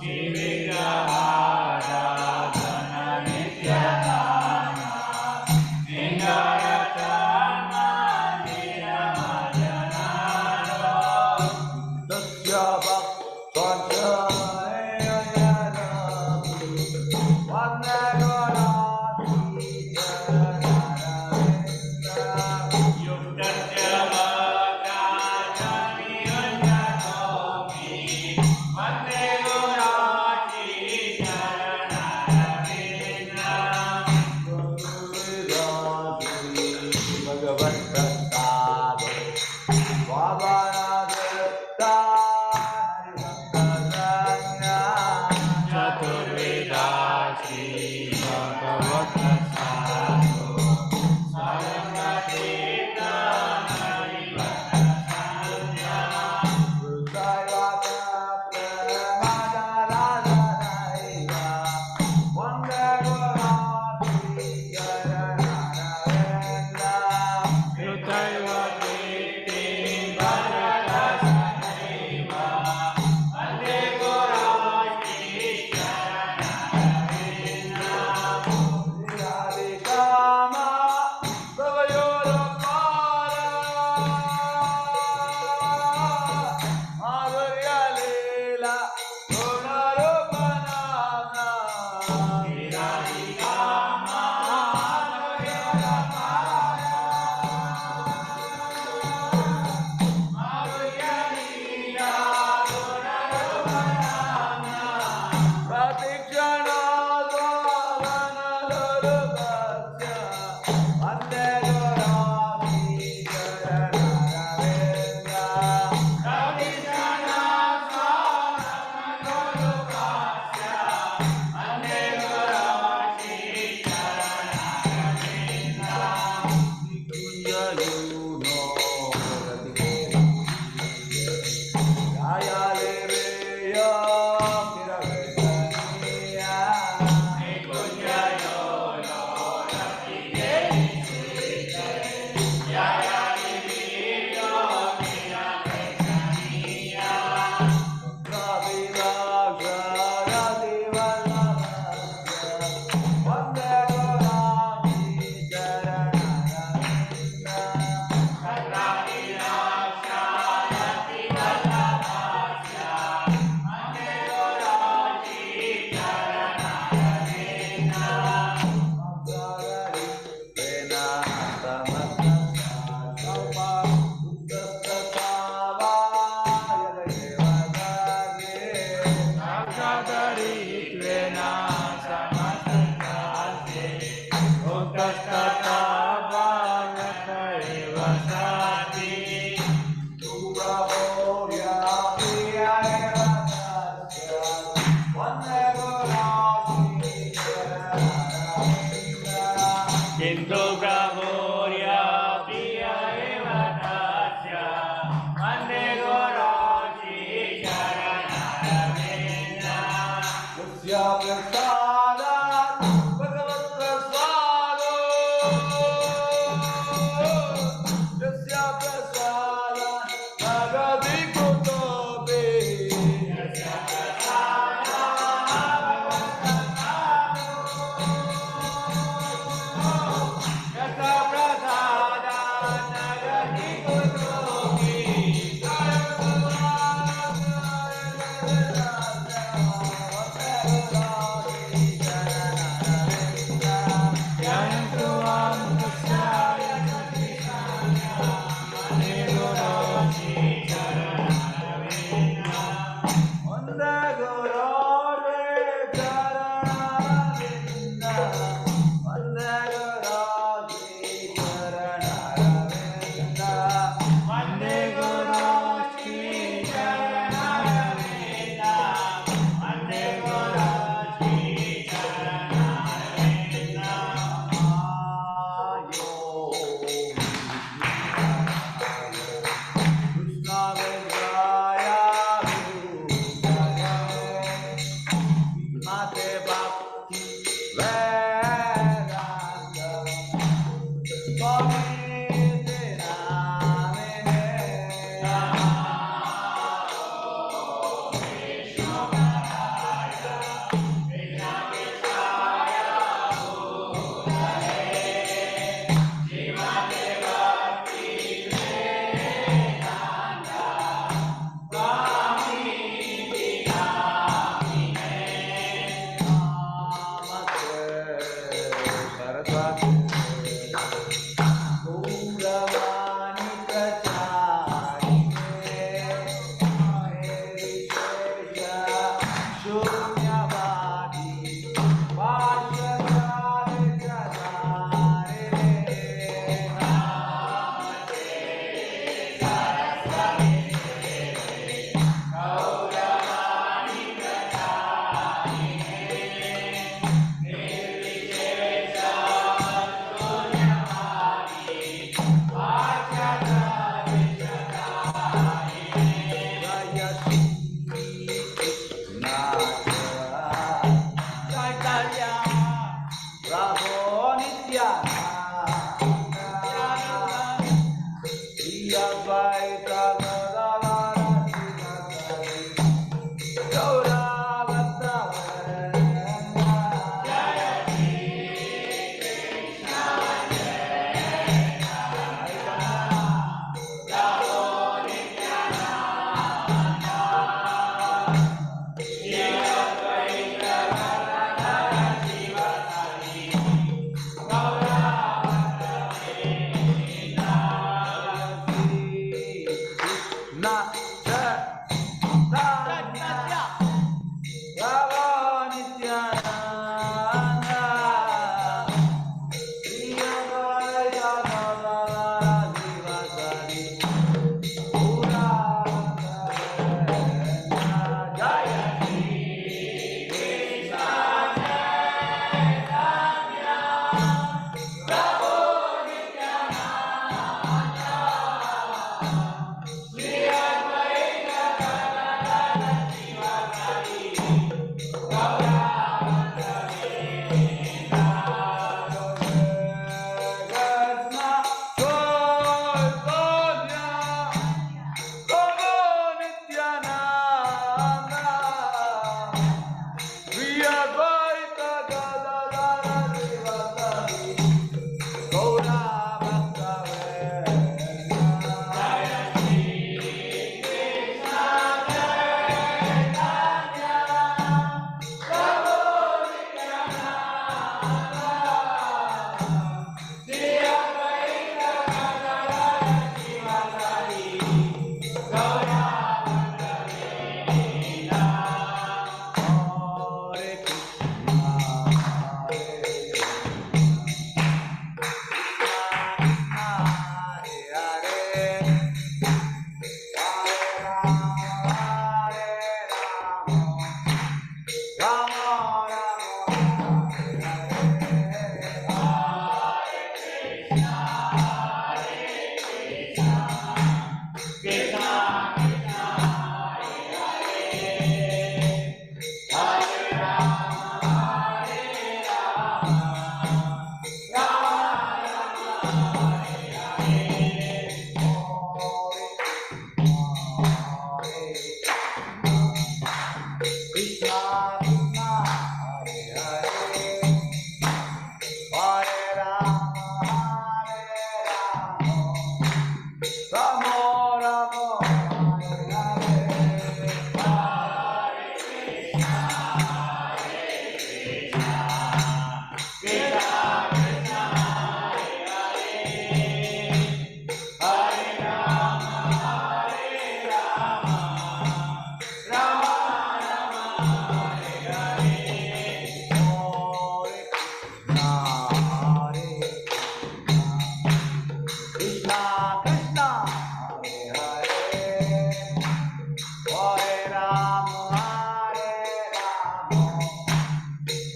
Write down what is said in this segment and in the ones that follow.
Jivika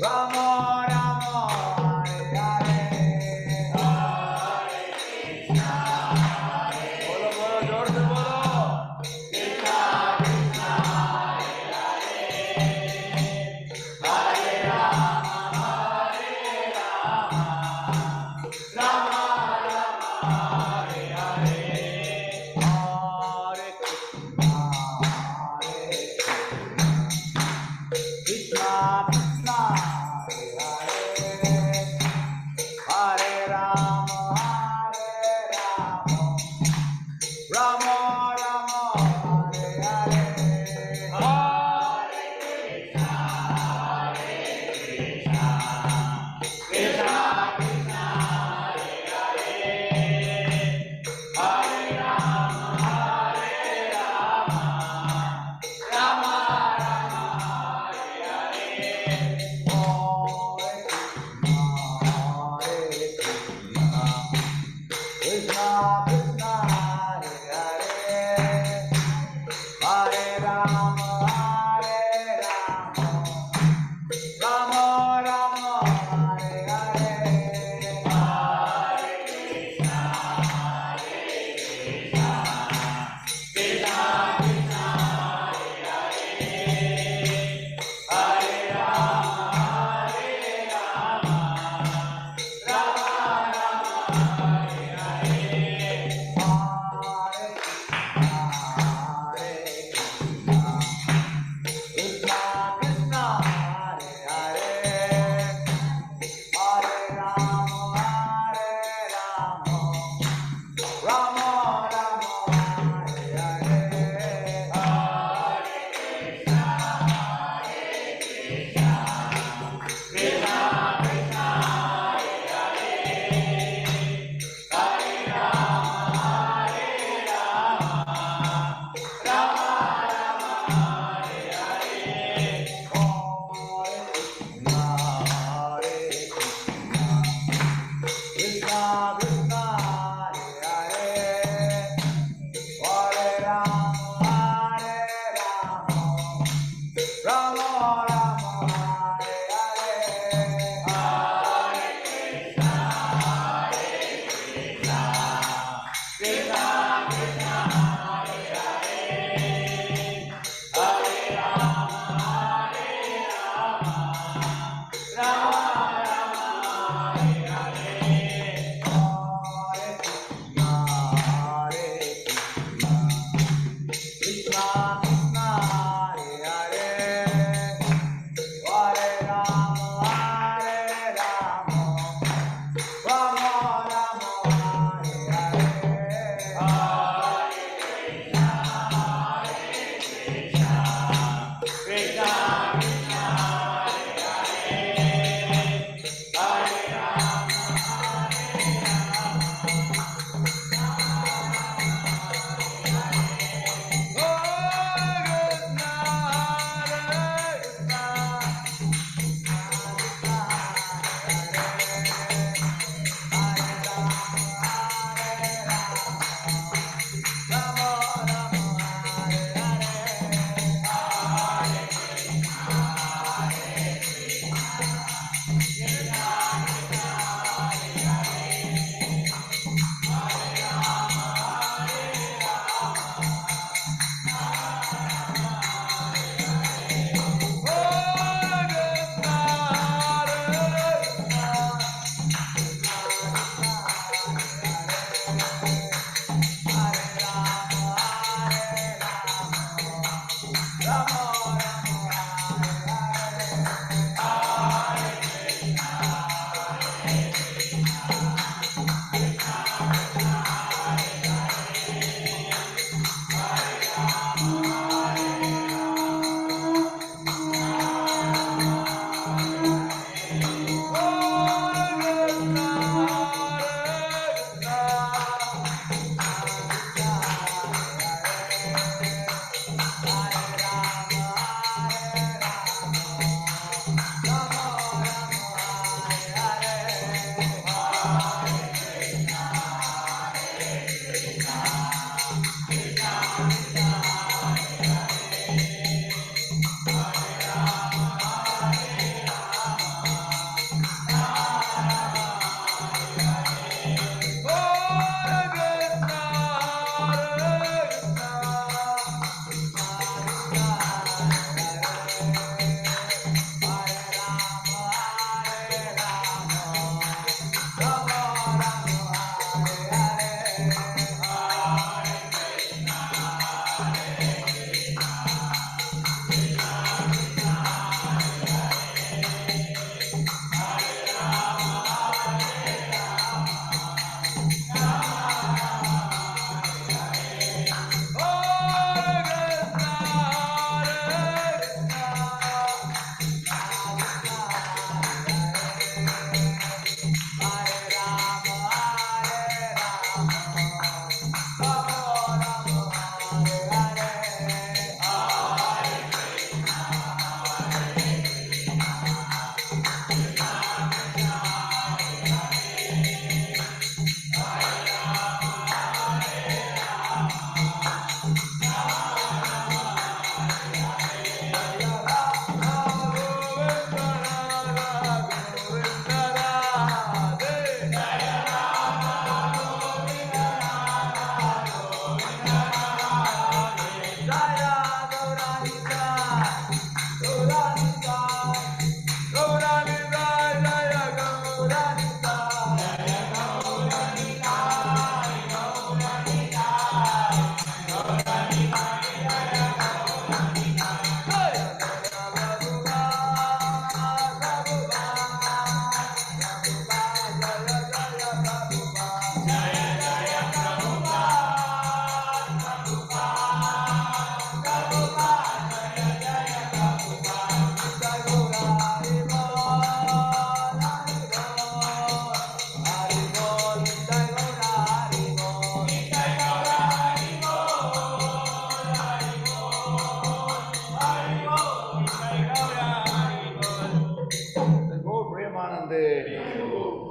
Rama Rama Hare Hare Hare Krishna Bolo bolo jor se bolo Krishna Krishna Hare Hare Hare Rama Rama Rama Hare Hare Hare Krishna Krishna Krishna Hare Rama Rama Rama Hare Hare Hare Krishna Krishna Krishna Hare Hare Hare Rama Rama Rama Hare Krishna Krishna Hare Hare Hare Rama Rama Rama Hare Hare Hare Krishna Krishna Krishna Hare Hare Hare Rama Rama Rama Hare Hare Krishna Krishna Hare Hare Hare Rama Rama Rama Hare Hare Hare Krishna Krishna Krishna Hare Hare Hare Rama Rama Rama Hare Hare Krishna Krishna Hare Hare Rama Rama Rama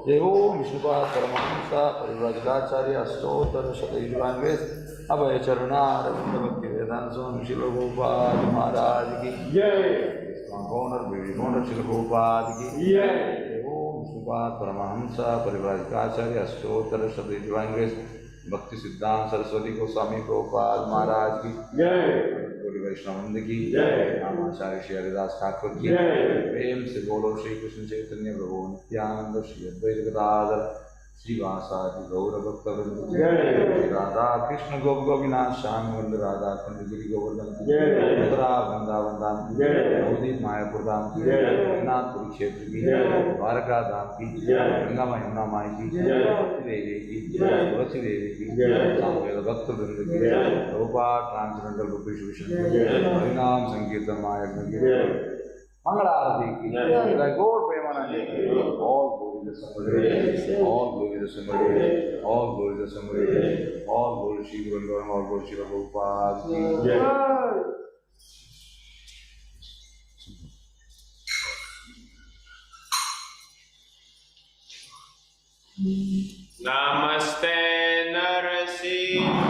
जय ओम विष्णुपाद परमहंस परिव्राजकाचार्य अष्टोत्तर शतयुगान्वेष अभय चरणारविंद भक्ति वेदांत स्वामी श्री प्रभुपाद महाराज की जय। गौनर श्री प्रभुपाद की जय। ओम विष्णुपाद परमहंस परिव्राजकाचार्य अष्टोत्तर शतयुगान्वेष भक्ति सिद्धांत सरस्वती गोस्वामी प्रभुपाद महाराज की जय। वैष्णवंद की जय। रामाचार्य श्री हरिदास ठाकुर की जय। प्रेम से बोलो श्री कृष्ण चैतन्य प्रभु नित्यानंद श्री अद्वैत गदाधर श्रीवासादि गौर भक्तवृंद जय। राधा कृष्ण गोप गोपीनाथ श्याम वंद राधा कुंड गिरि गोवर्धन जय। मथुरा वृंदावन धाम की जय। नवदीप मायापुर धाम की जय। नाथपुरी क्षेत्र की जय। द्वारका धाम की जय। गंगा यमुना माई की जय। देवी की जय। तुलसी देवी की जय। सामवेद भक्त वृंद की जय। प्रभुपाद ट्रांसजेंडर गोपीश विष्णु जय। हरिनाम संकीर्तन मायज्ञ की जय। मंगलारती की जय। गौर Premanand all glory to somebody, all glory to somebody, all glory to somebody, all glory to Shri Guru Govinda, all glory to Shri Prabhupada ki जय। नमस्ते नरसिंहाय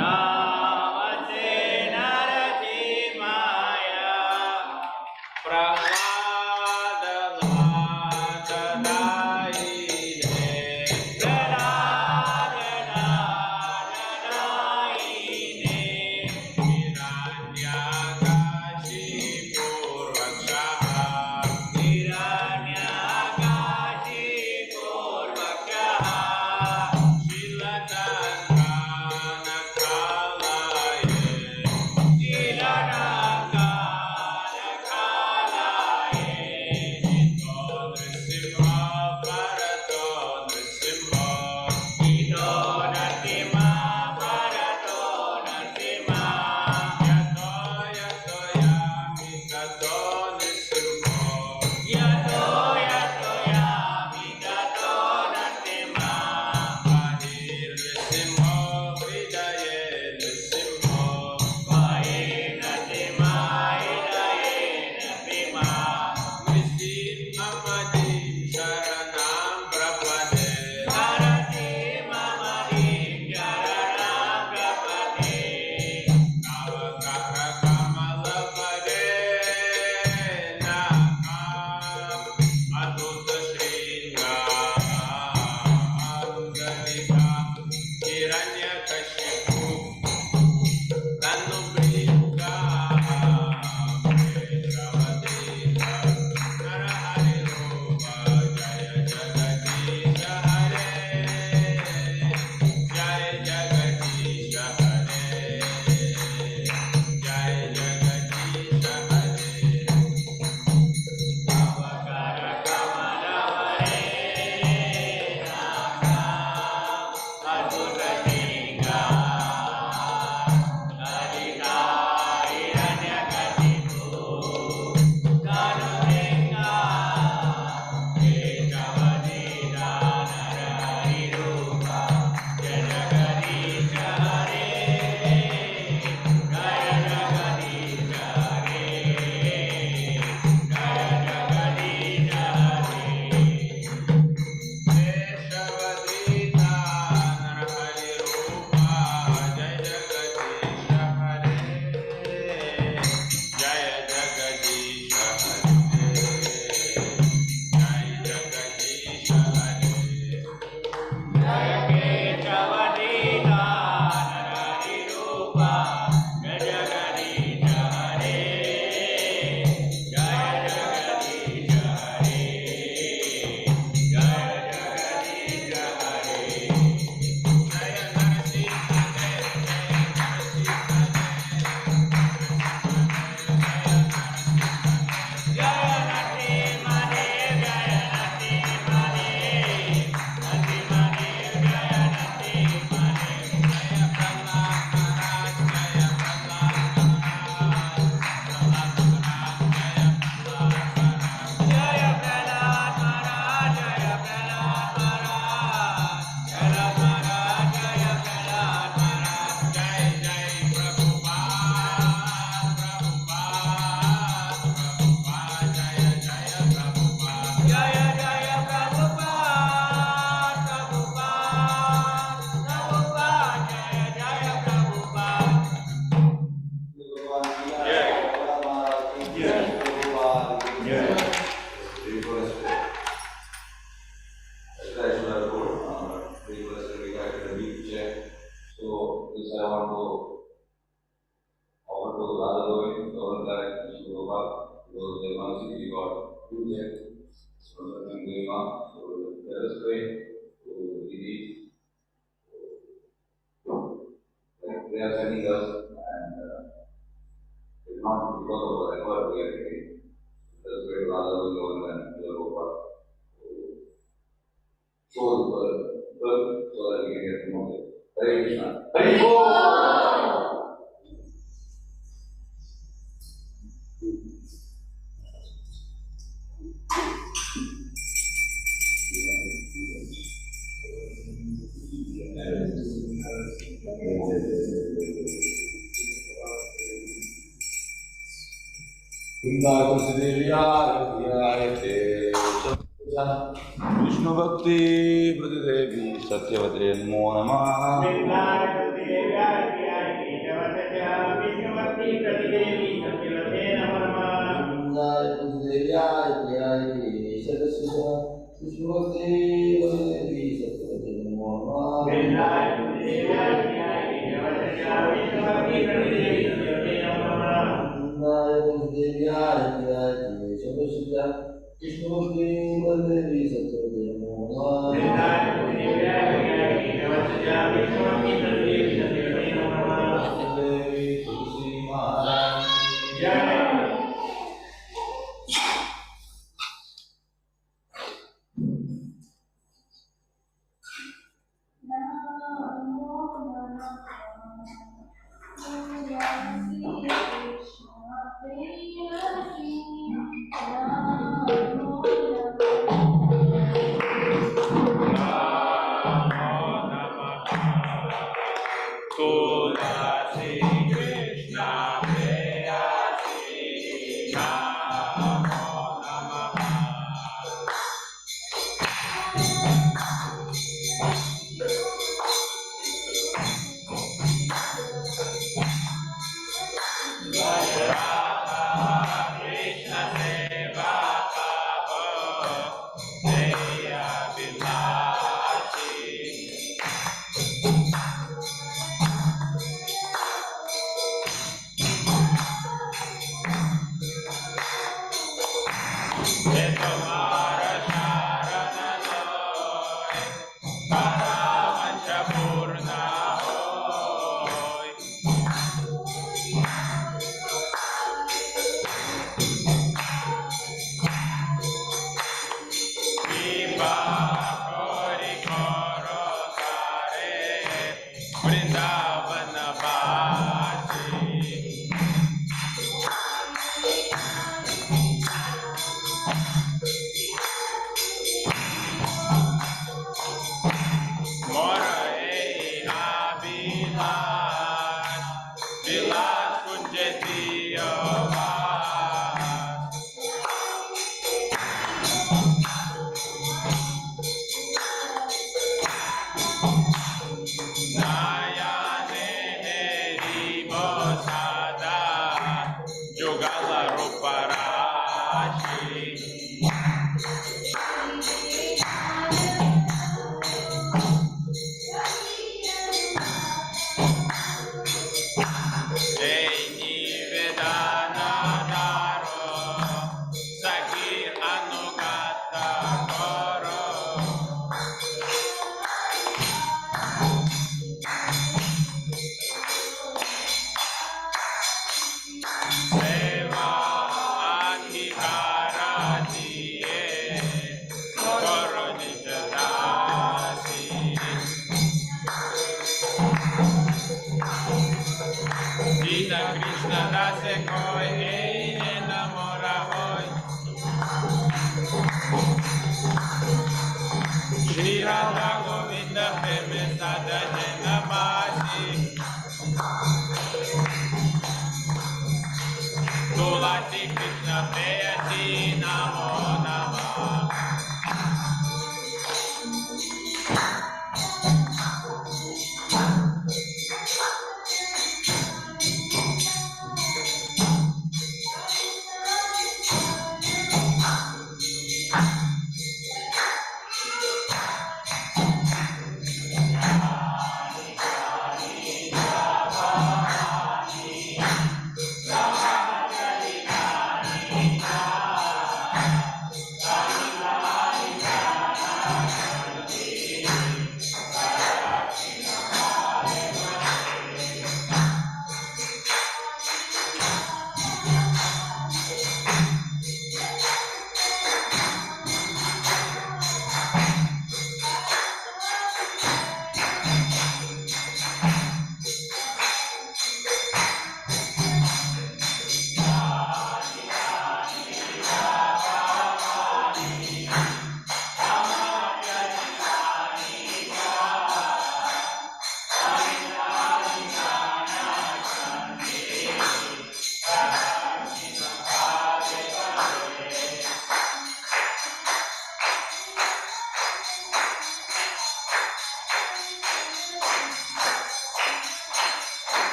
नमस्ते नरसिंहाय प्रह्लादवाददायिने प्रह्लादनारायणे हिरण्यकाशीपूर्वक्षः हिरण्यकाशीपूर्वकः शिलकङ्कानकालये शिलनकालकालये So the one we got two there. So nothing going on. So let us pray. So it is like they are sending us and it's not because of the effort we are taking. Let us pray rather than Lord and the Lord. So that we can get to know it. Hare Krishna. Hare Krishna. Vishnu भक्ति प्रतिदेवी सत्यवते नमो नमः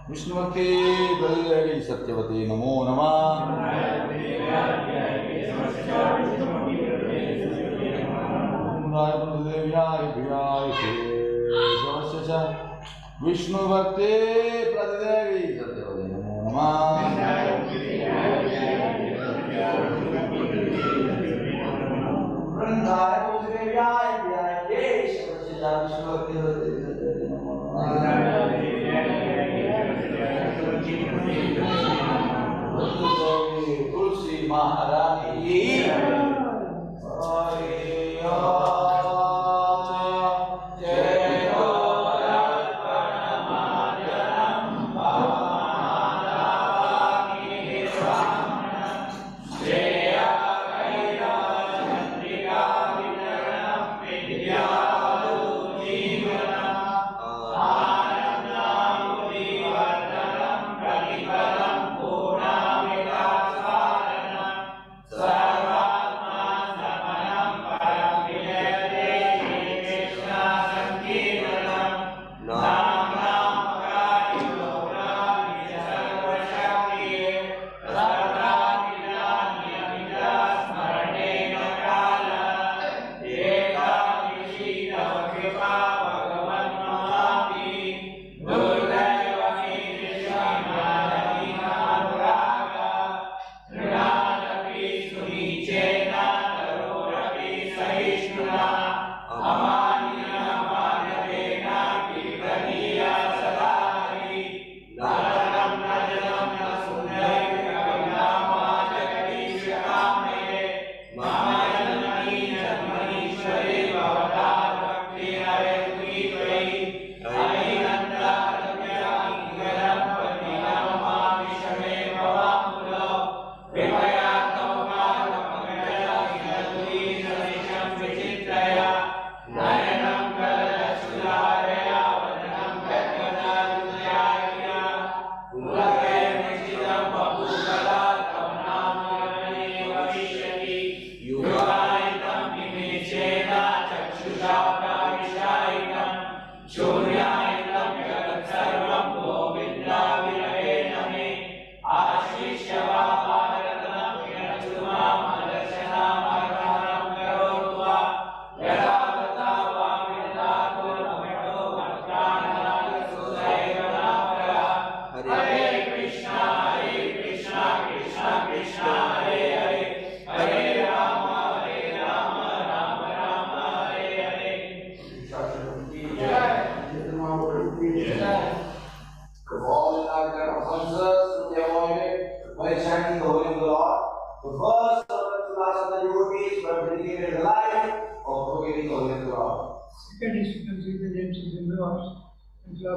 विष्णुमूर्ति बलदेवी सत्यवती नमो नमः। बलदेव्याय प्रियाय केशवस्य विष्णु भक्ति प्रतिदेवी सत्यवती नमो नमः। वृंदाय बलदेव्याय प्रियाय केशवस्य विष्णु भक्ति प्रतिदेवी सत्यवती नमो नमः। तुलसी महारानी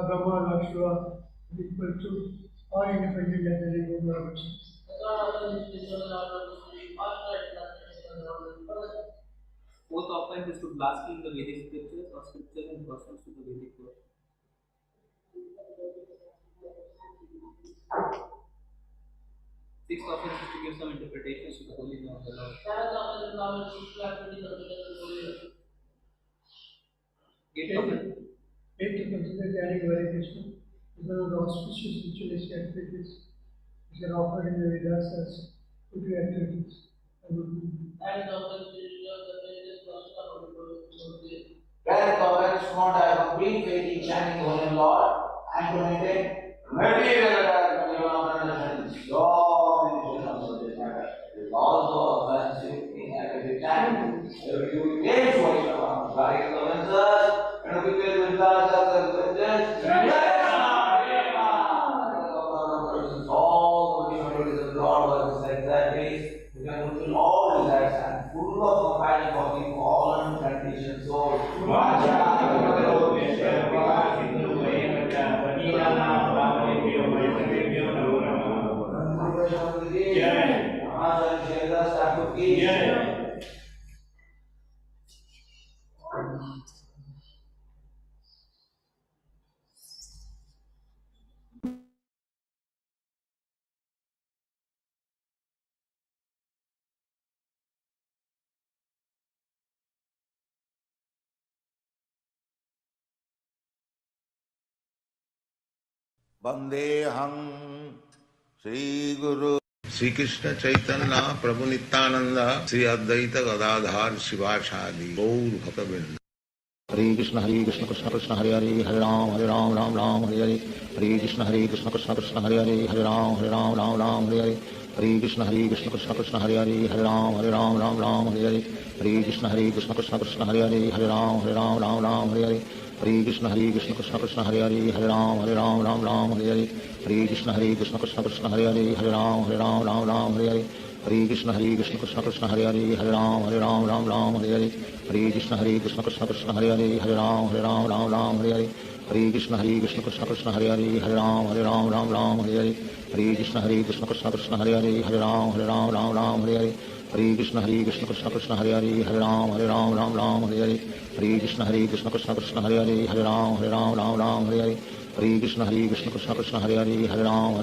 Brahma, Lord Shiva, equal to or independent as the name of Lord. Fourth offense is to blaspheme the Vedic scriptures or scriptures and persons to the Vedic word. Sixth offense is to give some interpretations to the holy name of the Lord. Eighth offense. Eighth offense is carrying Hare Krishna is one of the auspicious ritualistic activities which are offered in the Vedas as good activities. Tenth offense to not have complete faith in chanting the Holy Lord and to maintain material attachment even after understanding so many things of this matter. It is also offensive in academic chanting. If you engage Vaishnava, like the offenses, and if you will with the offenses, वंदेहं Shri Guru Shri Krishna Chaitanya Prabhu Nityanand Shri Advaita Gadadhar शिवासादि Gaur भक्तवृंद। Hare Krishna Krishna Krishna Hare Hare Hare Ram Ram Ram Hare Hare. Hare Krishna Krishna Krishna Hare Hare Hare Ram Ram Ram Hare Hare. Hare Krishna Krishna Krishna Hare Hare Hare Ram Ram Hare Hare. Hare Krishna Krishna Krishna Hare Hare Hare Ram Ram Hare Hare. Hare Krishna Krishna Krishna Hare Hare Hare Ram Ram Hare Hare. Hare Krishna Krishna Krishna Hare Hare Hare Ram Ram Hare Hare. Hare Krishna Krishna Krishna Hare Hare Hare Ram Ram Hare Hare. Hare Krishna Krishna Krishna Hare Hare Hare Ram Ram Hare Hare. Hare Krishna Krishna Krishna Hare Hare Hare Ram Ram Hare Hare. Hare Krishna Krishna Krishna Krishna Hare Hare Hare Ram Hare Hare. Hare Krishna Krishna Krishna Hare Hare Hare Ram Hare Hare. Hare Krishna Krishna Krishna Krishna Hare Hare Hare Ram Hare Hare. Hare Krishna Krishna Krishna Krishna Hare Hare Hare Ram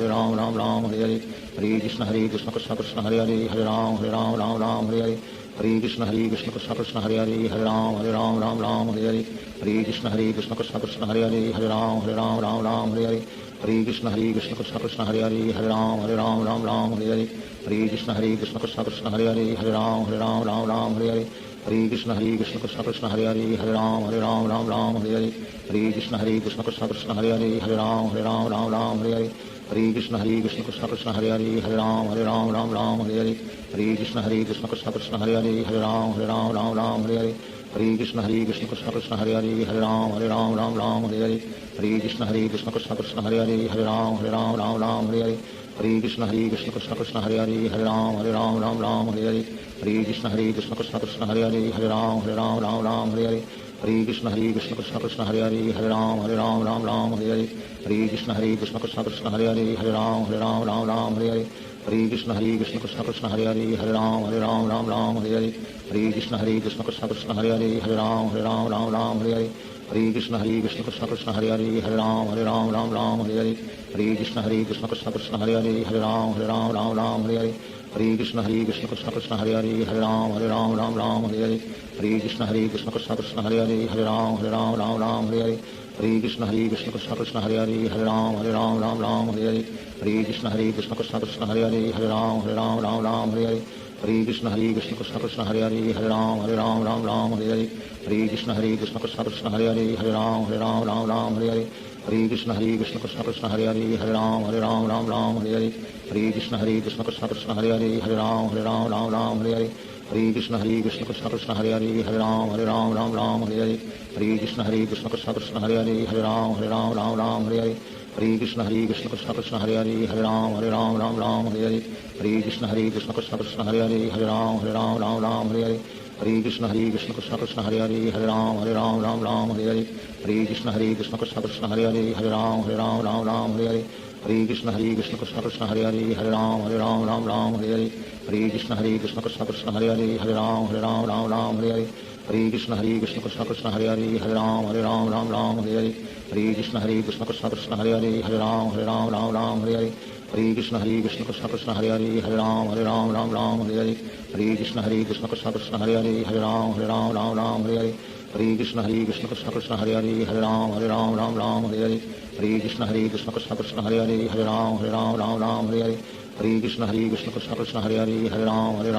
Hare Hare. Hare Krishna Krishna Krishna Krishna Hare Hare Hare Ram Hare Hare. Hare Krishna Krishna Krishna Krishna Hare Hare Hare Ram Hare Hare. Hare Krishna Krishna Krishna Krishna Hare Hare Hare Ram Hare Hare. Hare Krishna Krishna Krishna Krishna Hare Hare Hare Ram Hare Hare. Hare Krishna Krishna Krishna Krishna Hare Hare Hare Ram Hare Hare. Hare Krishna Krishna Krishna Krishna Hare Hare Hare Ram Hare Hare. Hare Krishna Krishna Krishna Krishna Hare Hare Hare Ram Hare Hare. Hare Krishna Krishna Krishna Krishna Hare Hare Hare Ram Hare Hare. Hare Krishna Krishna Krishna Krishna Hare Hare Hare Ram Hare Hare. Hare Krishna Krishna Krishna Krishna Hare Hare Hare Ram Hare Hare. Hare Krishna Krishna Krishna Krishna Hare Hare Hare Ram Hare Hare. Hare Krishna Krishna Krishna Krishna Hare Hare Hare Ram Hare Hare. Hare Krishna Krishna Krishna Krishna Hare Hare Hare Ram Hare Hare. Hare Krishna Krishna Krishna Krishna Hare Hare Hare Ram Hare Hare. Hare Krishna Krishna Krishna Krishna Hare Hare Hare Ram Hare Hare. Hare Krishna Krishna Krishna Krishna Hare Hare Hare Ram Hare Hare. Hare Krishna Krishna Krishna Krishna Hare Hare Hare Ram Hare Hare. Hare Krishna Krishna Krishna Krishna Hare Hare Hare Ram Hare Hare. Hare Krishna Krishna Krishna Krishna Hare Hare Hare Ram Hare Hare. Hare Krishna Krishna Krishna Krishna Hare Hare Hare Ram Hare Hare. Hare Krishna Krishna Krishna Krishna Hare Hare Hare Ram Hare Hare. Hare Krishna Krishna Krishna Krishna Hare Hare Hare Ram Hare Hare. Hare Krishna Krishna Krishna Krishna Hare Hare Hare Ram Hare Hare. Hare Krishna Krishna Krishna Krishna Hare Hare Hare Ram Hare Hare. Hare Krishna Krishna Krishna Krishna Hare Hare Hare Ram Hare Hare. Hare Krishna Krishna Krishna Krishna Hare Hare Hare Ram Hare Hare. Hare Krishna Krishna Krishna Krishna Hare Hare Hare Ram Hare Hare. Hare Krishna Krishna Krishna Krishna Hare Hare Hare Ram Hare Hare. Hare Krishna Krishna Krishna Krishna Hare Hare Hare Ram Hare Hare. Hare Krishna Krishna Krishna Krishna Hare Hare Hare Ram Hare Hare. Hare Krishna Krishna Krishna Krishna Hare Hare Hare Ram Hare Hare. Hare Krishna Krishna Krishna Krishna Hare Hare Hare Ram Hare Hare. Hare Krishna Krishna Krishna Krishna Hare Hare Hare Ram Hare Hare. Hare Krishna Krishna Krishna Krishna Hare Hare Hare Ram Hare Hare. Hare Krishna Krishna Krishna Krishna Hare Hare Hare Ram Hare Hare. Hare Krishna Krishna Krishna Krishna Hare Hare Hare Ram Hare Hare. Hare Krishna Krishna Krishna Krishna Hare Hare Hare Ram Hare Hare. Hare Krishna Krishna Krishna Krishna Hare Hare Hare Ram Hare Hare. Hare Krishna Krishna Krishna Krishna Hare Hare Hare Ram Hare Hare. Hare Krishna Krishna Krishna Krishna Hare Hare Hare Ram Hare Hare. Hare Krishna Krishna Krishna Krishna Hare Hare Hare Ram Hare Hare. Hare Krishna Krishna Krishna Krishna Hare Hare Hare Ram Hare Hare. Hare Krishna Krishna Krishna Krishna Hare Hare Hare Ram Hare Hare. Hare Krishna Krishna Krishna Krishna Hare Hare Hare Ram Hare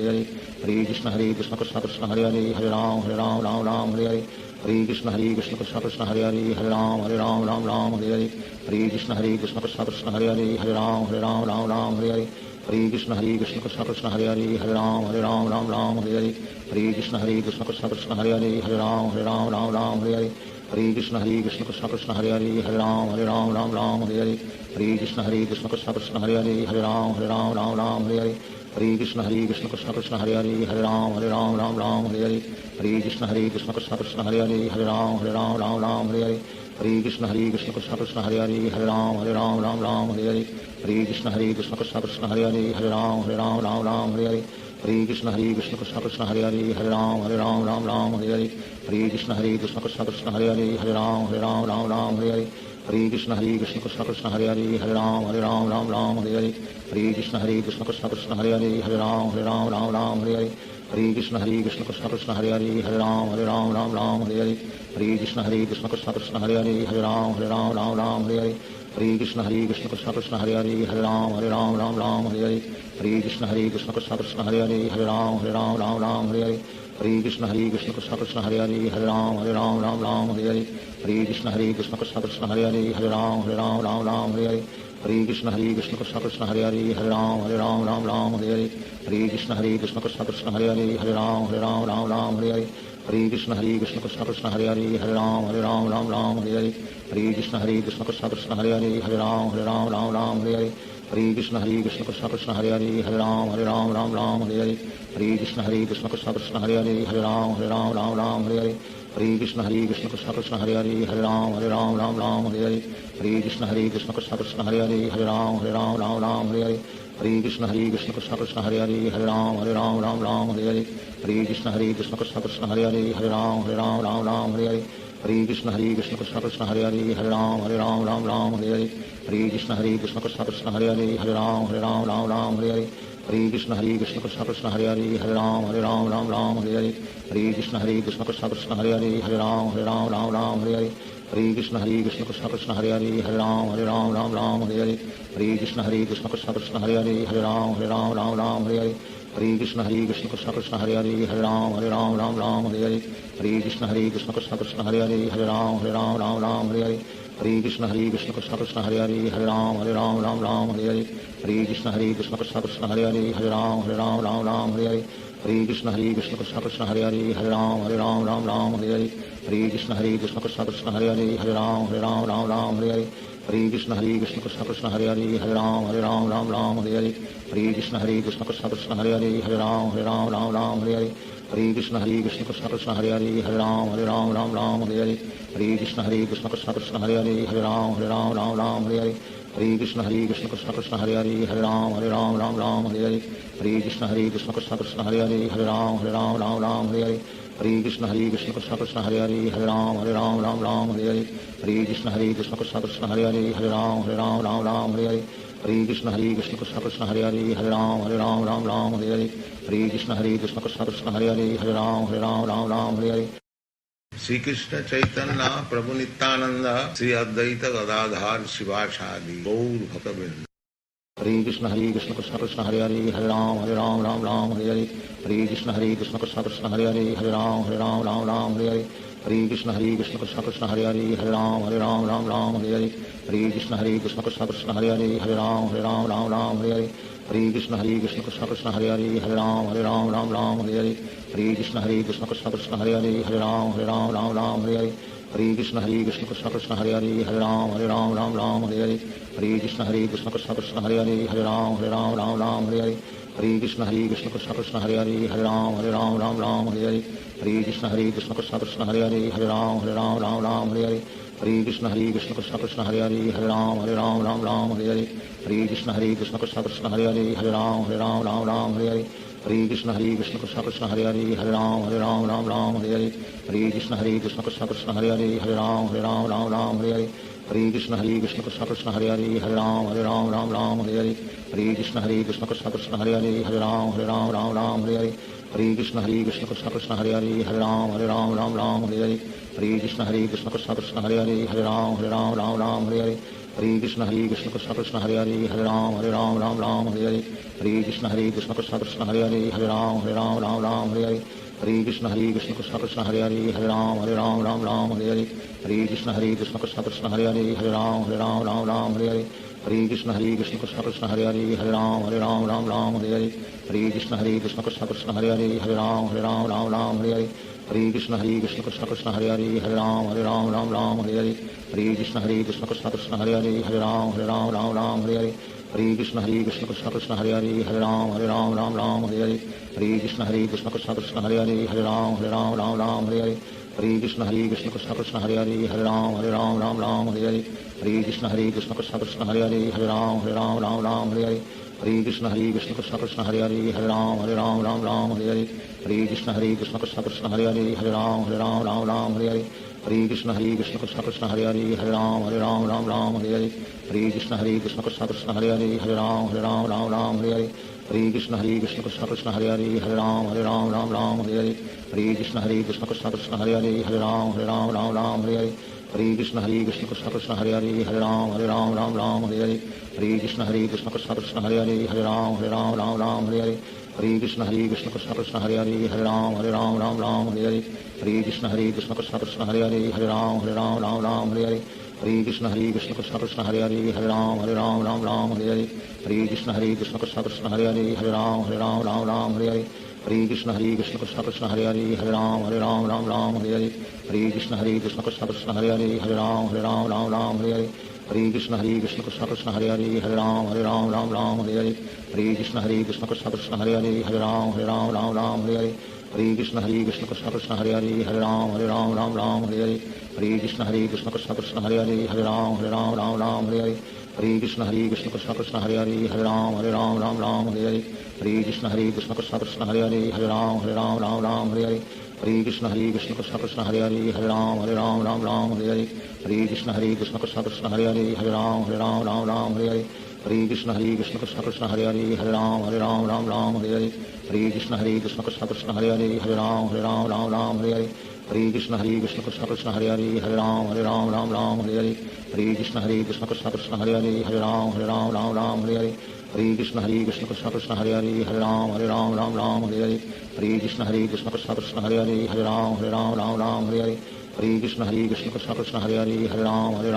Hare. Hare Krishna Krishna Krishna Krishna Hare Hare Hare Ram Hare Hare. Hare Krishna Krishna Krishna Krishna Hare Hare Hare Ram Hare Hare. Hare Krishna Krishna Krishna Krishna Hare Hare Hare Ram Hare Hare. Hare Krishna Krishna Krishna Krishna Hare Hare Hare Ram Hare Hare. Hare Krishna Krishna Krishna Krishna Hare Hare Hare Ram Hare Hare. Hare Krishna Krishna Krishna Krishna Hare Hare Hare Ram Hare Hare. Hare Krishna Krishna Krishna Krishna Hare Hare Hare Ram Hare Hare. Hare Krishna Krishna Krishna Krishna Hare Hare Hare Ram Hare Hare. Hare Krishna Krishna Krishna Krishna Hare Hare Hare Ram Hare Hare. Hare Krishna Krishna Krishna Krishna Hare Hare Hare Ram Hare Hare. Hare Krishna Krishna Krishna Krishna Hare Hare Hare Ram Hare Hare. Hare Krishna Krishna Krishna Krishna Hare Hare Hare Ram Hare Hare. Hare Krishna Krishna Krishna Krishna Hare Hare Hare Ram Hare Hare. Hare Krishna Krishna Krishna Krishna Hare Hare Hare Ram Hare Hare. Hare Krishna Krishna Krishna Krishna Hare Hare Hare Ram Hare Hare. Hare Krishna Krishna Krishna Hare Hare Hare Ram Ram Ram Hare Hare Hare Krishna Krishna Krishna Hare Hare Hare Ram Ram Hare Hare Hare Krishna Krishna Krishna Hare Hare Hare Ram Ram Hare Hare Hare Krishna Krishna Krishna Hare Hare Hare Ram Ram Hare Hare Hare Krishna Krishna Krishna Hare Hare Hare Ram Ram Hare Hare Hare Krishna Krishna Krishna Hare Hare Hare Ram Ram Hare Hare Hare Krishna Krishna Krishna Hare Hare Hare Ram Hare Hare Hare Krishna Krishna Krishna Hare Hare Hare Ram Hare Hare Hare Krishna Krishna Krishna Hare Hare Hare Ram Hare Hare Hare Krishna Krishna Krishna Hare Hare Hare Ram Hare Hare Hare Krishna Krishna Krishna Hare Hare Hare Ram Hare Hare Hare Krishna Krishna Krishna Hare Hare Hare Ram Hare Hare Hare Krishna Krishna Krishna Hare Hare Hare Ram Hare Hare Hare Krishna Krishna Krishna Hare Hare Hare Ram Hare Hare Hare Krishna Krishna Krishna Hare Hare Hare Ram Hare Hare Hare Krishna Krishna Krishna Hare Hare Hare Ram Hare Hare Hare Krishna Krishna Krishna Hare Hare Hare Ram Hare Hare Hare Krishna Krishna Krishna Hare Hare Hare Ram Hare Hare Hare Krishna Krishna Krishna Hare Hare Hare Ram Hare Hare Hare Krishna Krishna Krishna Hare Hare Hare Ram Hare Hare Hare Krishna Krishna Krishna Hare Hare Hare Ram Hare Hare Hare Krishna Krishna Krishna Hare Hare Hare Ram Hare Hare Hare Krishna Krishna Krishna Hare Hare Hare Ram Hare Hare Hare Krishna Krishna Krishna Hare Hare Hare Ram Hare Hare Hare Krishna Krishna Krishna Hare Hare Hare Ram Hare Hare Hare Krishna Krishna Krishna Hare Hare Hare Ram Hare Hare Hare Krishna Krishna Krishna Hare Hare Hare Ram Hare Hare Hare Krishna Krishna Krishna Hare Hare Hare Ram Hare Hare Hare Krishna Krishna Krishna Hare Hare Hare Ram Hare Hare Hare Krishna Krishna Krishna Hare Hare Hare Ram Hare Hare Hare Krishna Krishna Krishna Hare Hare Hare Ram Hare Hare Hare Krishna Krishna Krishna Hare Hare Hare Ram Hare Hare Hare Krishna Krishna Krishna Hare Hare Hare Ram Hare Hare Hare Krishna Krishna Krishna Hare Hare Hare Ram Hare Hare Hare Krishna Krishna Krishna Hare Hare Hare Ram Hare Hare Hare Krishna Krishna Krishna Hare Hare Hare Ram Hare Hare Sri Krishna Chaitanya Prabhu Nityananda Sri Advaita Gadadhar Shivasadi Gaur Bhaktavinda Hare Krishna Krishna Krishna Hare Hare Hare Ram Hare Hare Hare Krishna Krishna Krishna Hare Hare Hare Ram Hare Hare Hare Krishna Krishna Krishna Hare Hare Hare Ram Hare Hare Hare Krishna Krishna Krishna Hare Hare Hare Ram Hare Hare Hare Krishna Krishna Krishna Hare Hare Hare Ram Hare Hare Hare Krishna Krishna Krishna Hare Hare Hare Ram Hare Hare Krishna Krishna Krishna Hare Hare Hare Ram Hare Hare Krishna Krishna Krishna Hare Hare Hare Ram Hare Hare Krishna Krishna Krishna Hare Hare Hare Ram Hare Hare Krishna Krishna Krishna Hare Hare Hare Ram Hare Hare Krishna Krishna Krishna Hare Hare Hare Ram Hare Hare Krishna Krishna Krishna Hare Hare Hare Ram Hare Hare Krishna Krishna Krishna Hare Hare Hare Ram Hare Hare Krishna Krishna Krishna Hare Hare Hare Ram Hare Hare Krishna Krishna Krishna Hare Hare Hare Ram Hare Hare Krishna Krishna Krishna Hare Hare Hare Ram Hare Hare Krishna Krishna Krishna Hare Hare Hare Ram Hare Hare Krishna Krishna Krishna Hare Hare Hare Ram Hare Hare Krishna Krishna Krishna Hare Hare Hare Ram Hare Hare Krishna Krishna Krishna Hare Hare Hare Ram Hare Hare Krishna Krishna Krishna Hare Hare Hare Ram Hare Krishna Krishna Krishna Hare Hare Hare Ram Hare Krishna Krishna Krishna Hare Hare Hare Ram Hare Krishna Krishna Krishna Hare Hare Hare Ram Hare Krishna Krishna Krishna Hare Hare Hare Ram Hare Krishna Krishna Krishna Hare Hare Hare Ram Hare Krishna Krishna Krishna Hare Hare Hare Ram Hare Krishna Krishna Krishna Hare Hare Hare Ram Hare Krishna Krishna Krishna Hare Hare Hare Ram Hare Krishna Krishna Krishna Hare Hare Hare Ram Hare Krishna Krishna Krishna Hare Hare Hare Ram Hare Krishna Krishna Krishna Hare Hare Hare Ram Hare Krishna Krishna Krishna Hare Hare Hare Ram Hare Krishna Krishna Krishna Hare Hare Hare Ram Hare Krishna Krishna Krishna Hare Hare Hare Ram Hare Krishna Krishna Krishna Hare Hare Hare Ram Hare Hare Krishna Krishna Krishna Hare Hare Hare Ram Ram Ram Hare Hare Hare Krishna Krishna Krishna Hare Hare Hare Ram Ram Hare Hare Hare Krishna Krishna Krishna Hare Hare Hare Ram Ram Hare Hare Hare Krishna Krishna Krishna Hare Hare Hare Ram Ram Hare Hare Hare Krishna Krishna Krishna Hare Hare Hare Ram Ram Hare Hare Hare Krishna Krishna Krishna Hare Hare Hare Ram Ram Hare Hare Hare Krishna Krishna Krishna Hare Hare Hare Ram Ram Hare Hare Hare Krishna Krishna Krishna Hare Hare Hare Ram Ram Hare Hare Hare Krishna Krishna Krishna Hare Hare Hare Ram Ram Hare Hare Hare Krishna Krishna Krishna Hare Hare Hare Ram Ram Hare Hare Hare Krishna Krishna Krishna Hare Hare Hare Ram Ram Hare Hare Hare Krishna Krishna Krishna Hare Hare Hare Ram Ram Hare Hare Hare Krishna Krishna Krishna Hare Hare Hare Ram Ram Hare Hare Hare Krishna Krishna Krishna Hare Hare Hare Ram Ram Hare Hare Hare Krishna Krishna Krishna Hare Hare Hare Ram Ram Hare Hare Hare Krishna Krishna Krishna Hare Hare Hare Ram Ram Hare Hare Hare Krishna Krishna Krishna Hare Hare Hare Ram Ram Hare Hare Hare Krishna Krishna Krishna Hare Hare Hare Ram Ram Hare Hare Hare Krishna Krishna Krishna Hare Hare Hare Ram Hare Hare Hare Krishna Krishna Krishna Hare Hare Hare Ram Hare Hare Hare Krishna Krishna Krishna Hare Hare Hare Ram Hare Hare Hare Krishna Krishna Krishna Hare Hare Hare Ram Hare Hare Hare Krishna Krishna Krishna Hare Hare Hare Ram Hare Hare Hare Krishna Krishna Krishna Hare Hare Hare Ram Hare Hare Hare Krishna Krishna Krishna Hare Hare Hare Ram Hare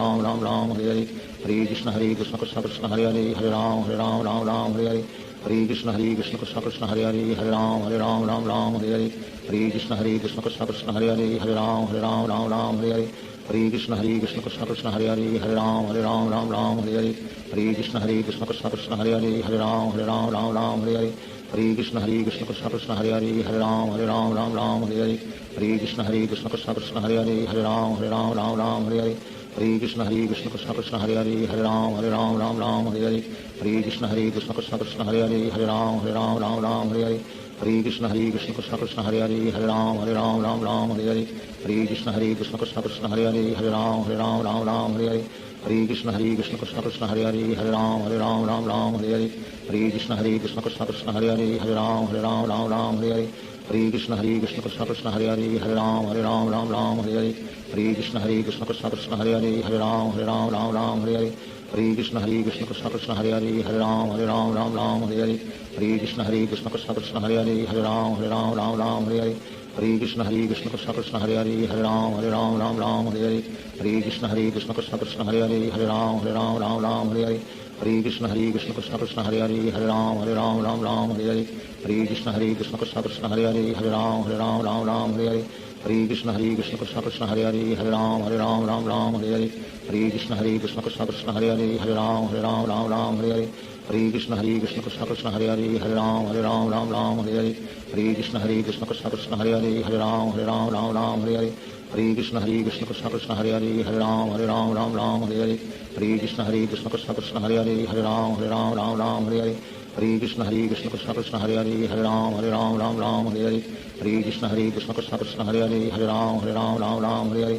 Hare Hare Krishna Krishna Krishna Hare Hare Hare Ram Hare Hare Hare Krishna Krishna Krishna Hare Hare Hare Ram Hare Hare Hare Krishna Krishna Krishna Hare Hare Hare Ram Hare Hare Hare Krishna Krishna Krishna Hare Hare Hare Ram Hare Hare Hare Krishna Krishna Krishna Hare Hare Hare Ram Hare Hare Hare Krishna Krishna Krishna Hare Hare Hare Ram Hare Hare Hare Krishna Krishna Krishna Hare Hare Hare Ram Hare Hare Hare Krishna Krishna Krishna Hare Hare Hare Ram Hare Hare Hare Krishna Krishna Krishna Hare Hare Hare Ram Hare Hare Hare Krishna Krishna Krishna Hare Hare Hare Ram Hare Hare Hare Krishna Krishna Krishna Hare Hare Hare Ram Hare Hare Hare Krishna Krishna Krishna Hare Hare Hare Ram Hare Hare Hare Krishna Krishna Krishna Hare Hare Hare Ram Hare Hare Hare Krishna Krishna Krishna Hare Hare Hare Ram Hare Hare Hare Krishna Krishna Krishna Hare Hare Hare Ram Hare Hare Hare Krishna Krishna Krishna Hare Hare Hare Ram Hare Hare Hare Krishna Krishna Krishna Hare Hare Hare Ram Hare Hare Hare Krishna Krishna Krishna Hare Hare Hare Ram Hare Hare Hare Krishna Krishna Krishna Hare Hare Hare Ram Hare Hare Hare Krishna Krishna Krishna Hare Hare Hare Ram Hare Hare Hare Krishna Krishna Krishna Hare Hare Hare Ram Hare Hare Hare Krishna Krishna Krishna Hare Hare Hare Ram Hare Hare Hare Krishna Krishna Krishna Hare Hare Hare Ram Hare Hare Hare Krishna Krishna Krishna Hare Hare Hare Ram Hare Hare Hare Krishna Krishna Krishna Hare Hare Hare Ram Hare Hare Hare Krishna Krishna Krishna Hare Hare Hare Ram Hare Hare Hare Krishna Krishna Krishna Hare Hare Hare Ram Hare Hare Hare Krishna Krishna Krishna Hare Hare Hare Ram Hare Hare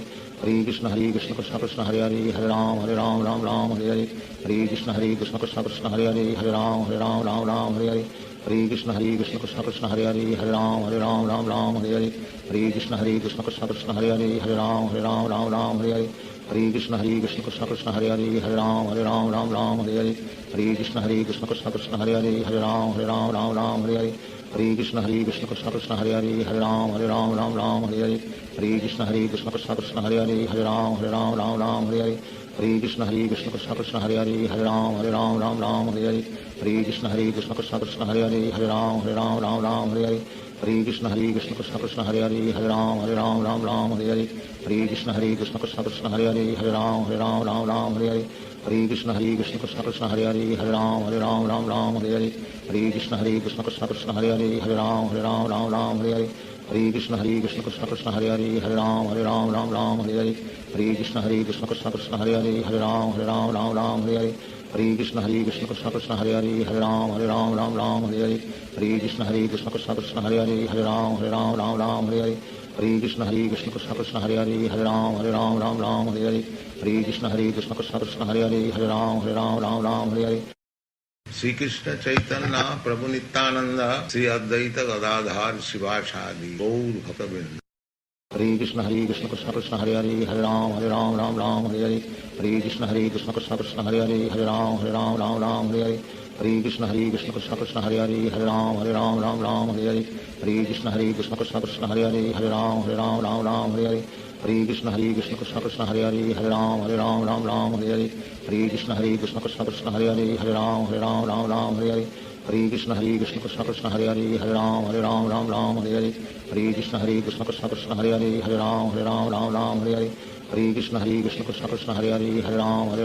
Hare Krishna Krishna Krishna Hare Hare Hare Ram Hare Hare Hare Krishna Krishna Krishna Hare Hare Hare Ram Hare Hare Hare Krishna Krishna Krishna Hare Hare Hare Ram Hare Hare Hare Krishna Krishna Krishna Hare Hare Hare Ram Hare Hare Hare Krishna Krishna Krishna Hare Hare Hare Ram Hare Hare Hare Krishna Krishna Krishna Hare Hare Hare Ram Hare Hare Hare Krishna Krishna Krishna Hare Hare Hare Ram Hare Hare Hare Krishna Krishna Krishna Hare Hare Hare Ram Hare Hare Hare Krishna Krishna Krishna Hare Hare Hare Ram Hare Hare Hare Krishna Krishna Krishna Hare Hare Hare Ram Hare Hare Hare Krishna Krishna Krishna Hare Hare Hare Ram Hare Hare Hare Krishna Krishna Krishna Hare Hare Hare Ram Hare Hare Hare Krishna Krishna Krishna Hare Hare Hare Ram Hare Hare Hare Krishna Krishna Krishna Hare Hare Hare Ram Hare Hare Hare Krishna Krishna Krishna Hare Hare Hare Ram Hare Hare Hare Krishna Krishna Krishna Hare Hare Hare Ram Hare Hare Hare Krishna Krishna Krishna Hare Hare Hare Ram Hare Hare Hare Krishna Krishna Krishna Hare Hare Hare Ram Hare Hare Hare Krishna Krishna Krishna Hare Hare Hare Ram Hare Hare Shri Krishna Chaitanya Prabhu Nityanand Shri Advaita Gadadhar शिवासादि Gaur भक्तवृंद। Hare Krishna Krishna Krishna Hare Hare Hare Ram Ram Ram Hare Hare Hare Krishna Krishna Krishna Hare Hare Hare Ram Ram Hare Hare Hare Krishna Krishna Krishna Hare Hare Hare Ram Ram Hare Hare Hare Krishna Krishna Krishna Hare Hare Hare Ram Ram Hare Hare Hare Krishna Krishna Krishna Hare Hare Hare Ram Ram Hare Hare Hare Krishna Krishna Krishna Hare Hare Hare Ram Ram Hare Hare Hare Krishna Krishna Krishna Hare Hare Hare Ram Ram Hare Hare Hare Krishna Krishna Krishna Hare Hare Hare Ram Ram Hare Hare Hare Krishna Krishna Krishna Hare Hare Hare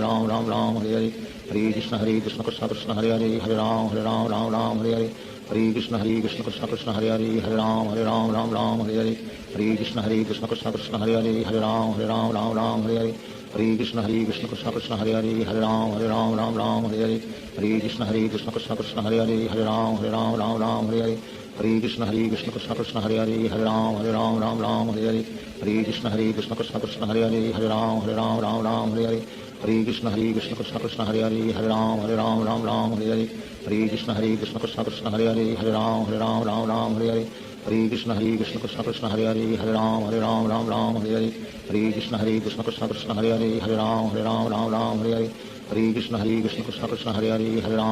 Ram Ram Hare Hare Hare Krishna Krishna Krishna Hare Hare Hare Ram Ram Hare Hare Hare Krishna Krishna Krishna Hare Hare Hare Ram Ram Hare Hare Hare Krishna Krishna Krishna Hare Hare Hare Ram Ram Hare Hare Hare Krishna Krishna Krishna Hare Hare Hare Ram Ram Hare Hare Hare Krishna Krishna Krishna Hare Hare Hare Ram Ram Hare Hare Hare Krishna Krishna Krishna Hare Hare Hare Ram Ram Hare Hare Hare Krishna Krishna Krishna Hare Hare Hare Ram Ram Hare Hare Hare Krishna Krishna Krishna Hare Hare Hare Ram Ram Hare Hare Hare Krishna Krishna Krishna Hare Hare Hare Ram Ram Hare Hare Hare Krishna Krishna Krishna Hare Hare Hare Ram Ram Hare Hare Hare Krishna Krishna Krishna Hare Hare Hare Ram Ram Hare Hare Hare Krishna Krishna Krishna Hare Hare Hare Ram Ram Hare Hare Hare Krishna Krishna Krishna Hare Hare Hare Ram Ram Hare Hare Hare Krishna Krishna Krishna Hare Hare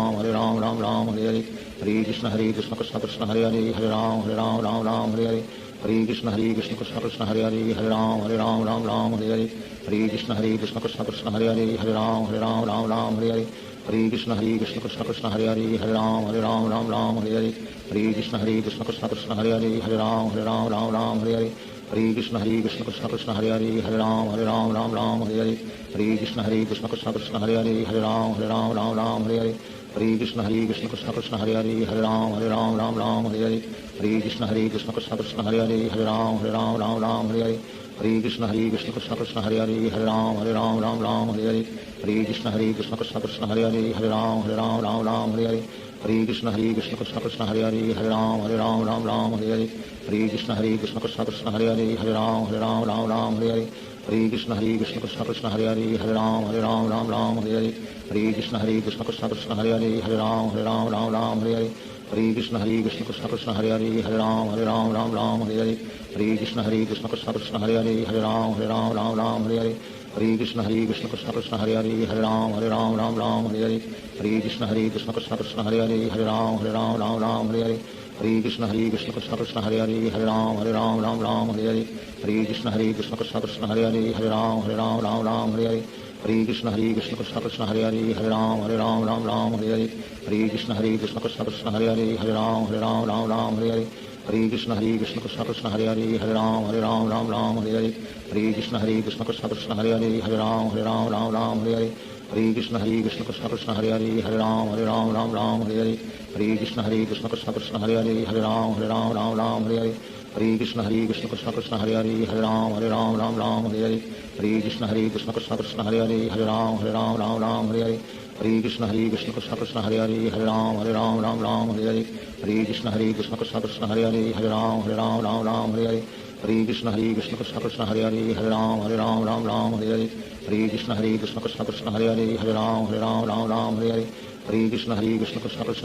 Hare Ram Ram Hare Hare Hare Krishna Krishna Krishna Hare Hare Hare Ram Ram Hare Hare Hare Krishna Krishna Krishna Hare Hare Hare Ram Ram Hare Hare Hare Krishna Krishna Krishna Hare Hare Hare Ram Ram Hare Hare Hare Krishna Krishna Krishna Hare Hare Hare Ram Ram Hare Hare Hare Krishna Krishna Krishna Hare Hare Hare Ram Ram Hare Hare Hare Krishna Krishna Krishna Hare Hare Hare Ram Ram Hare Hare Hare Krishna Krishna Krishna Hare Hare Hare Ram Ram Hare Hare Hare Krishna Krishna Krishna Hare Hare Hare Ram Ram Hare Hare Hare Krishna Krishna Krishna Hare Hare Hare Ram Ram Hare Hare Hare Krishna Krishna Krishna Hare Hare Hare Ram Ram Hare Hare Hare Krishna Krishna Krishna Hare Hare Hare Ram Ram Hare Hare Hare Krishna Krishna Krishna Hare Hare Hare Ram Ram Hare Hare Hare Krishna Krishna Krishna Hare Hare Hare Ram Ram Hare Hare Hare Krishna Krishna Krishna Hare Hare Hare Ram Ram Hare Hare Hare Krishna Krishna Krishna Hare Hare Hare Ram Ram Hare Hare Hare Krishna Krishna Krishna Hare Hare Hare Ram Ram Hare Hare Hare Krishna Krishna Krishna Hare Hare Hare Ram Ram Hare Hare Hare Krishna Krishna Krishna Hare Hare Hare Ram Ram Hare Hare Hare Krishna Krishna Krishna Hare Hare Hare Ram Ram Hare Hare Hare Krishna Krishna Krishna Hare Hare Hare Ram Ram Hare Hare Hare Krishna Krishna Krishna Hare Hare Hare Ram Ram Hare Hare Hare Krishna Krishna Krishna Hare Hare Hare Ram Ram Hare Hare Hare Krishna Krishna Krishna Hare Hare Hare Ram Ram Hare Hare Hare Krishna Krishna Krishna Hare Hare Hare Ram Ram Hare Hare Hare Krishna Krishna Krishna Hare Hare Hare Ram Ram Hare Hare Hare Krishna Krishna Krishna Hare Hare Hare Ram Ram Hare Hare Hare Krishna Krishna Krishna Hare Hare Hare Ram Ram Hare Hare Hare Krishna Krishna Krishna Hare Hare Hare Ram Ram Hare Hare Hare Krishna Krishna Krishna Hare Hare Hare Ram Ram Hare Hare Hare Krishna Krishna Krishna Hare Hare Hare Ram Ram Hare Hare Hare Krishna Krishna Krishna Hare Hare Hare Ram Ram Hare Hare Hare Krishna Krishna Krishna Hare Hare Hare Ram Ram Hare Hare Hare Krishna Krishna Krishna Hare Hare Hare Ram Ram Hare Hare Hare Krishna Krishna Krishna Hare Hare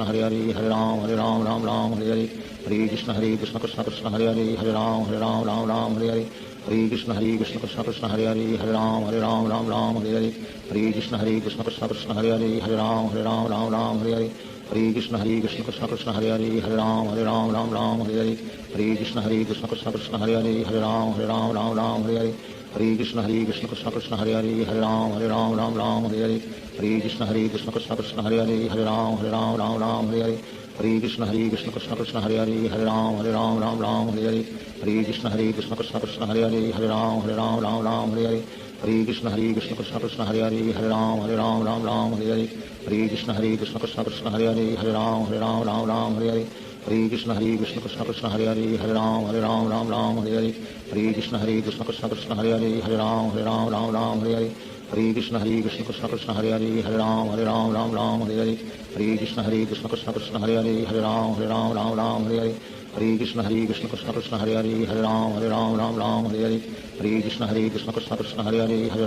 Hare Ram Ram Hare Hare Hare Krishna Krishna Krishna Hare Hare Hare Ram Ram Hare Hare Hare Krishna Krishna Krishna Hare Hare Hare Ram Ram Hare Hare Hare Krishna Krishna Krishna Hare Hare Hare Ram Ram Hare Hare Hare Krishna Krishna Krishna Hare Hare Hare Ram Ram Hare Hare Hare Krishna Krishna Krishna Hare Hare Hare Ram Ram Hare Hare Hare Krishna Krishna Krishna Hare Hare Hare Ram Ram Hare Hare Hare Krishna Krishna Krishna Hare Hare Hare Ram Ram Hare Hare Hare Krishna Krishna Krishna Hare Hare Hare Ram Ram Hare Hare Hare Krishna Krishna Krishna Hare Hare Hare Ram Ram Hare Hare Hare Krishna Krishna Krishna Hare Hare Hare Ram Ram Hare Hare Hare Krishna Krishna Krishna Hare Hare Hare Ram Ram Hare Hare Hare Krishna Krishna Krishna Hare Hare Hare Ram Ram Hare Hare Hare Krishna Krishna Krishna Hare Hare Hare Ram Ram Hare Hare Hare Krishna Krishna Krishna Hare Hare Hare Ram Ram Hare Hare Hare Krishna Krishna Krishna Hare Hare Hare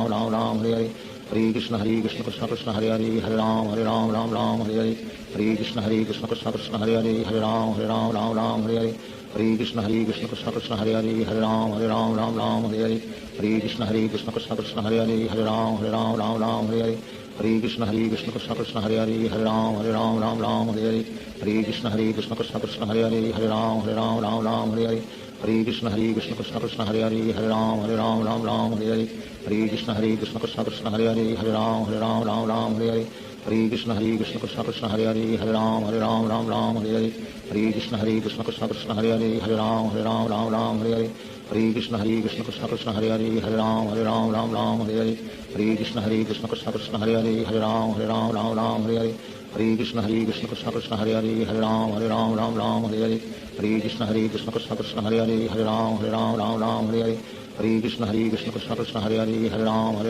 Ram Ram Hare Hare Hare Krishna Krishna Krishna Hare Hare Hare Ram Ram Hare Hare Hare Krishna Krishna Krishna Hare Hare Hare Ram Ram Hare Hare Hare Krishna Krishna Krishna Hare Hare Hare Ram Ram Ram Hare Hare Hare Krishna Krishna Krishna Hare Hare Hare Ram Ram Hare Hare Hare Krishna Krishna Krishna Hare Hare Hare Ram Ram Hare Hare Hare Krishna Krishna Krishna Hare Hare Hare Ram Ram Hare Hare Hare Krishna Krishna Krishna Hare Hare Hare Ram Ram Hare Hare Hare Krishna Krishna Krishna Hare Hare Hare Ram Ram Hare Hare Hare Krishna Krishna Krishna Hare Hare Hare Ram Ram Hare Hare Hare Krishna Krishna Krishna Hare Hare Hare Ram Ram Hare Hare Hare Krishna Krishna Krishna Hare Hare Hare Ram Ram Hare Hare Hare Krishna Krishna Krishna Hare Hare Hare Ram Ram Hare Hare Hare Krishna Krishna Krishna Hare Hare Hare Ram Ram Hare Hare Hare Krishna Krishna Krishna Hare Hare Hare Ram Ram Hare Hare Hare Krishna Krishna Krishna Hare Hare Hare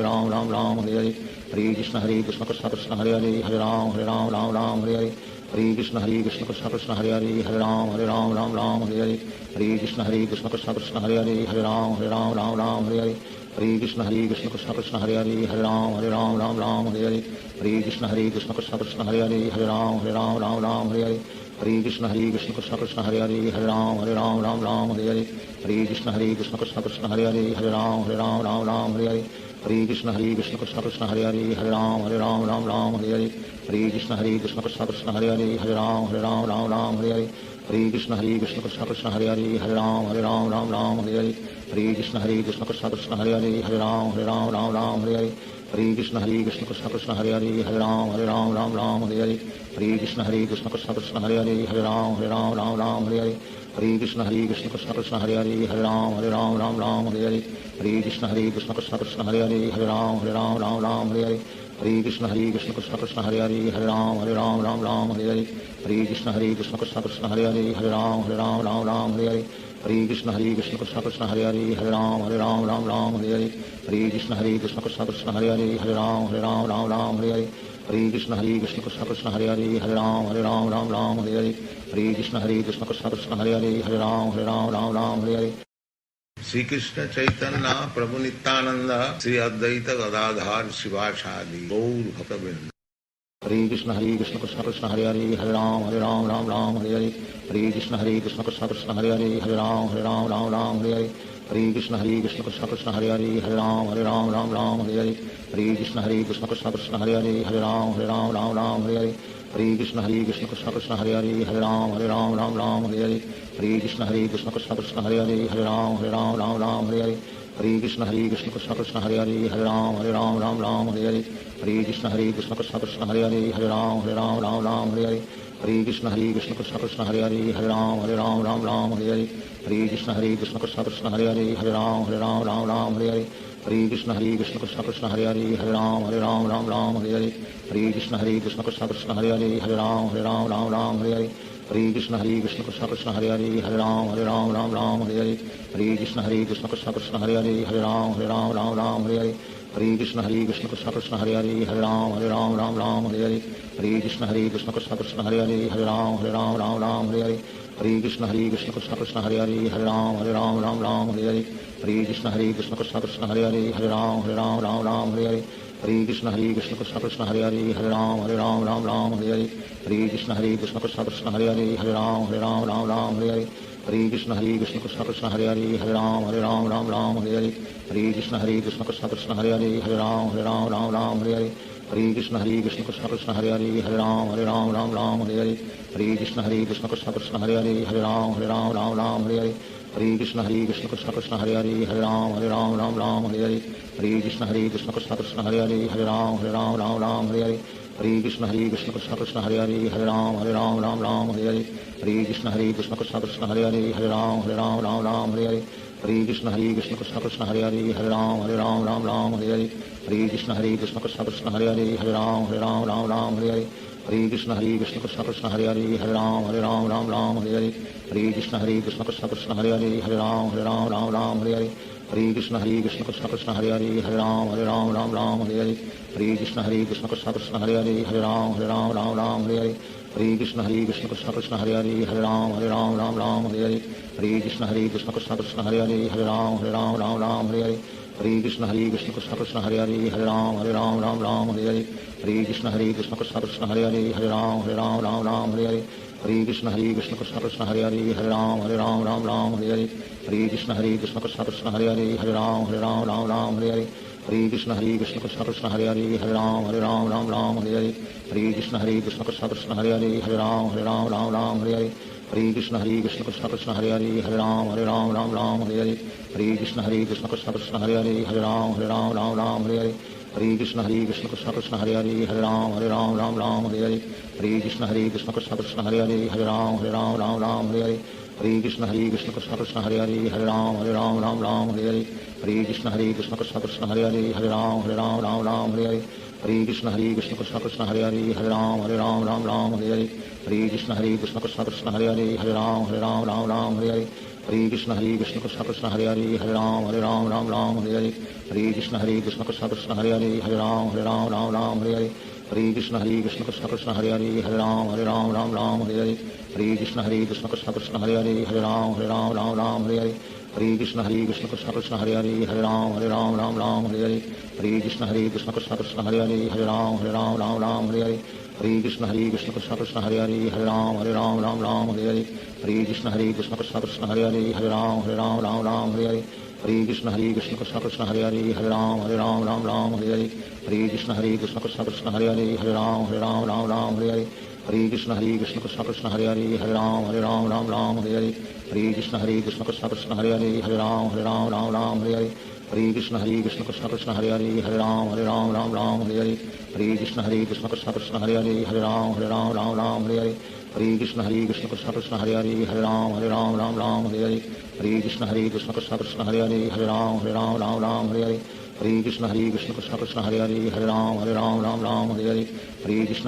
Ram Ram Hare Hare Hare Krishna Krishna Krishna Hare Hare Hare Ram Ram Hare Hare Hare Krishna Krishna Krishna Hare Hare Hare Ram Ram Hare Hare Hare Krishna Krishna Krishna Hare Hare Hare Ram Ram Hare Hare Hare Krishna Krishna Krishna Hare Hare Hare Ram Ram Hare Hare Hare Krishna Krishna Krishna Hare Hare Hare Ram Ram Hare Hare Hare Krishna Krishna Krishna Hare Hare Hare Ram Ram Hare Hare Hare Krishna Krishna Krishna Hare Hare Hare Ram Ram Hare Hare Hare Krishna Krishna Krishna Hare Hare Hare Ram Ram Hare Hare Hare Krishna Krishna Krishna Hare Hare Hare Ram Ram Hare Hare Hare Krishna Krishna Krishna Hare Hare Hare Ram Ram Hare Hare Hare Krishna Krishna Krishna Hare Hare Hare Ram Ram Hare Hare Hare Krishna Krishna Krishna Hare Hare Hare Ram Ram Hare Hare Hare Krishna Krishna Krishna Hare Hare Hare Ram Ram Hare Hare Hare Krishna Krishna Krishna Hare Hare Hare Ram Ram Hare Hare Hare Krishna Krishna Krishna Hare Hare Hare Ram Ram Hare Hare Hare Krishna Krishna Krishna Hare Hare Hare Ram Ram Hare Hare Hare Krishna Krishna Krishna Hare Hare Hare Ram Ram Hare Hare Hare Krishna Krishna Krishna Hare Hare Hare Ram Ram Hare Hare Hare Krishna Krishna Krishna Hare Hare Hare Ram Ram Hare Hare Hare Krishna Krishna Krishna Hare Hare Hare Ram Ram Hare Hare Hare Krishna Krishna Krishna Hare Hare Hare Ram Hare Hare Shri Krishna Chaitanya Prabhu Nityanand Shri Advaita Gadadhar शिवासादि Gaur भक्तवृंद Hare Krishna Krishna Krishna Hare Hare Hare Ram Ram Hare Hare Hare Krishna Krishna Krishna Hare Hare Hare Ram Ram Hare Hare Hare Krishna Krishna Krishna Hare Hare Hare Ram Hare Hare Hare Krishna Krishna Krishna Hare Hare Hare Ram Hare Hare Hare Krishna Krishna Krishna Hare Hare Hare Ram Hare Hare Hare Krishna Krishna Krishna Hare Hare Hare Ram Hare Hare Hare Krishna Krishna Krishna Hare Hare Hare Ram Hare Hare Hare Krishna Krishna Krishna Hare Hare Hare Ram Hare Hare Hare Krishna Krishna Krishna Hare Hare Hare Ram Hare Hare Hare Krishna Krishna Krishna Hare Hare Hare Ram Hare Hare Hare Krishna Krishna Krishna Hare Hare Hare Ram Hare Hare Hare Krishna Krishna Krishna Hare Hare Hare Ram Hare Hare Hare Krishna Krishna Krishna Hare Hare Hare Ram Hare Hare Hare Krishna Krishna Krishna Hare Hare Hare Ram Hare Hare Hare Krishna Krishna Krishna Hare Hare Hare Ram Hare Hare Hare Krishna Krishna Krishna Hare Hare Hare Ram Hare Hare Hare Krishna Krishna Krishna Hare Hare Hare Ram Hare Hare Hare Krishna Krishna Krishna Hare Hare Hare Ram Hare Hare Hare Krishna Krishna Krishna Hare Hare Hare Ram Hare Hare Hare Krishna Krishna Krishna Hare Hare Hare Ram Hare Hare Hare Krishna Krishna Krishna Hare Hare Hare Ram Hare Hare Hare Krishna Krishna Krishna Hare Hare Hare Ram Hare Hare Hare Krishna Krishna Krishna Hare Hare Hare Ram Hare Hare Hare Krishna Krishna Krishna Hare Hare Hare Ram Hare Hare Hare Krishna Krishna Krishna Hare Hare Hare Ram Hare Hare Hare Krishna Krishna Krishna Hare Hare Hare Ram Hare Hare Hare Krishna Krishna Krishna Hare Hare Hare Ram Hare Hare Hare Krishna Krishna Krishna Hare Hare Hare Ram Hare Hare Hare Krishna Krishna Krishna Hare Hare Hare Ram Hare Hare Hare Krishna Krishna Krishna Hare Hare Hare Ram Hare Hare Hare Krishna Krishna Krishna Hare Hare Hare Ram Hare Hare Hare Krishna Krishna Krishna Hare Hare Hare Ram Hare Hare Hare Krishna Krishna Krishna Hare Hare Hare Ram Hare Hare Hare Krishna Krishna Krishna Hare Hare Hare Ram Hare Hare Hare Krishna Krishna Krishna Hare Hare Hare Ram Hare Hare Hare Krishna Krishna Krishna Hare Hare Hare Ram Hare Hare Hare हरे कृष्ण कृष्ण कृष्ण हरे हरे हरे राम राम राम हरे हरे हरे कृष्ण कृष्ण कृष्ण हरे हरे हरे राम राम हरे हरे हरे कृष्ण कृष्ण कृष्ण हरे हरे हरे राम राम हरे हरे हरे कृष्ण कृष्ण कृष्ण हरे हरे हरे राम राम हरे हरे हरे कृष्ण कृष्ण कृष्ण हरे हरे हरे राम राम हरे हरे हरे कृष्ण कृष्ण कृष्ण हरे हरे हरे राम राम हरे हरे हरे कृष्ण कृष्ण कृष्ण हरे हरे हरे राम राम हरे हरे हरे कृष्ण कृष्ण कृष्ण हरे हरे हरे राम राम हरे हरे हरे कृष्ण कृष्ण कृष्ण हरे हरे हरे राम राम हरे हरे हरे कृष्ण कृष्ण कृष्ण हरे हरे हरे राम राम हरे हरे हरे कृष्ण कृष्ण कृष्ण हरे हरे हरे राम राम हरे हरे हरे कृष्ण कृष्ण कृष्ण हरे हरे हरे राम राम हरे हरे हरे कृष्ण कृष्ण कृष्ण हरे हरे हरे राम राम हरे हरे हरे कृष्ण कृष्ण कृष्ण हरे हरे हरे राम राम हरे हरे हरे कृष्ण कृष्ण कृष्ण हरे हरे हरे राम राम हरे हरे हरे कृष्ण कृष्ण कृष्ण हरे हरे हरे राम राम हरे हरे हरे कृष्ण कृष्ण कृष्ण हरे हरे हरे राम राम हरे हरे हरे कृष्ण कृष्ण कृष्ण हरे हरे हरे राम राम हरे हरे हरे कृष्ण कृष्ण कृष्ण हरे हरे हरे राम राम हरे हरे हरे कृष्ण कृष्ण कृष्ण हरे हरे हरे राम राम हरे हरे हरे कृष्ण कृष्ण कृष्ण हरे हरे हरे राम राम हरे हरे हरे कृष्ण कृष्ण कृष्ण हरे हरे हरे राम राम हरे हरे हरे कृष्ण कृष्ण कृष्ण हरे हरे हरे राम हरे हरे हरे कृष्ण कृष्ण कृष्ण हरे हरे हरे राम हरे हरे हरे कृष्ण कृष्ण कृष्ण हरे हरे हरे राम हरे हरे हरे कृष्ण कृष्ण कृष्ण हरे हरे हरे राम हरे हरे हरे कृष्ण कृष्ण कृष्ण हरे हरे हरे राम हरे हरे हरे कृष्ण कृष्ण कृष्ण हरे हरे हरे राम हरे हरे हरे कृष्ण कृष्ण कृष्ण हरे हरे हरे राम हरे हरे हरे कृष्ण कृष्ण कृष्ण हरे हरे हरे राम हरे हरे हरे कृष्ण कृष्ण कृष्ण हरे हरे हरे राम हरे हरे हरे कृष्ण कृष्ण कृष्ण हरे हरे हरे राम हरे हरे हरे कृष्ण कृष्ण कृष्ण हरे हरे हरे राम हरे हरे हरे कृष्ण कृष्ण कृष्ण हरे हरे हरे राम हरे हरे हरे कृष्ण कृष्ण कृष्ण हरे हरे हरे राम हरे हरे हरे कृष्ण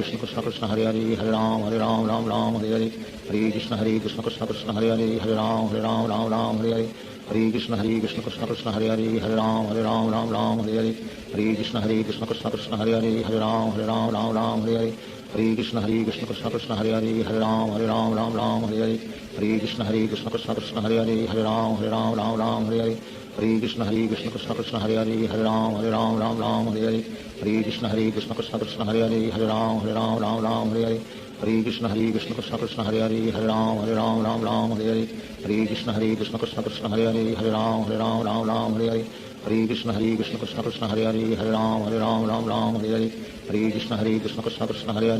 कृष्ण कृष्ण हरे हरे हरे राम हरे हरे हरे कृष्ण कृष्ण कृष्ण हरे हरे हरे राम हरे हरे हरे कृष्ण कृष्ण कृष्ण हरे हरे हरे राम हरे हरे हरे कृष्ण कृष्ण कृष्ण हरे हरे हरे राम हरे हरे हरे कृष्ण कृष्ण कृष्ण हरे हरे हरे राम हरे हरे हरे कृष्ण कृष्ण कृष्ण हरे हरे हरे राम हरे हरे हरे कृष्ण कृष्ण कृष्ण हरे हरे हरे राम हरे हरे हरे कृष्ण कृष्ण कृष्ण हरे हरे हरे राम हरे हरे हरे कृष्ण कृष्ण कृष्ण हरे हरे हरे राम हरे हरे हरे कृष्ण कृष्ण कृष्ण हरे हरे हरे राम हरे हरे हरे कृष्ण कृष्ण कृष्ण हरे हरे हरे राम हरे हरे हरे कृष्ण कृष्ण कृष्ण हरे हरे हरे राम हरे हरे हरे कृष्ण कृष्ण कृष्ण हरे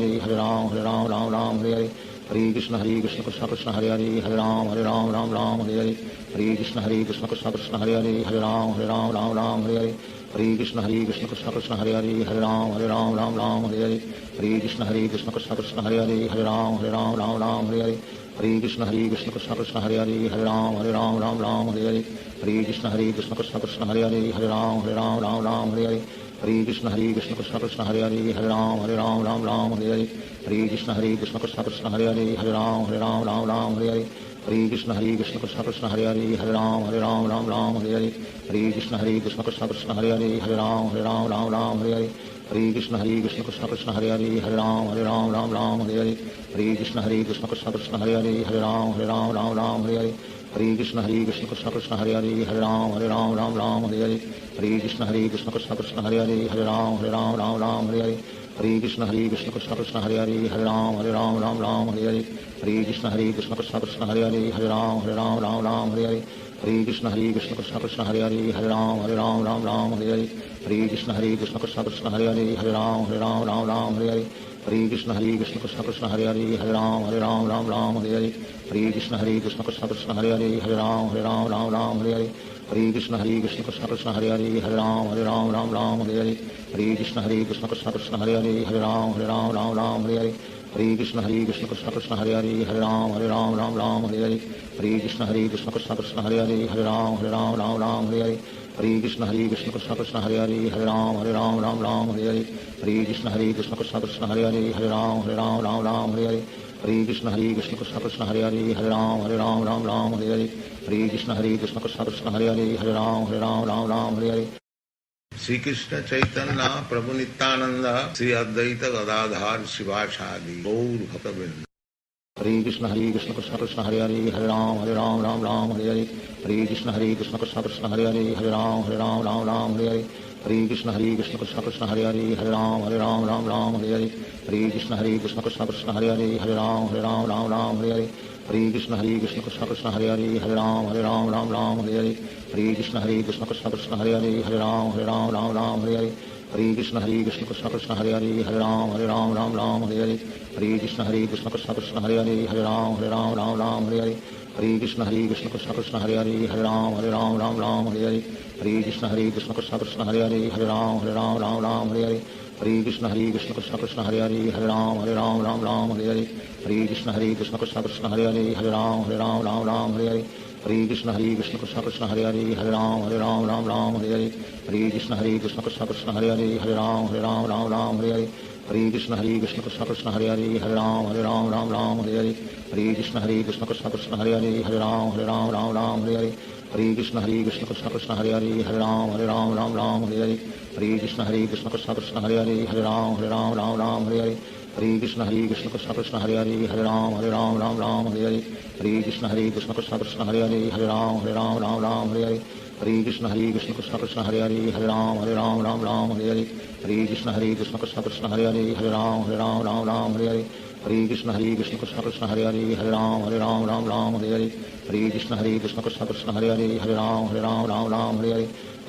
हरे हरे राम हरे हरे हरे कृष्ण कृष्ण कृष्ण हरे हरे हरे राम हरे हरे हरे कृष्ण कृष्ण कृष्ण हरे हरे हरे राम हरे हरे हरे कृष्ण कृष्ण कृष्ण हरे हरे हरे राम हरे हरे हरे कृष्ण कृष्ण कृष्ण हरे हरे हरे राम हरे हरे हरे कृष्ण कृष्ण कृष्ण हरे हरे हरे राम हरे हरे हरे कृष्ण कृष्ण कृष्ण हरे हरे हरे राम हरे हरे हरे कृष्ण कृष्ण कृष्ण हरे हरे हरे राम हरे हरे हरे कृष्ण कृष्ण कृष्ण हरे हरे हरे राम हरे हरे हरे कृष्ण कृष्ण कृष्ण हरे हरे हरे राम हरे हरे हरे कृष्ण कृष्ण कृष्ण हरे हरे हरे राम हरे हरे हरे कृष्ण कृष्ण कृष्ण हरे हरे हरे राम हरे हरे हरे कृष्ण कृष्ण कृष्ण हरे हरे हरे राम हरे हरे हरे कृष्ण कृष्ण कृष्ण हरे हरे हरे राम हरे हरे हरे कृष्ण कृष्ण कृष्ण हरे हरे हरे राम हरे हरे हरे कृष्ण कृष्ण कृष्ण हरे हरे हरे राम हरे हरे हरे कृष्ण कृष्ण कृष्ण हरे हरे हरे राम हरे हरे हरे कृष्ण कृष्ण कृष्ण हरे हरे हरे राम हरे हरे हरे कृष्ण कृष्ण कृष्ण हरे हरे हरे राम हरे हरे हरे कृष्ण कृष्ण कृष्ण हरे हरे हरे राम हरे हरे हरे कृष्ण कृष्ण कृष्ण हरे हरे हरे राम हरे हरे हरे कृष्ण कृष्ण कृष्ण हरे हरे हरे राम हरे हरे हरे कृष्ण कृष्ण कृष्ण हरे हरे हरे राम हरे हरे हरे कृष्ण कृष्ण कृष्ण हरे हरे हरे राम हरे हरे हरे कृष्ण कृष्ण कृष्ण हरे हरे हरे राम हरे हरे श्री कृष्ण चैतन्य प्रभु नित्यानंद श्री अद्वैत गदाधार शिवासादि गौर भक्त वृंद। हरे Krishna Krishna Krishna Hare Hare Hare Ram Ram Ram Hare Hare Hare Krishna Krishna Krishna Hare Hare Hare Ram Ram Ram Hare Hare Hare Krishna Krishna Krishna Hare Hare Hare Ram Ram Hare Hare Hare Krishna Krishna Krishna Hare Hare Hare Ram Ram Hare Hare Hare Krishna Krishna Krishna Hare Hare Hare Ram Ram Hare Hare Hare Krishna Krishna Krishna Hare Hare Hare Ram Ram Hare Hare Hare Krishna Krishna Krishna Hare Hare Hare Ram Ram Hare Hare Hare Krishna Krishna Krishna Hare Hare Hare Ram Ram Hare Hare Hare Krishna Krishna Krishna Hare Hare Hare Ram Ram Hare Hare Hare Krishna Krishna Krishna Hare Hare Hare Ram Ram Hare Hare Hare Krishna Krishna Krishna Hare Hare Hare Ram Ram Hare Hare Hare Krishna Krishna Krishna Hare Hare Hare Ram Ram Hare Hare Hare Krishna Krishna Krishna Krishna Hare Hare Hare Ram Ram Hare Hare Hare Krishna Krishna Krishna Krishna Hare Hare Hare Ram Ram Hare Hare Hare Krishna Krishna Krishna Krishna Hare Hare Hare Ram Ram Hare Hare Hare Krishna Krishna Krishna Krishna Hare Hare Hare Ram Ram Hare Hare Hare Krishna Krishna Krishna Krishna Hare Hare Hare Ram Ram Hare Hare Hare Krishna Krishna Krishna Krishna Hare Hare Hare Ram Ram Hare Hare Hare Krishna Krishna Krishna Krishna Hare Hare Hare Ram Hare Hare Hare Krishna Krishna Krishna Krishna Hare Hare Hare Ram Ram Hare Hare Hare Krishna Krishna Krishna Krishna Hare Hare Hare Ram Ram Hare Hare Hare Krishna Krishna Krishna Krishna Hare Hare Hare Ram Ram Hare Hare Hare Krishna Krishna Krishna Krishna Hare Hare Hare Ram Hare Hare Hare Krishna Krishna Krishna Krishna Hare Hare Hare Ram Ram Hare Hare Hare Krishna Krishna Krishna Krishna Hare Hare Hare Ram Ram Hare Hare Hare Krishna Krishna Krishna Krishna Hare Hare Hare Ram Ram Hare Hare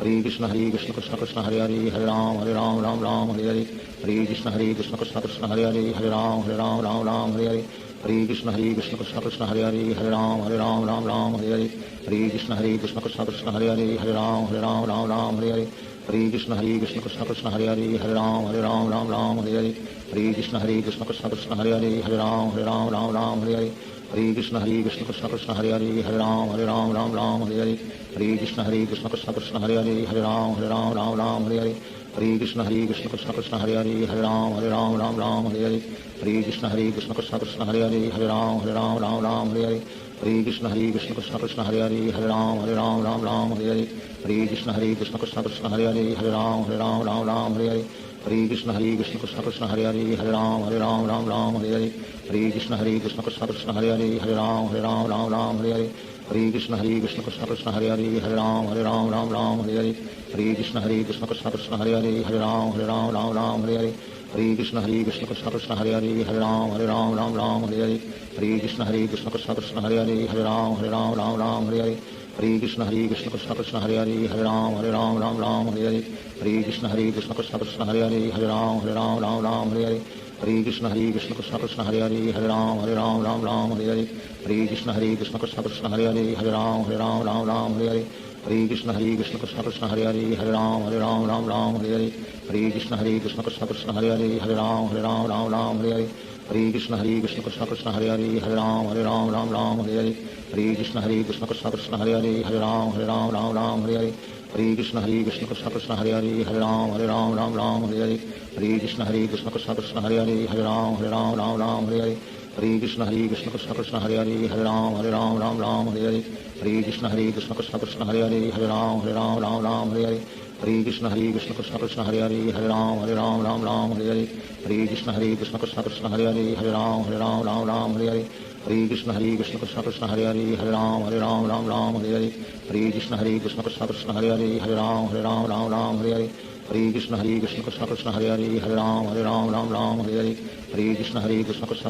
Hare Krishna Krishna Krishna Krishna Hare Hare Hare Ram Ram Hare Hare Hare Krishna Krishna Krishna Krishna Hare Hare Hare Ram Ram Hare Hare Hare Krishna Krishna Krishna Krishna Hare Hare Hare Ram Hare Hare Hare Krishna Krishna Krishna Krishna Hare Hare Hare Ram Ram Hare Hare Hare Krishna Krishna Krishna Krishna Hare Hare Hare Ram Ram Hare Hare Hare Krishna Krishna Krishna Krishna Hare Hare Hare Ram Ram Hare Hare Hare Krishna Krishna Krishna Krishna Hare Hare Hare Ram Ram Hare Hare Hare Krishna Krishna Krishna Krishna Hare Hare Hare Ram Ram Hare Hare Hare Krishna Krishna Krishna Krishna Hare Hare Hare Ram Ram Hare Hare Hare Krishna Krishna Krishna Krishna Hare Hare Hare Ram Ram Hare Hare Hare Krishna Krishna Krishna Krishna Hare Hare Hare Ram Ram Hare Hare Hare Krishna Krishna Krishna Krishna Hare Hare Hare Ram Ram Hare Hare Hare Krishna Krishna Krishna Krishna Hare Hare Hare Ram Ram Hare Hare Hare Krishna Krishna Krishna Krishna Hare Hare Hare Ram Ram Hare Hare Hare Krishna Krishna Krishna Krishna Hare Hare Hare Ram Ram Hare Hare Hare Krishna Krishna Krishna Krishna Hare Hare Hare Ram Ram Hare Hare Hare Krishna Krishna Krishna Krishna Hare Hare Hare Ram Hare Hare Hare Krishna Krishna Krishna Krishna Hare Hare Hare Ram Ram Hare Hare Hare Krishna Krishna Krishna Krishna Hare Hare Hare Ram Ram Hare Hare Hare Krishna Krishna Krishna Krishna Hare Hare Hare Ram Ram Hare Hare Hare Krishna Krishna Krishna Krishna Hare Hare Hare Ram Ram Hare Hare Hare Krishna Krishna Krishna Krishna Hare Hare Hare Ram Ram Hare Hare Hare Krishna Krishna Krishna Krishna Hare Hare Hare Ram Ram Hare Hare Hare Krishna Krishna Krishna Krishna Hare Hare Hare Ram Ram Hare Hare Hare Krishna Krishna Krishna Krishna Hare Hare Hare Ram Ram Hare Hare Hare Krishna Krishna Krishna Krishna Hare Hare Hare Ram Ram Hare Hare Hare Krishna Krishna Krishna Krishna Hare Hare Hare Ram Hare Hare Hare Krishna Krishna Krishna Krishna Hare Hare Hare Ram Ram Hare Hare Hare Krishna Krishna Krishna Krishna Hare Hare Hare Ram Ram Hare Hare Hare Krishna Krishna Krishna Krishna Hare Hare Hare Ram Ram Hare Hare Hare Krishna Krishna Krishna Krishna Hare Hare Hare Ram Ram Hare Hare Hare Krishna Krishna Krishna Krishna Hare Hare Hare Ram Ram Hare Hare Hare Krishna Krishna Krishna Krishna Hare Hare Hare Ram Ram Hare Hare Hare Krishna Krishna Krishna Krishna Hare Hare Hare Ram Ram Hare Hare Hare Krishna Krishna Krishna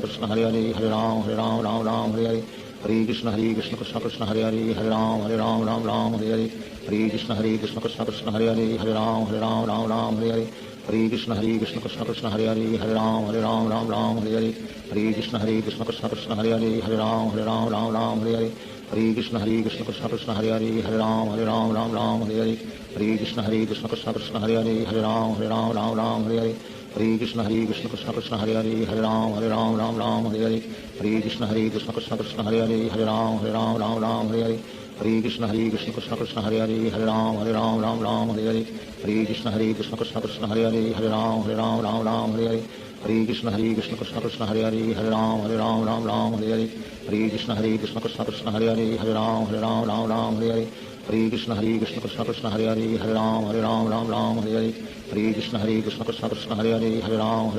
Krishna Hare Hare Hare Ram Ram Hare Hare Hare Krishna Krishna Krishna Krishna Hare Hare Hare Ram Ram Hare Hare Hare Krishna Krishna Krishna Krishna Hare Hare Hare Ram Hare Hare Hare Krishna Krishna Krishna Krishna Hare Hare Hare Ram Hare Hare Hare Krishna Krishna Krishna Krishna Hare Hare Hare Ram Hare Hare Hare Krishna Krishna Krishna Krishna Hare Hare Hare Ram Hare Hare Hare Krishna Krishna Krishna Krishna Hare Hare Hare Ram Hare Hare Hare Krishna Krishna Krishna Krishna Hare Hare Hare Ram Hare Hare Hare Krishna Krishna Krishna Krishna Hare Hare Hare Ram Hare Hare Hare Krishna Krishna Krishna Krishna Hare Hare Hare Ram Hare Hare Hare Krishna Krishna Krishna Krishna Hare Hare Hare Ram Ram Hare Hare Hare Krishna Krishna Krishna Krishna Hare Hare Hare Ram Hare Hare Hare Krishna Krishna Krishna Hare Hare Hare Ram Ram Ram Hare Hare Hare Krishna Krishna Krishna Hare Hare Hare Ram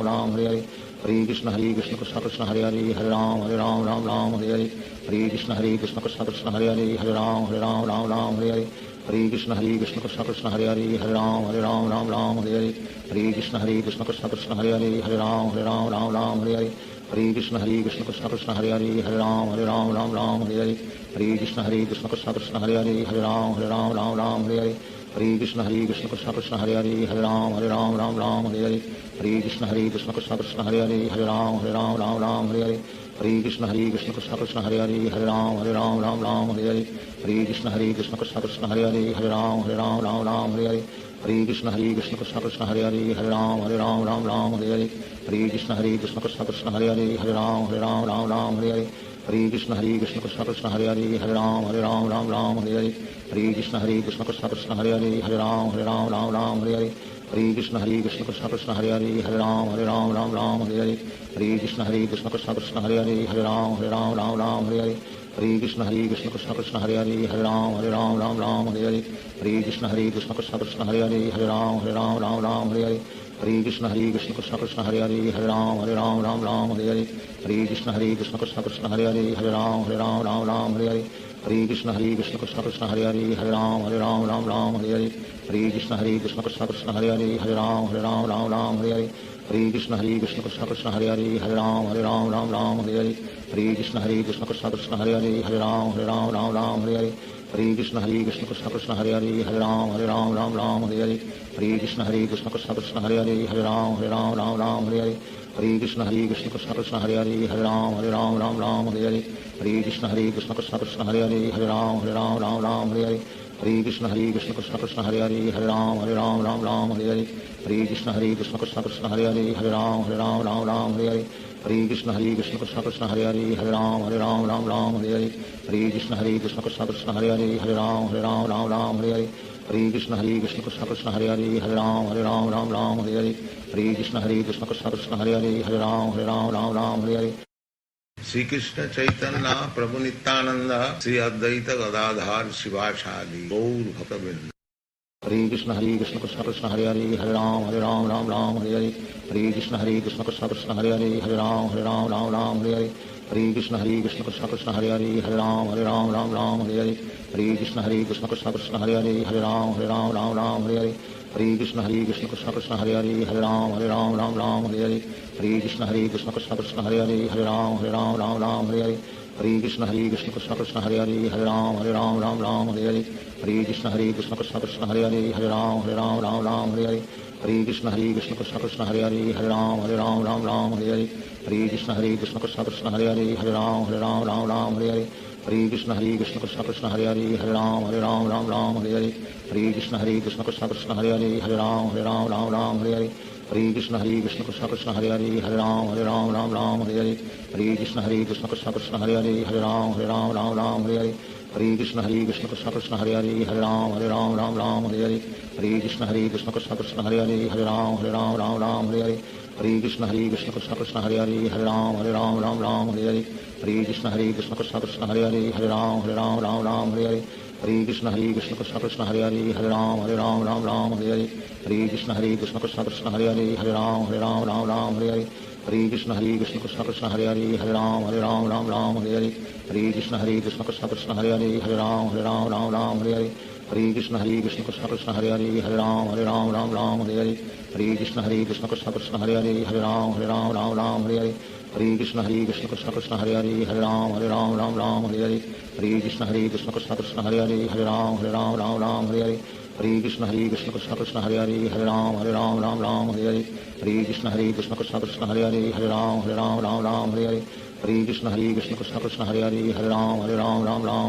Ram Hare Hare Hare Krishna Krishna Krishna Hare Hare Hare Ram Ram Hare Hare Hare Krishna Krishna Krishna Hare Hare Hare Ram Ram Hare Hare Hare Krishna Krishna Krishna Hare Hare Hare Ram Ram Hare Hare Hare Krishna Krishna Krishna Hare Hare Hare Ram Ram Hare Hare Hare Krishna Krishna Krishna Hare Hare Hare Ram Ram Hare Hare Hare Krishna Krishna Krishna Hare Hare Hare Ram Ram Hare Hare Hare Krishna Krishna Krishna Hare Hare Hare Ram Ram Hare Hare Hare Krishna Krishna Krishna Hare Hare Hare Ram Ram Hare Hare Hare Krishna Krishna Krishna Hare Hare Hare Ram Ram Hare Hare Hare Krishna Krishna Krishna Hare Hare Hare Ram Ram Hare Hare Hare Krishna Krishna Krishna Hare Hare Hare Ram Ram Hare Hare Hare Krishna Krishna Krishna Hare Hare Hare Ram Ram Hare Hare Hare Krishna Krishna Krishna Hare Hare Hare Ram Ram Hare Hare Hare Krishna Krishna Krishna Hare Hare Hare Ram Ram Hare Hare Hare Krishna Krishna Krishna Hare Hare Hare Ram Ram Hare Hare Hare Krishna Krishna Krishna Hare Hare Hare Ram Ram Hare Hare Hare Krishna Krishna Krishna Hare Hare Hare Ram Ram Hare Hare Hare Krishna Krishna Krishna Hare Hare Hare Ram Ram Hare Hare Hare Krishna Krishna Krishna Hare Hare Hare Ram Ram Hare Hare Hare Krishna Krishna Krishna Hare Hare Hare Ram Ram Hare Hare Hare Krishna Krishna Krishna Hare Hare Hare Ram Ram Hare Hare Hare Krishna Krishna Krishna Hare Hare Hare Ram Ram Hare Hare Hare Krishna Krishna Krishna Hare Hare Hare Ram Ram Hare Hare Hare Krishna Krishna Krishna Hare Hare Hare Ram Ram Hare Hare Hare Krishna Krishna Krishna Hare Hare Hare Ram Ram Hare Hare Hare Krishna Krishna Krishna Hare Hare Hare Ram Ram Hare Hare Hare Krishna Krishna Krishna Hare Hare Hare Ram Ram Hare Hare Hare Krishna Krishna Krishna Hare Hare Hare Ram Ram Hare Hare Hare Krishna Krishna Krishna Hare Hare Hare Ram Ram Hare Hare Hare Krishna Krishna Krishna Hare Hare Hare Ram Ram Hare Hare Hare Krishna Krishna Krishna Hare Hare Hare Ram Ram Hare Hare Hare Krishna Krishna Krishna Hare Hare Hare Ram Ram Hare Hare Hare Krishna Krishna Krishna Hare Hare Hare Ram Ram Hare Hare Hare Krishna Krishna Krishna Hare Hare Hare Ram Hare Hare Shri Krishna Chaitanya प्रभु नित्यानंद श्री अद्वैत गदाधार शिवाचार्य गौर भक्तवृंद Hare Krishna Krishna Krishna Hare Hare Hare Ram Hare Hare Hare Krishna Krishna Krishna Hare Hare Hare Ram Hare Hare Hare Krishna Krishna Krishna Hare Hare Hare Ram Hare Hare Hare Krishna Krishna Krishna Hare Hare Hare Ram Hare Hare Hare Krishna Krishna Krishna Hare Hare Hare Ram Hare Hare Hare Krishna Krishna Krishna Hare Hare Hare Ram Hare Hare Hare Krishna Krishna Krishna Hare Hare Hare Ram Hare Hare Hare Krishna Krishna Krishna Hare Hare Hare Ram Hare Hare Hare Krishna Krishna Krishna Hare Hare Hare Ram Hare Hare Hare Krishna Krishna Krishna Hare Hare Hare Ram Hare Hare Hare Krishna Krishna Krishna Hare Hare Hare Ram Hare Hare Hare Krishna Krishna Krishna Hare Hare Hare Ram Hare Hare Hare Krishna Krishna Krishna Hare Hare Hare Ram Hare Hare Hare Krishna Krishna Krishna Hare Hare Hare Ram Hare Hare Hare Krishna Krishna Krishna Hare Hare Hare Ram Hare Hare Hare Krishna Krishna Krishna Hare Hare Hare Ram Hare Hare Hare Krishna Krishna Krishna Hare Hare Hare Ram Hare Hare Hare Krishna Krishna Krishna Hare Hare Hare Ram Hare Hare Hare Krishna Krishna Krishna Hare Hare Hare Ram Hare Hare Hare Krishna Krishna Krishna Hare Hare Hare Ram Hare Hare Hare Krishna Krishna Krishna Hare Hare Hare Ram Hare Hare Hare Krishna Krishna Krishna Hare Hare Hare Ram Hare Hare Hare Krishna Krishna Krishna Hare Hare Hare Ram Hare Hare Hare Krishna Krishna Krishna Hare Hare Hare Ram Hare Hare Hare Krishna Krishna Krishna Hare Hare Hare Ram Hare Hare Hare Krishna Krishna Krishna Hare Hare Hare Ram Hare Hare Hare Krishna Krishna Krishna Hare Hare Hare Ram Hare Hare Hare Krishna Krishna Krishna Hare Hare Hare Ram Hare Hare Hare Krishna Krishna Krishna Hare Hare Hare Ram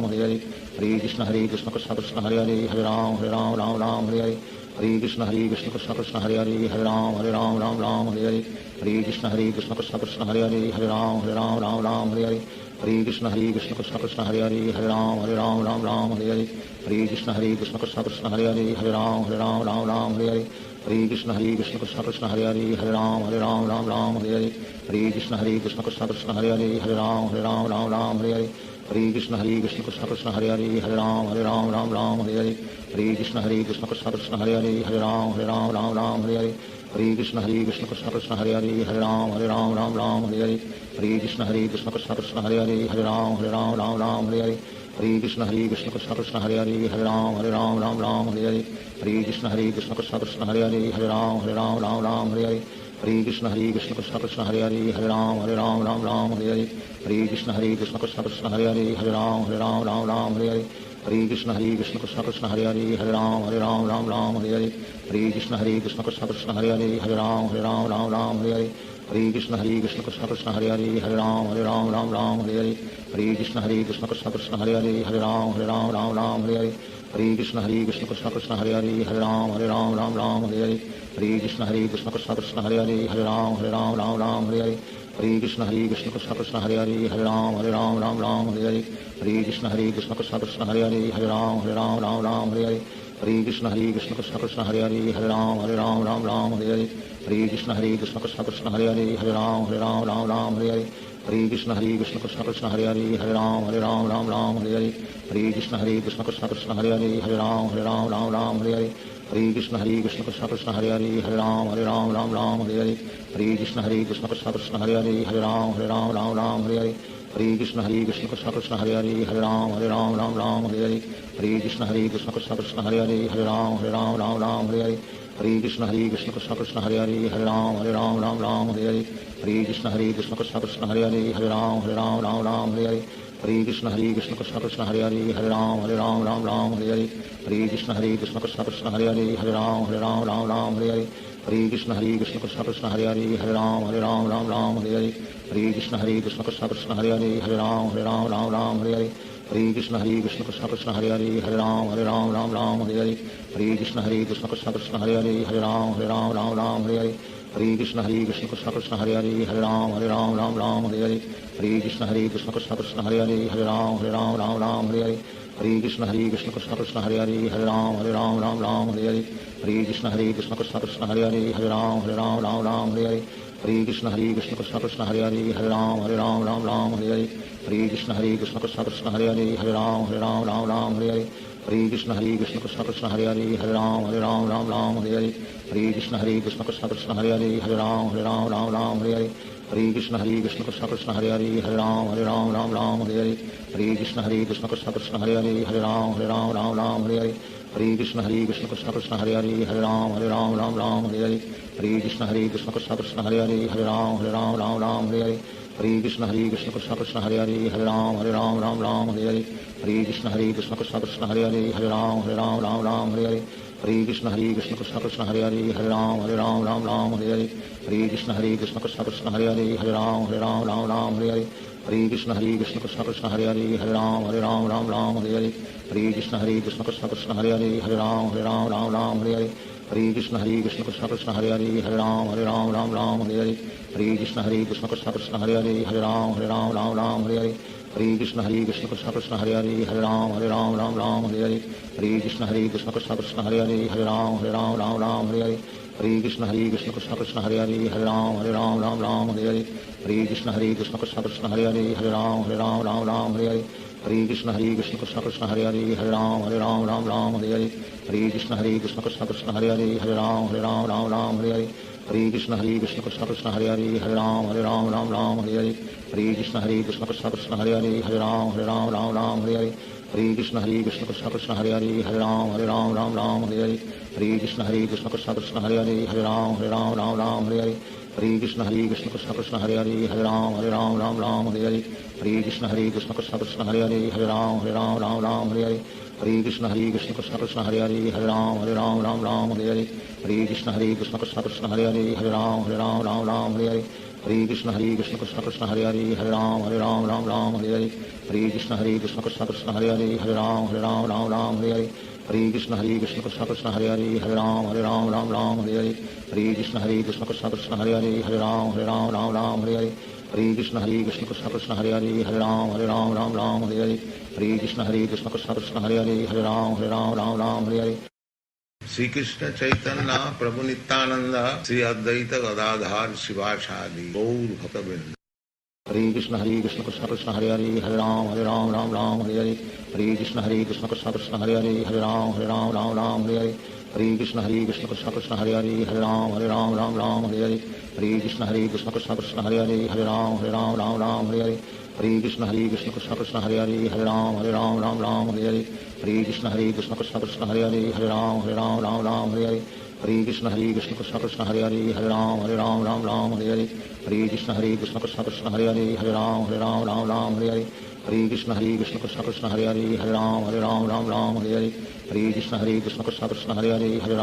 Hare Hare Hare Krishna Krishna Krishna Hare Hare Hare Ram Hare Hare Hare Krishna Krishna Krishna Hare Hare Hare Ram Hare Hare Hare Krishna Krishna Krishna Hare Hare Hare Ram Hare Hare Hare Krishna Krishna Krishna Hare Hare Hare Ram Hare Hare Hare Krishna Krishna Krishna Hare Hare Hare Ram Hare Hare Hare Krishna Krishna Krishna Hare Hare Hare Ram Hare Hare Hare Krishna Krishna Krishna Hare Hare Hare Ram Hare Hare Hare हरे कृष्ण कृष्ण कृष्ण हरे हरे हरे राम राम राम हरे हरे हरे कृष्ण कृष्ण कृष्ण हरे हरे हरे राम राम हरे हरे हरे कृष्ण कृष्ण कृष्ण हरे हरे हरे राम राम हरे हरे हरे कृष्ण कृष्ण कृष्ण हरे हरे हरे राम राम हरे हरे हरे कृष्ण कृष्ण कृष्ण हरे हरे हरे राम राम हरे हरे हरे कृष्ण कृष्ण कृष्ण हरे हरे हरे राम राम हरे हरे हरे कृष्ण कृष्ण कृष्ण हरे हरे हरे राम राम हरे हरे हरे कृष्ण कृष्ण कृष्ण हरे हरे हरे राम राम हरे हरे हरे कृष्ण कृष्ण कृष्ण हरे हरे हरे राम राम हरे हरे हरे कृष्ण कृष्ण कृष्ण हरे हरे हरे राम राम हरे हरे हरे कृष्ण कृष्ण कृष्ण हरे हरे हरे राम राम हरे हरे हरे कृष्ण कृष्ण कृष्ण हरे हरे हरे राम राम हरे हरे हरे कृष्ण कृष्ण कृष्ण हरे हरे हरे राम राम हरे हरे हरे कृष्ण कृष्ण कृष्ण हरे हरे हरे राम राम हरे हरे हरे कृष्ण कृष्ण कृष्ण हरे हरे हरे राम राम हरे हरे हरे कृष्ण कृष्ण कृष्ण हरे हरे हरे राम राम हरे हरे हरे कृष्ण कृष्ण कृष्ण हरे हरे हरे राम राम हरे हरे हरे कृष्ण कृष्ण कृष्ण हरे हरे हरे राम राम हरे हरे हरे कृष्ण कृष्ण कृष्ण हरे हरे हरे राम राम हरे हरे हरे कृष्ण कृष्ण कृष्ण हरे हरे हरे राम राम हरे हरे हरे कृष्ण कृष्ण कृष्ण हरे हरे हरे राम राम हरे हरे हरे कृष्ण कृष्ण कृष्ण हरे हरे हरे राम राम हरे हरे हरे कृष्ण कृष्ण कृष्ण हरे हरे हरे राम राम हरे हरे हरे कृष्ण कृष्ण कृष्ण हरे हरे हरे राम राम हरे हरे हरे कृष्ण कृष्ण कृष्ण हरे हरे हरे राम राम हरे हरे हरे कृष्ण कृष्ण कृष्ण हरे हरे हरे राम राम हरे हरे हरे कृष्ण कृष्ण कृष्ण हरे हरे हरे राम राम हरे हरे हरे कृष्ण कृष्ण कृष्ण हरे हरे हरे राम राम हरे हरे हरे कृष्ण कृष्ण कृष्ण हरे हरे हरे राम राम हरे हरे हरे कृष्ण कृष्ण कृष्ण हरे हरे हरे राम राम हरे हरे हरे कृष्ण कृष्ण कृष्ण हरे हरे हरे राम राम हरे हरे हरे कृष्ण कृष्ण कृष्ण हरे हरे हरे राम राम हरे हरे हरे कृष्ण कृष्ण कृष्ण हरे हरे हरे राम राम हरे हरे हरे कृष्ण कृष्ण कृष्ण हरे हरे हरे राम राम हरे हरे हरे कृष्ण कृष्ण कृष्ण हरे हरे हरे राम हरे हरे हरे कृष्ण कृष्ण कृष्ण हरे हरे हरे राम हरे हरे हरे कृष्ण कृष्ण कृष्ण हरे हरे हरे राम हरे हरे हरे कृष्ण कृष्ण कृष्ण हरे हरे हरे राम हरे हरे हरे कृष्ण कृष्ण कृष्ण हरे हरे हरे राम हरे हरे हरे कृष्ण कृष्ण कृष्ण हरे हरे हरे राम हरे हरे हरे कृष्ण कृष्ण कृष्ण हरे हरे हरे राम हरे हरे हरे कृष्ण कृष्ण कृष्ण हरे हरे हरे राम हरे हरे हरे कृष्ण कृष्ण कृष्ण हरे हरे हरे राम हरे हरे हरे कृष्ण कृष्ण कृष्ण हरे हरे हरे राम हरे हरे हरे कृष्ण कृष्ण कृष्ण हरे हरे हरे राम हरे हरे हरे कृष्ण कृष्ण कृष्ण हरे हरे हरे राम हरे हरे हरे कृष्ण कृष्ण कृष्ण हरे हरे हरे राम हरे हरे हरे कृष्ण कृष्ण कृष्ण हरे हरे हरे राम हरे हरे हरे कृष्ण कृष्ण कृष्ण हरे हरे हरे राम हरे हरे हरे कृष्ण कृष्ण कृष्ण हरे हरे हरे राम हरे हरे हरे कृष्ण कृष्ण कृष्ण हरे हरे हरे राम हरे हरे हरे कृष्ण कृष्ण कृष्ण हरे हरे हरे राम हरे हरे हरे कृष्ण कृष्ण कृष्ण हरे हरे हरे राम हरे हरे हरे कृष्ण कृष्ण कृष्ण हरे हरे हरे राम हरे हरे हरे कृष्ण कृष्ण कृष्ण हरे हरे हरे राम हरे हरे हरे कृष्ण कृष्ण कृष्ण हरे हरे हरे राम हरे हरे हरे कृष्ण कृष्ण कृष्ण हरे हरे हरे राम हरे हरे हरे कृष्ण कृष्ण कृष्ण हरे हरे हरे राम हरे हरे हरे कृष्ण कृष्ण कृष्ण हरे हरे हरे राम हरे हरे हरे कृष्ण कृष्ण कृष्ण हरे हरे हरे राम हरे हरे हरे कृष्ण कृष्ण कृष्ण हरे हरे हरे राम हरे हरे हरे कृष्ण कृष्ण कृष्ण हरे हरे हरे राम हरे हरे हरे कृष्ण कृष्ण कृष्ण हरे हरे हरे राम हरे हरे हरे कृष्ण कृष्ण कृष्ण हरे हरे हरे राम हरे हरे हरे कृष्ण कृष्ण कृष्ण हरे हरे हरे राम हरे हरे हरे कृष्ण कृष्ण कृष्ण हरे हरे हरे राम हरे हरे हरे कृष्ण कृष्ण कृष्ण हरे हरे हरे राम हरे हरे हरे कृष्ण कृष्ण कृष्ण हरे हरे हरे राम हरे हरे हरे कृष्ण कृष्ण कृष्ण हरे हरे हरे राम हरे हरे हरे कृष्ण कृष्ण कृष्ण हरे हरे हरे राम हरे हरे हरे कृष्ण कृष्ण कृष्ण हरे हरे हरे राम हरे हरे हरे कृष्ण कृष्ण कृष्ण हरे हरे हरे राम हरे हरे श्री कृष्ण चैतन्य प्रभु नित्यानंद श्री अद्वैत गदाधार शिवासादि गौर भक्तवृंद। Hare Krishna Krishna Krishna Hare Hare Hare Ram Ram Ram Hare Hare Hare Krishna Krishna Krishna Hare Hare Hare Ram Ram Hare Hare Hare Krishna Krishna Krishna Hare Hare Hare Ram Ram Hare Hare Hare Krishna Krishna Krishna Hare Hare Hare Ram Ram Hare Hare Hare Krishna Krishna Krishna Hare Hare Hare Ram Ram Hare Hare Hare Krishna Krishna Krishna Hare Hare Hare Ram Ram Hare Hare Hare Krishna Krishna Krishna Hare Hare Hare Ram Ram Hare Hare Hare Krishna Krishna Krishna Hare Hare Hare Ram Ram Hare Hare Hare Krishna Krishna Krishna Hare Hare Hare Ram Ram Hare Hare Hare Krishna Krishna Krishna Hare Hare Hare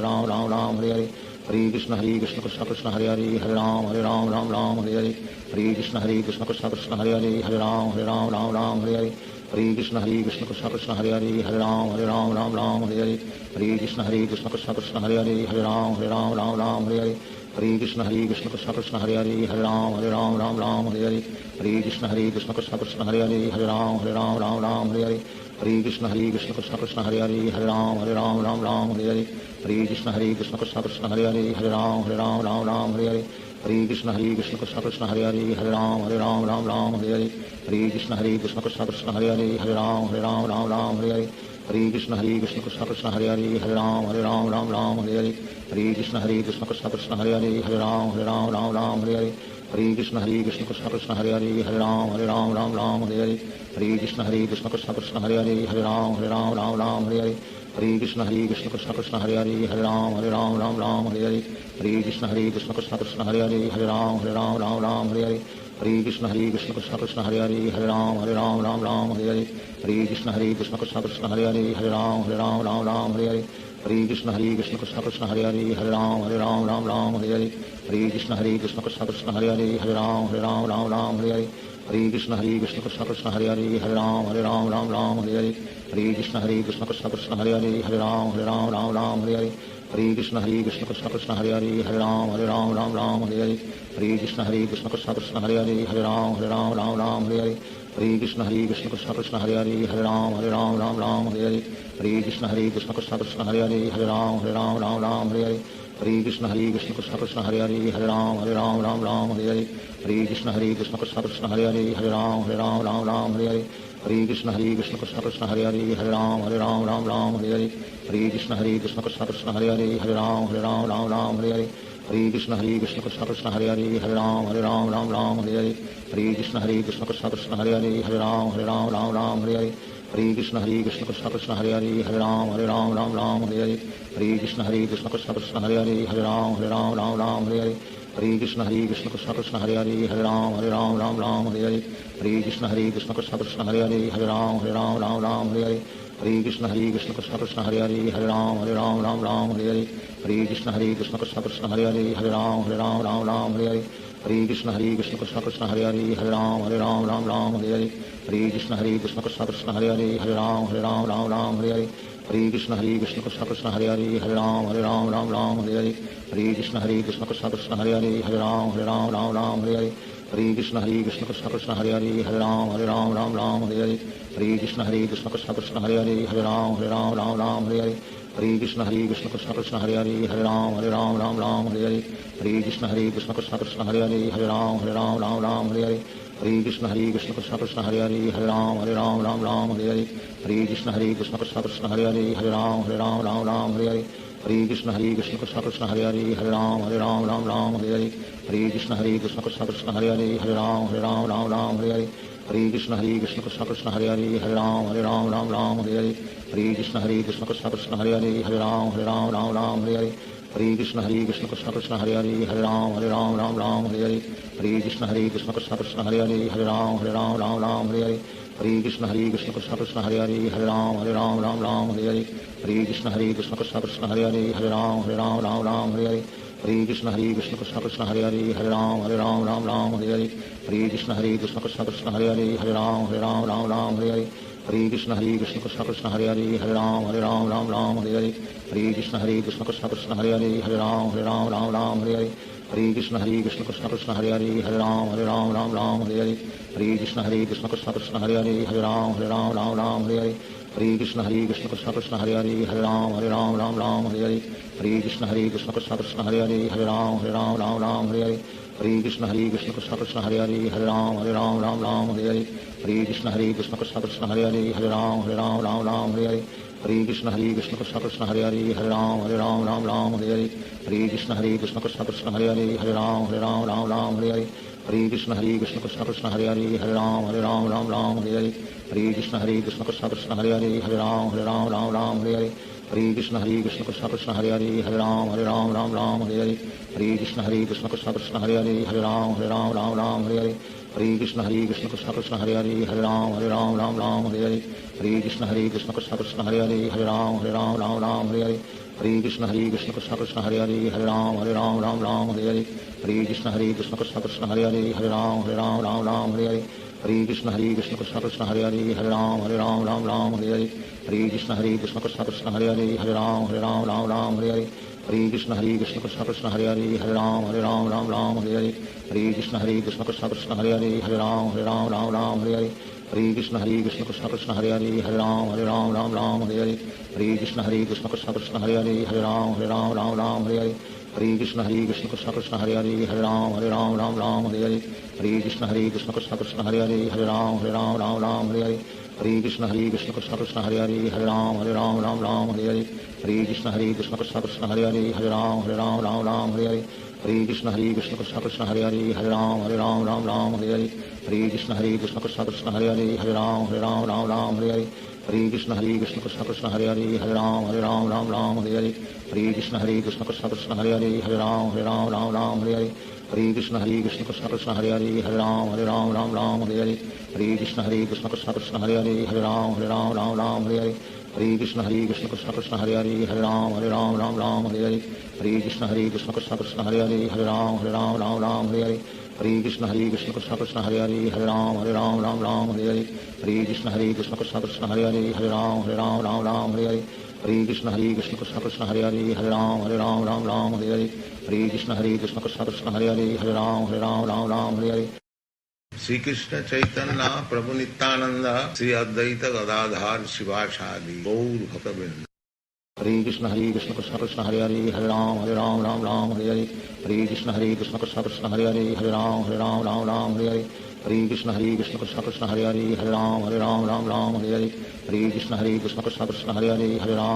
Ram Ram Hare Hare Hare Krishna Krishna Krishna Hare Hare Hare Ram Ram Hare Hare Hare Krishna Krishna Krishna Hare Hare Hare Ram Ram Hare Hare Hare Krishna Krishna Krishna Hare Hare Hare Ram Ram Hare Hare Hare Krishna Krishna Krishna Hare Hare Hare Ram Ram Hare Hare Hare Krishna Krishna Krishna Hare Hare Hare Ram Ram Hare Hare Hare Krishna Krishna Krishna Hare Hare Hare Ram Ram Hare Hare Hare Krishna Krishna Krishna Hare Hare Hare Ram Ram Hare Hare Hare Krishna Krishna Krishna Hare Hare Hare Ram Ram Hare Hare Hare Krishna Krishna Krishna Hare Hare Hare Ram Ram Hare Hare Hare Krishna Krishna Krishna Hare Hare Hare Ram Ram Hare Hare Hare Krishna Krishna Krishna Hare Hare Hare Ram Ram Hare Hare Hare Krishna Krishna Krishna Hare Hare Hare Ram Ram Hare Hare Hare Krishna Krishna Krishna Hare Hare Hare Ram Ram Hare Hare Hare Krishna Krishna Krishna Hare Hare Hare Ram Ram Hare Hare Hare Krishna Krishna Krishna Hare Hare Hare Ram Ram Hare Hare Hare Krishna Krishna Krishna Hare Hare Hare Ram Ram Hare Hare Hare Krishna Krishna Krishna Hare Hare Hare Ram Ram Hare Hare Hare Krishna Krishna Krishna Hare Hare Hare Ram Ram Hare Hare Hare Krishna Krishna Krishna Hare Hare Hare Ram Ram Hare Hare Hare Krishna Krishna Krishna Hare Hare Hare Ram Ram Hare Hare Hare Krishna Krishna Krishna Hare Hare Hare Ram Ram Hare Hare Hare Krishna Krishna Krishna Hare Hare Hare Ram Ram Hare Hare Hare Krishna Krishna Krishna Hare Hare Hare Ram Ram Hare Hare Hare Krishna Krishna Krishna Hare Hare Hare Ram Ram Hare Hare Hare Krishna Krishna Krishna Hare Hare Hare Ram Ram Hare Hare Hare Krishna Krishna Krishna Hare Hare Hare Ram Ram Hare Hare Hare Krishna Krishna Krishna Hare Hare Hare Ram Ram Hare Hare Hare Krishna Krishna Krishna Hare Hare Hare Ram Ram Hare Hare Hare Krishna Krishna Krishna Hare Hare Hare Ram Ram Hare Hare Hare Krishna Krishna Krishna Hare Hare Hare Ram Ram Hare Hare Hare Krishna Krishna Krishna Hare Hare Hare Ram Ram Hare Hare Hare Krishna Krishna Krishna Hare Hare Hare Ram Ram Hare Hare Hare Krishna Krishna Krishna Hare Hare Hare Ram Ram Hare Hare Hare Krishna Krishna Krishna Hare Hare Hare Ram Ram Hare Hare Hare Krishna Krishna Krishna Hare Hare Hare Ram Ram Hare Hare Hare Krishna Krishna Krishna Hare Hare Hare Ram Ram Hare Hare Hare Krishna Krishna Krishna Hare Hare Hare Ram Ram Hare Hare Hare Krishna Krishna Krishna Hare Hare Hare Ram Ram Hare Hare Hare Krishna Krishna Krishna Hare Hare Hare Ram Ram Hare Hare Hare Krishna Krishna Krishna Hare Hare Hare Ram Ram Hare Hare Hare Krishna Krishna Krishna Hare Hare Hare Ram Ram Hare Hare Hare Krishna Krishna Krishna Hare Hare Hare Ram Ram Hare Hare Hare Krishna Krishna Krishna Hare Hare Hare Ram Ram Hare Hare Hare Krishna Krishna Krishna Hare Hare Hare Ram Ram Hare Hare Hare Krishna Krishna Krishna Hare Hare Hare Ram Ram Hare Hare Hare Krishna Krishna Krishna Hare Hare Hare Ram Ram Hare Hare Hare Krishna Krishna Krishna Hare Hare Hare Ram Ram Hare Hare Hare Krishna Krishna Krishna Hare Hare Hare Ram Ram Hare Hare Hare Krishna Krishna Krishna Hare Hare Hare Ram Ram Hare Hare Hare Krishna Krishna Krishna Hare Hare Hare Ram Ram Hare Hare Hare Krishna Krishna Krishna Hare Hare Hare Ram Ram Hare Hare Hare Krishna Krishna Krishna Hare Hare Hare Ram Ram Hare Hare Hare Krishna Krishna Krishna Hare Hare Hare Ram Ram Hare Hare Hare Krishna Krishna Krishna Hare Hare Hare Ram Ram Hare Hare Hare Krishna Krishna Krishna Hare Hare Hare Ram Ram Hare Hare Hare Krishna Krishna Krishna Hare Hare Hare Ram Ram Hare Hare Hare Krishna Krishna Krishna Hare Hare Hare Ram Ram Hare Hare Hare Krishna Krishna Krishna Hare Hare Hare Ram Ram Hare Hare Hare Krishna Krishna Krishna Hare Hare Hare Ram Ram Hare Hare Hare Krishna Krishna Krishna Hare Hare Hare Ram Ram Hare Hare Hare Krishna Krishna Krishna Hare Hare Hare Ram Ram Hare Hare Hare Krishna Krishna Krishna Hare Hare Hare Ram Ram Hare Hare Hare Krishna Krishna Krishna Hare Hare Hare Ram Ram Ram Hare Hare Hare Krishna Krishna Krishna Hare Hare Hare Ram Ram Hare Hare Hare Krishna Krishna Krishna Hare Hare Hare Ram Ram Hare Hare Hare Krishna Krishna Krishna Hare Hare Hare Ram Ram Hare Hare Hare Krishna Krishna Krishna Hare Hare Hare Ram Ram Hare Hare Hare Krishna Krishna Krishna Hare Hare Hare Ram Ram Hare Hare Hare Krishna Krishna Krishna Hare Hare Hare Ram Ram Hare Hare Hare Krishna Krishna Krishna Hare Hare Hare Ram Ram Hare Hare Hare Krishna Krishna Krishna Hare Hare Hare Ram Ram Hare Hare Hare Krishna Krishna Krishna Hare Hare Hare Ram Ram Hare Hare Hare Krishna Krishna Krishna Hare Hare Hare Ram Ram Hare Hare Hare Krishna Krishna Krishna Hare Hare Hare Ram Ram Hare Hare Hare Krishna Krishna Krishna Hare Hare Hare Ram Ram Hare Hare Hare Krishna Krishna Krishna Hare Hare Hare Ram Ram Hare Hare Hare Krishna Krishna Krishna Hare Hare Hare Ram Ram Hare Hare Hare Krishna Krishna Krishna Hare Hare Hare Ram Ram Hare Hare Hare Krishna Krishna Krishna Hare Hare Hare Ram Ram Hare Hare Hare Krishna Krishna Krishna Hare Hare Hare Ram Ram Hare Hare Hare Krishna Krishna Krishna Hare Hare Hare Ram Ram Hare Hare Hare Krishna Krishna Krishna Hare Hare Hare Ram Ram Hare Hare Hare Krishna Krishna Krishna Hare Hare Hare Ram Ram Hare Hare Hare Krishna Krishna Krishna Hare Hare Hare Ram Ram Hare Hare Hare Krishna Krishna Krishna Hare Hare Hare Ram Ram Hare Hare Hare Krishna Krishna Krishna Hare Hare Hare Ram Ram Hare Hare Hare Krishna Krishna Krishna Hare Hare Hare Ram Ram Hare Hare Hare Krishna Krishna Krishna Hare Hare Hare Ram Ram Hare Hare Hare Krishna Krishna Krishna Hare Hare Hare Ram Ram Hare Hare Hare Krishna Krishna Krishna Hare Hare Hare Ram Ram Hare Hare Hare Krishna Krishna Krishna Hare Hare Hare Ram Ram Hare Hare Hare Krishna Krishna Krishna Hare Hare Hare Ram Ram Hare Hare Hare Krishna Krishna Krishna Hare Hare Hare Ram Ram Hare Hare Hare Krishna Krishna Krishna Hare Hare Hare Ram Ram Hare Hare Hare Krishna Krishna Krishna Hare Hare Hare Ram Ram Hare Hare Hare Krishna Krishna Krishna Hare Hare Hare Ram Ram Hare Hare Hare Krishna Krishna Krishna Hare Hare Hare Ram Ram Hare Hare Hare Krishna Krishna Krishna Hare Hare Hare Ram Hare Hare Shri Krishna Chaitanya प्रभु नित्यानंद श्री अद्वैत गदाधार शिवासादि गौर भक्तवृंद Hare Krishna Krishna Krishna Hare Hare Hare Ram Ram Hare Hare Hare Krishna Krishna Krishna Hare Hare Hare Ram Hare Hare Hare Krishna Krishna Krishna Hare Hare Hare Ram Hare Hare Hare Krishna Krishna Krishna Hare Hare Hare Ram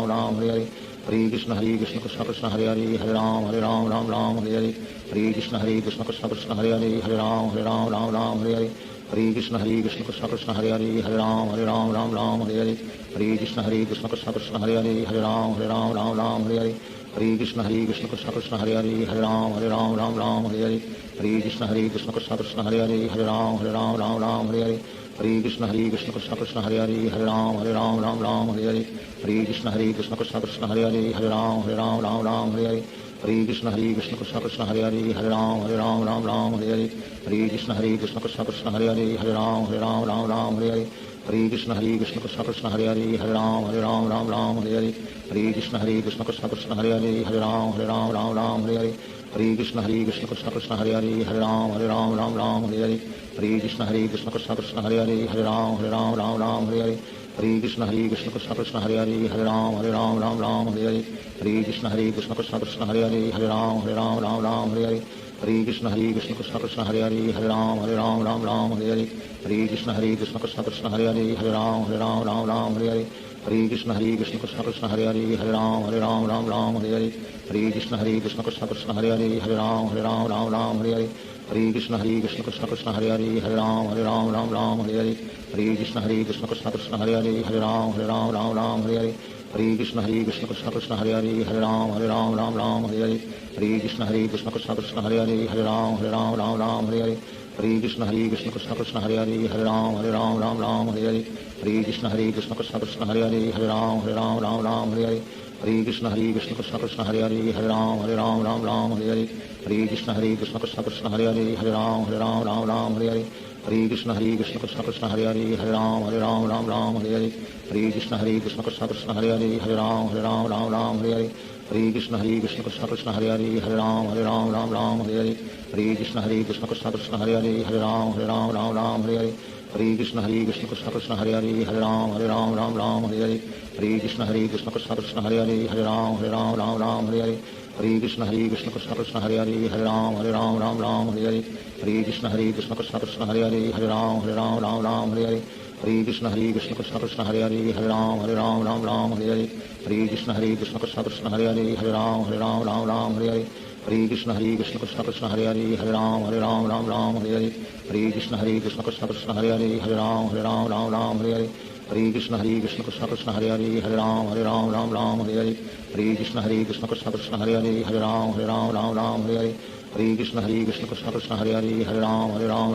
Hare Hare Hare Krishna Krishna Krishna Hare Hare Hare Ram Hare Hare Hare Krishna Krishna Krishna Hare Hare Hare Ram Hare Hare Hare Krishna Krishna Krishna Hare Hare Hare Ram Hare Hare Hare Krishna Krishna Krishna Hare Hare Hare Ram Hare Hare Hare Krishna Krishna Krishna Hare Hare Hare Ram Hare Hare Hare Krishna Krishna Krishna Hare Hare Hare Ram Hare Hare Hare Krishna Krishna Krishna Hare Hare Hare Ram Hare Hare Hare Krishna Krishna Krishna Hare Hare Hare Ram Hare Hare Hare Krishna Krishna Krishna Hare Hare Hare Ram Hare Hare Hare Krishna Krishna Krishna Hare Hare Hare Ram Hare Hare Hare Krishna Krishna Krishna Hare Hare Hare Ram Hare Hare Hare Krishna Krishna Krishna Hare Hare Hare Ram Hare Hare Hare Krishna Krishna Krishna Hare Hare Hare Ram Hare Hare Hare Krishna Krishna Krishna Hare Hare Hare Ram Hare Hare Hare Krishna Krishna Krishna Hare Hare Hare Ram Hare Hare Hare Krishna Krishna Krishna Hare Hare Hare Ram Hare Hare Hare Krishna Krishna Krishna Hare Hare Hare Ram Hare Hare Hare Krishna Krishna Krishna Hare Hare Hare Ram Hare Hare Hare Krishna Krishna Krishna Hare Hare Hare Ram Hare Hare Hare Krishna Krishna Krishna Hare Hare Hare Ram Hare Hare Hare Krishna Krishna Krishna Hare Hare Hare Ram Hare Hare Hare Krishna Krishna Krishna Hare Hare Hare Ram Hare Hare Hare Krishna Krishna Krishna Hare Hare Hare Ram Hare Hare Hare Krishna Krishna Krishna Hare Hare Hare Ram Hare Hare Hare Krishna Krishna Krishna Hare Hare Hare Ram Hare Hare Hare Krishna Krishna Krishna Hare Hare Hare Ram Hare Hare Hare Krishna Krishna Krishna Hare Hare Hare Ram Hare Hare Hare Krishna Krishna Krishna Hare Hare Hare Ram Hare Hare Hare Krishna Krishna Krishna Hare Hare Hare Ram Hare Hare Hare Krishna Krishna Krishna Hare Hare Hare Ram Hare Hare Hare Krishna Krishna Krishna Hare Hare Hare Ram Hare Hare Hare Krishna Krishna Krishna Hare Hare Hare Ram Hare Hare Hare हरे कृष्ण कृष्ण कृष्ण हरे हरे हरे राम राम हरे हरे हरे कृष्ण कृष्ण कृष्ण हरे हरे राम राम हरे हरे हरे कृष्ण कृष्ण कृष्ण हरे हरे राम राम हरे हरे हरे कृष्ण कृष्ण कृष्ण हरे हरे राम राम हरे हरे हरे कृष्ण कृष्ण कृष्ण हरे हरे राम राम हरे हरे हरे कृष्ण कृष्ण कृष्ण हरे हरे राम राम हरे हरे हरे कृष्ण कृष्ण कृष्ण हरे हरे राम राम हरे हरे हरे कृष्ण कृष्ण कृष्ण हरे हरे राम राम हरे हरे हरे कृष्ण कृष्ण कृष्ण हरे हरे राम राम हरे हरे हरे कृष्ण कृष्ण कृष्ण हरे हरे राम राम हरे हरे हरे कृष्ण कृष्ण कृष्ण हरे हरे राम राम हरे हरे हरे कृष्ण कृष्ण कृष्ण हरे हरे राम राम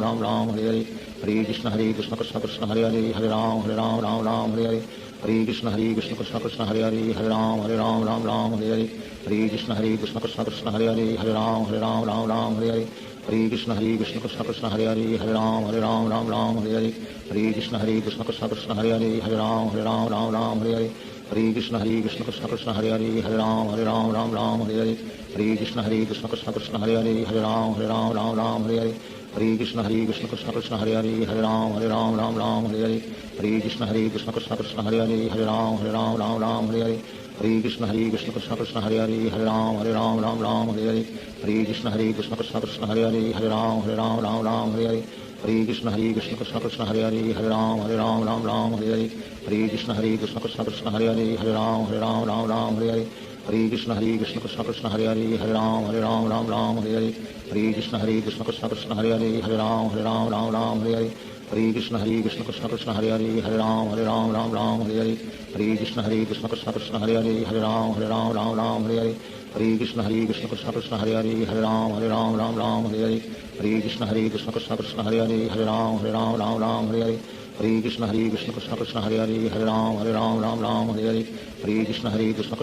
हरे हरे हरे कृष्ण कृष्ण कृष्ण हरे हरे राम राम हरे हरे हरे कृष्ण कृष्ण कृष्ण हरे हरे राम राम हरे हरे हरे कृष्ण कृष्ण कृष्ण हरे हरे राम राम हरे हरे हरे कृष्ण कृष्ण कृष्ण हरे हरे राम राम हरे हरे हरे कृष्ण कृष्ण कृष्ण हरे हरे राम राम हरे हरे हरे कृष्ण कृष्ण कृष्ण हरे हरे राम राम हरे हरे हरे कृष्ण कृष्ण कृष्ण हरे हरे राम राम हरे हरे हरे कृष्ण कृष्ण कृष्ण हरे हरे राम राम हरे हरे हरे कृष्ण कृष्ण कृष्ण हरे हरे राम राम हरे हरे हरे कृष्ण कृष्ण कृष्ण हरे हरे राम राम हरे हरे हरे कृष्ण कृष्ण कृष्ण हरे हरे राम राम हरे हरे हरे कृष्ण कृष्ण कृष्ण हरे हरे राम राम हरे हरे हरे कृष्ण कृष्ण कृष्ण हरे हरे राम राम हरे हरे हरे कृष्ण कृष्ण कृष्ण हरे हरे राम राम हरे हरे हरे कृष्ण कृष्ण कृष्ण हरे हरे राम राम हरे हरे हरे कृष्ण कृष्ण कृष्ण हरे हरे राम राम हरे हरे हरे कृष्ण कृष्ण कृष्ण हरे हरे राम राम हरे हरे हरे कृष्ण कृष्ण कृष्ण हरे हरे राम राम हरे हरे हरे कृष्ण कृष्ण कृष्ण हरे हरे राम राम हरे हरे हरे कृष्ण कृष्ण कृष्ण हरे हरे राम राम हरे हरे हरे कृष्ण कृष्ण कृष्ण हरे हरे राम राम हरे हरे हरे कृष्ण कृष्ण कृष्ण हरे हरे राम राम हरे हरे हरे कृष्ण कृष्ण कृष्ण हरे हरे राम राम हरे हरे हरे कृष्ण कृष्ण कृष्ण हरे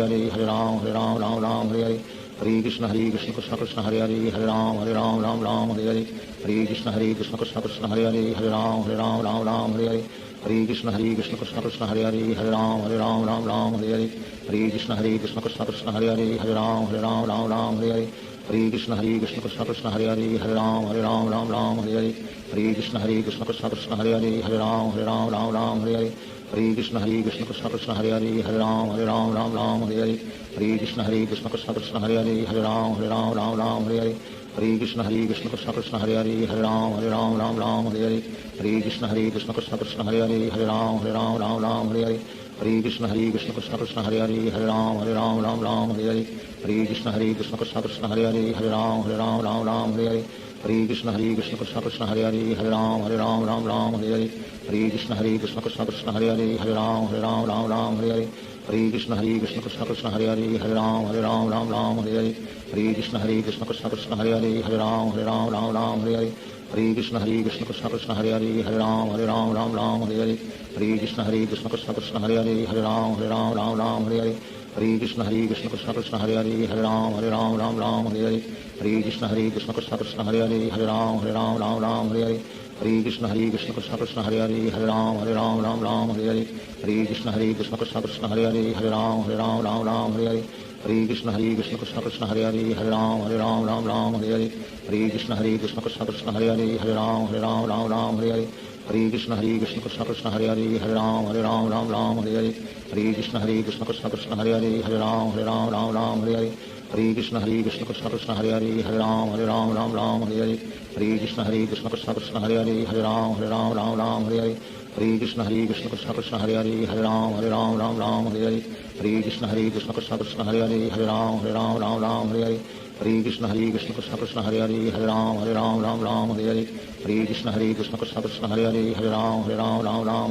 हरे राम राम हरे हरे हरे कृष्ण कृष्ण कृष्ण हरे हरे राम राम हरे हरे हरे कृष्ण कृष्ण कृष्ण हरे हरे राम राम हरे हरे हरे कृष्ण कृष्ण कृष्ण हरे हरे राम राम हरे हरे हरे कृष्ण कृष्ण कृष्ण हरे हरे राम राम हरे हरे हरे कृष्ण कृष्ण कृष्ण हरे हरे राम राम हरे हरे हरे कृष्ण कृष्ण कृष्ण हरे हरे राम राम हरे हरे हरे कृष्ण कृष्ण कृष्ण हरे हरे राम राम हरे हरे हरे कृष्ण कृष्ण कृष्ण हरे हरे राम राम हरे हरे हरे कृष्ण कृष्ण कृष्ण हरे हरे राम राम हरे हरे हरे कृष्ण कृष्ण कृष्ण हरे हरे राम राम हरे हरे हरे कृष्ण कृष्ण कृष्ण हरे हरे राम राम हरे हरे हरे कृष्ण कृष्ण कृष्ण हरे हरे राम राम हरे हरे हरे कृष्ण कृष्ण कृष्ण हरे हरे राम राम हरे हरे हरे कृष्ण कृष्ण कृष्ण हरे हरे राम राम हरे हरे हरे कृष्ण कृष्ण कृष्ण हरे हरे राम राम हरे हरे हरे कृष्ण कृष्ण कृष्ण हरे हरे राम राम हरे हरे हरे कृष्ण कृष्ण कृष्ण हरे हरे राम राम हरे हरे हरे कृष्ण कृष्ण कृष्ण हरे हरे राम राम हरे हरे हरे कृष्ण कृष्ण कृष्ण हरे हरे राम राम हरे हरे हरे कृष्ण कृष्ण कृष्ण हरे हरे राम राम हरे हरे हरे कृष्ण कृष्ण कृष्ण हरे हरे राम राम हरे हरे हरे कृष्ण कृष्ण कृष्ण हरे हरे राम राम हरे हरे हरे कृष्ण कृष्ण कृष्ण हरे हरे राम राम हरे हरे हरे कृष्ण कृष्ण कृष्ण हरे हरे राम राम हरे हरे हरे कृष्ण कृष्ण कृष्ण हरे हरे राम राम हरे हरे हरे कृष्ण कृष्ण कृष्ण हरे हरे राम राम हरे हरे हरे कृष्ण कृष्ण कृष्ण हरे हरे राम राम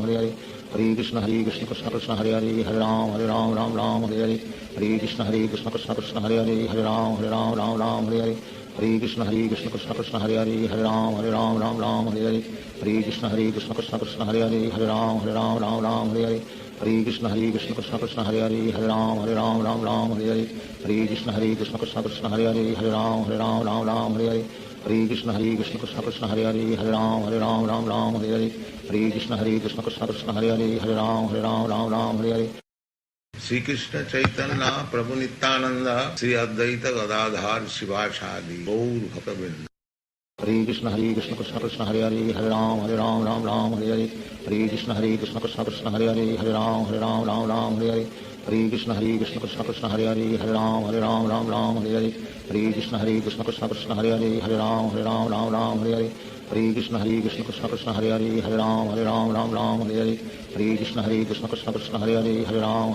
हरे हरे हरे कृष्ण कृष्ण कृष्ण हरे हरे राम राम हरे हरे हरे कृष्ण कृष्ण कृष्ण हरे हरे राम राम हरे हरे हरे कृष्ण कृष्ण कृष्ण हरे हरे राम राम हरे हरे हरे कृष्ण कृष्ण कृष्ण हरे हरे राम राम हरे हरे हरे कृष्ण कृष्ण कृष्ण हरे हरे राम राम हरे हरे हरे कृष्ण कृष्ण कृष्ण हरे हरे राम राम हरे हरे हरे कृष्ण कृष्ण कृष्ण हरे हरे राम राम हरे हरे हरे कृष्ण कृष्ण कृष्ण हरे हरे राम राम हरे हरे हरे कृष्ण कृष्ण कृष्ण हरे हरे राम राम हरे हरे श्री कृष्ण चैतन्य प्रभु नित्यानंद श्री अद्वैत गदाधार शिवासादि गौर भक्त वृंद। हरे Krishna Krishna Krishna Hare Hare Hare Ram Ram Ram Hare Hare Hare Krishna Krishna Krishna Hare Hare Hare Ram Ram Hare Hare Hare Krishna Krishna Krishna Hare Hare Hare Ram Ram Hare Hare Hare Krishna Krishna Krishna Hare Hare Hare Ram Ram Hare Hare Hare Krishna Krishna Krishna Hare Hare Hare Ram Ram Hare Hare Hare Krishna Krishna Krishna Hare Hare Hare Ram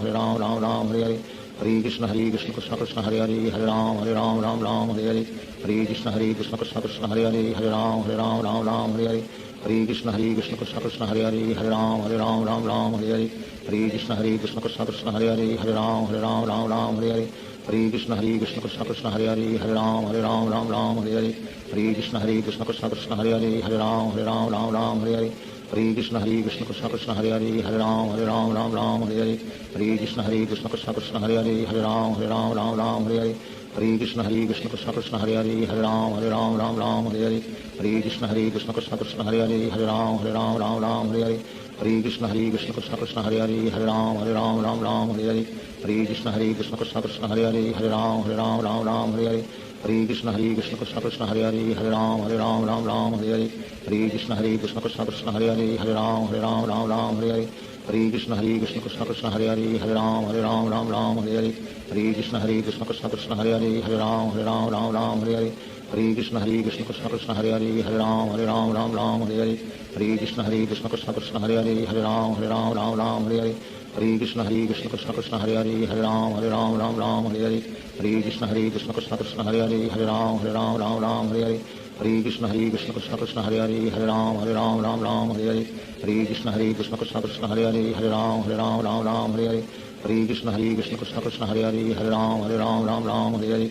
Ram Hare Hare Hare Krishna Krishna Krishna Hare Hare Hare Ram Ram Hare Hare Hare Krishna Krishna Krishna Hare Hare Hare Ram Hare Hare Hare Krishna Krishna Krishna Hare Hare Hare Ram Hare Hare Hare Krishna Krishna Krishna Hare Hare Hare Ram Hare Hare Hare Krishna Krishna Krishna Hare Hare Hare Ram Hare Hare Hare Krishna Krishna Krishna Hare Hare Hare Ram Hare Hare Hare Krishna Krishna Krishna Hare Hare Hare Ram Hare Hare Hare Krishna Krishna Krishna Hare Hare Hare Ram Hare Hare Hare Krishna Krishna Krishna Hare Hare Hare Ram Hare Hare Hare Krishna Krishna Krishna Hare Hare Hare Ram Hare Hare Hare Krishna Krishna Krishna Hare Hare Hare Ram Hare Hare Hare Krishna Krishna Krishna Hare Hare Hare Ram Hare Hare Hare Krishna Krishna Krishna Hare Hare Hare Ram Hare Hare Hare Krishna Krishna Krishna Hare Hare Hare Ram Hare Hare Hare Krishna Krishna Krishna Hare Hare Hare Ram Hare Hare Hare Krishna Krishna Krishna Hare Hare Hare Ram Hare Hare Hare Krishna Krishna Krishna Hare Hare Hare Ram Hare Hare Hare Krishna Krishna Krishna Hare Hare Hare Ram Hare Hare Hare Krishna Krishna Krishna Hare Hare Hare Ram Hare Hare Hare Krishna Krishna Krishna Hare Hare Hare Ram Hare Hare Hare Krishna Krishna Krishna Hare Hare Hare Ram Hare Hare Hare Krishna Krishna Krishna Hare Hare Hare Ram Hare Hare Hare Krishna Krishna Krishna Hare Hare Hare Ram Hare Hare Hare Krishna Krishna Krishna Hare Hare Hare Ram Hare Hare Hare Krishna Krishna Krishna Hare Hare Hare Ram Hare Hare Hare Krishna Krishna Krishna Hare Hare Hare Ram Hare Hare Hare Krishna Krishna Krishna Hare Hare Hare Ram Hare Hare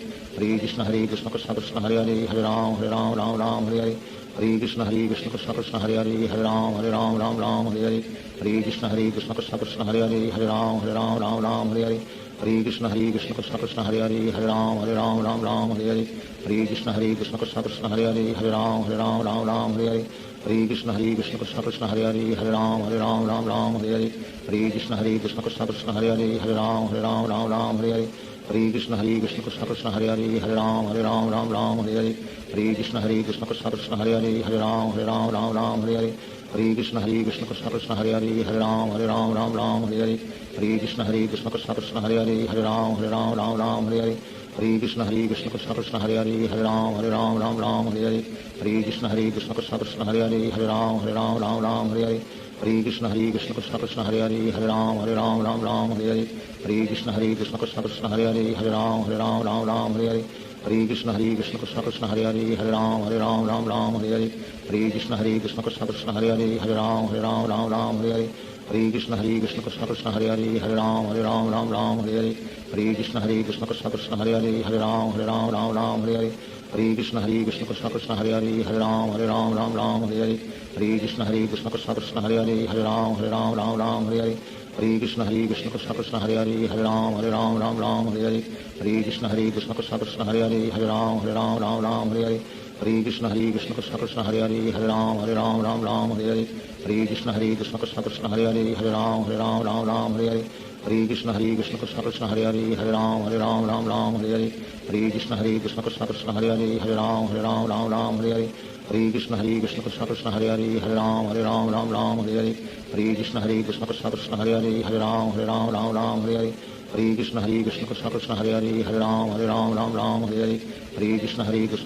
Hare Krishna Krishna Krishna Hare Hare Hare Ram Hare Hare Hare Krishna Krishna Krishna Hare Hare Hare Ram Hare Hare Hare Krishna Krishna Krishna Hare Hare Hare Ram Hare Hare Hare Krishna Krishna Krishna Hare Hare Hare Ram Hare Hare Hare Krishna Krishna Krishna Hare Hare Hare Ram Hare Hare Hare Krishna Krishna Krishna Hare Hare Hare Ram Hare Hare Hare Krishna Krishna Krishna Hare Hare Hare Ram Hare Hare Hare Krishna Krishna Krishna Hare Hare Hare Ram Hare Hare Hare Krishna Krishna Krishna Hare Hare Hare Ram Hare Hare Hare Krishna Krishna Krishna Hare Hare Hare Ram Hare Hare Hare Krishna Krishna Krishna Hare Hare Hare Ram Hare Hare Hare Krishna Krishna Krishna Hare Hare Hare Ram Hare Hare Hare Krishna Krishna Krishna Hare Hare Hare Ram Hare Hare Hare Krishna Krishna Krishna Hare Hare Hare Ram Hare Hare Hare Krishna Krishna Krishna Hare Hare Hare Ram Hare Hare Hare Krishna Krishna Krishna Hare Hare Hare Ram Hare Hare Hare Krishna Krishna Krishna Hare Hare Hare Ram Hare Hare Hare Krishna Krishna Krishna Hare Hare Hare Ram Hare Hare Hare Krishna Krishna Krishna Hare Hare Hare Ram Hare Hare Hare Krishna Krishna Krishna Hare Hare Hare Ram Hare Hare Hare Krishna Krishna Krishna Hare Hare Hare Ram Hare Hare Hare Krishna Krishna Krishna Hare Hare Hare Ram Hare Hare Hare Krishna Krishna Krishna Hare Hare Hare Ram Hare Hare Hare Krishna Krishna Krishna Hare Hare Hare Ram Hare Hare Hare Krishna Krishna Krishna Hare Hare Hare Ram Hare Hare Hare Krishna Krishna Krishna Hare Hare Hare Ram Hare Hare Hare Krishna Krishna Krishna Hare Hare Hare Ram Hare Hare Hare Krishna Krishna